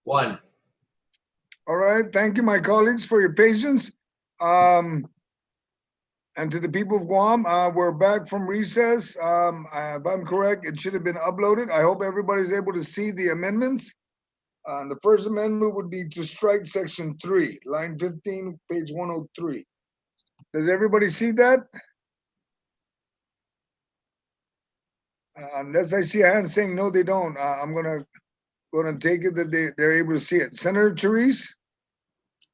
1. All right, thank you, my colleagues, for your patience. And to the people of Guam, we're back from recess. If I'm correct, it should have been uploaded. I hope everybody's able to see the amendments. The first amendment would be to strike section 3, line 15, page 103. Does everybody see that? Unless I see a hand saying no, they don't. I'm gonna take it that they're able to see it. Senator Therese?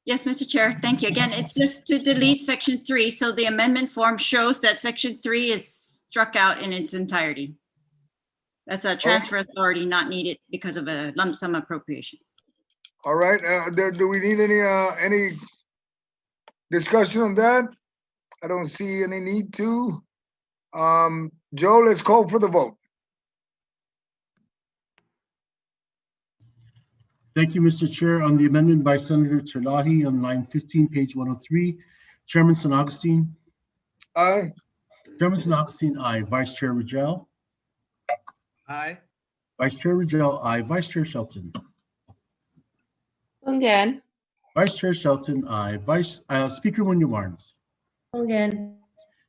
Yes, Mr. Chair, thank you. Again, it's just to delete section 3, so the amendment form shows that section 3 is struck out in its entirety. That's a transfer authority not needed because of a lump sum appropriation. All right, do we need any discussion on that? I don't see any need to. Joe, let's call for the vote. Thank you, Mr. Chair. On the amendment by Senator Terlahi on line 15, page 103, Chairman San Agustin. Aye. Chairman San Agustin, aye. Vice Chair Rajel. Aye. Vice Chair Rajel, aye. Vice Chair Shelton. Again. Vice Chair Shelton, aye. Speaker Munoz Barnes. Again.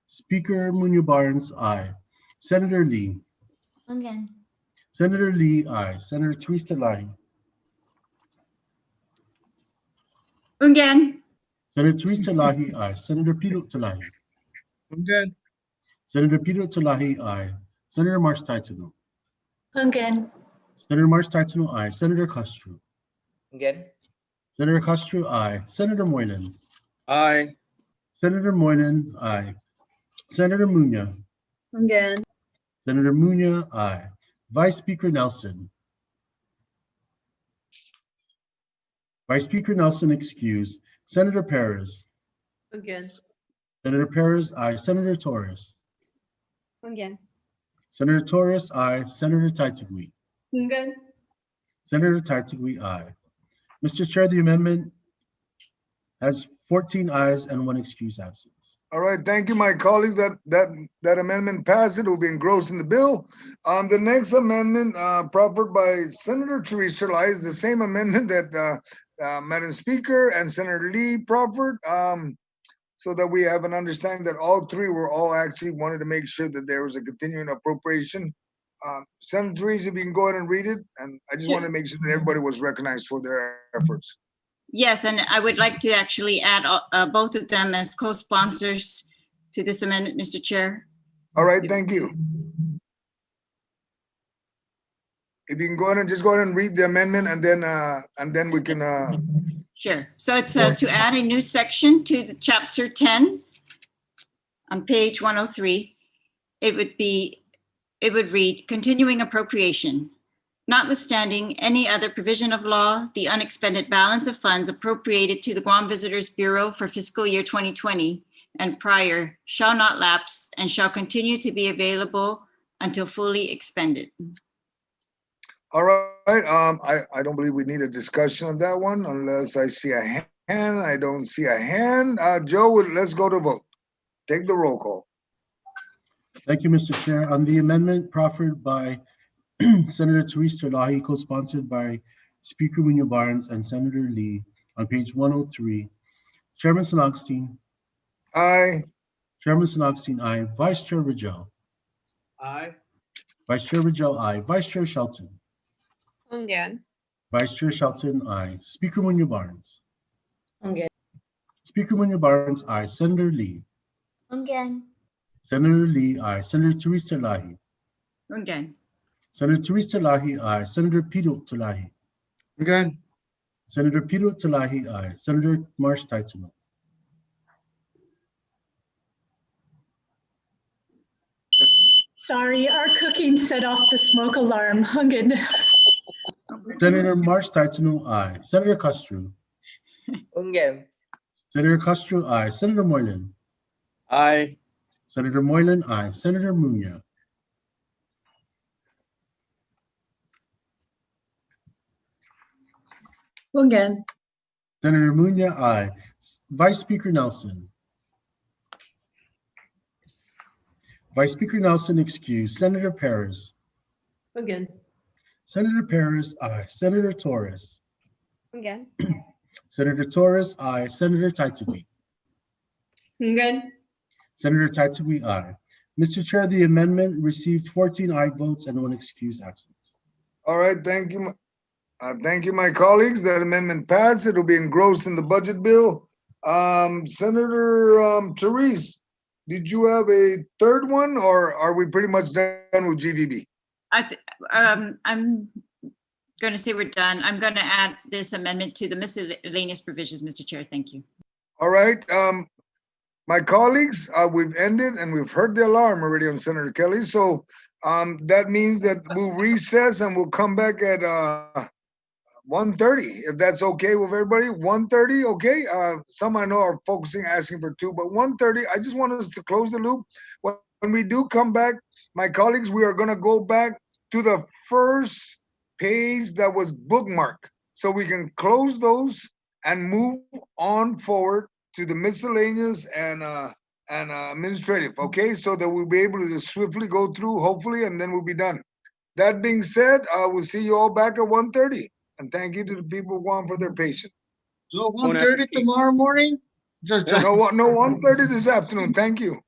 Speaker Munoz Barnes, aye. Senator Lee. Again. Senator Lee, aye. Senator Therese Terlahi. Again. Senator Therese Terlahi, aye. Senator Peter Terlahi. Again. Senator Peter Terlahi, aye. Senator Marsh Taitano. Again. Senator Marsh Taitano, aye. Senator Castro. Again. Senator Castro, aye. Senator Moylan. Aye. Senator Moylan, aye. Senator Munoz. Again. Senator Munoz, aye. Vice Speaker Nelson. Vice Speaker Nelson excused. Senator Perez. Again. Senator Perez, aye. Senator Torres. Again. Senator Torres, aye. Senator Taitagui. Again. Senator Taitagui, aye. Mr. Chair, the amendment has 14 ayes and 1 excused absence. All right, thank you, my colleagues. That amendment passed. It will be engrossed in the bill. The next amendment proffered by Senator Therese Terlahi is the same amendment that Madam Speaker and Senator Lee proffered, so that we have an understanding that all three were all actually wanted to make sure that there was a continuing appropriation. Senator Therese, if you can go ahead and read it, and I just want to make sure that everybody was recognized for their efforts. Yes, and I would like to actually add both of them as co-sponsors to this amendment, Mr. Chair. All right, thank you. If you can go ahead and read the amendment, and then we can. Sure. So it's to add a new section to the chapter 10 on page 103. It would read, continuing appropriation. Notwithstanding any other provision of law, the unexpended balance of funds appropriated to the Guam Visitors Bureau for fiscal year 2020 and prior shall not lapse and shall continue to be available until fully expended. All right, I don't believe we need a discussion on that one unless I see a hand. I don't see a hand. Joe, let's go to vote. Take the roll call. Thank you, Mr. Chair. On the amendment proffered by Senator Therese Terlahi, co-sponsored by Speaker Munoz Barnes and Senator Lee on page 103, Chairman San Agustin. Aye. Chairman San Agustin, aye. Vice Chair Rajel. Aye. Vice Chair Rajel, aye. Vice Chair Shelton. Again. Vice Chair Shelton, aye. Speaker Munoz Barnes. Again. Speaker Munoz Barnes, aye. Senator Lee. Again. Senator Lee, aye. Senator Therese Terlahi. Again. Senator Therese Terlahi, aye. Senator Peter Terlahi. Again. Senator Peter Terlahi, aye. Senator Marsh Taitano. Sorry, our cooking set off the smoke alarm. Again. Senator Marsh Taitano, aye. Senator Castro. Again. Senator Castro, aye. Senator Moylan. Aye. Senator Moylan, aye. Senator Munoz. Again. Senator Munoz, aye. Vice Speaker Nelson. Vice Speaker Nelson excused. Senator Perez. Again. Senator Perez, aye. Senator Torres. Ungan. Senator Torres, aye. Senator Taitubi. Ungan. Senator Taitubi, aye. Mr. Chair, the amendment received 14 aye votes and 1 excused absence. All right, thank you. Thank you, my colleagues. That amendment passed. It'll be engrossed in the budget bill. Senator Therese, did you have a third one, or are we pretty much done with GVB? I'm going to say we're done. I'm going to add this amendment to the miscellaneous provisions, Mr. Chair. Thank you. All right, my colleagues, we've ended and we've heard the alarm already on Senator Kelly. So that means that we'll recess and we'll come back at 1:30, if that's okay with everybody. 1:30, okay? Some I know are focusing, asking for 2, but 1:30, I just want us to close the loop. When we do come back, my colleagues, we are gonna go back to the first page that was bookmarked. So we can close those and move on forward to the miscellaneous and administrative, okay? So that we'll be able to just swiftly go through, hopefully, and then we'll be done. That being said, we'll see you all back at 1:30. And thank you to the people who want for their patience. So 1:30 tomorrow morning? Just No, 1:30 this afternoon. Thank you.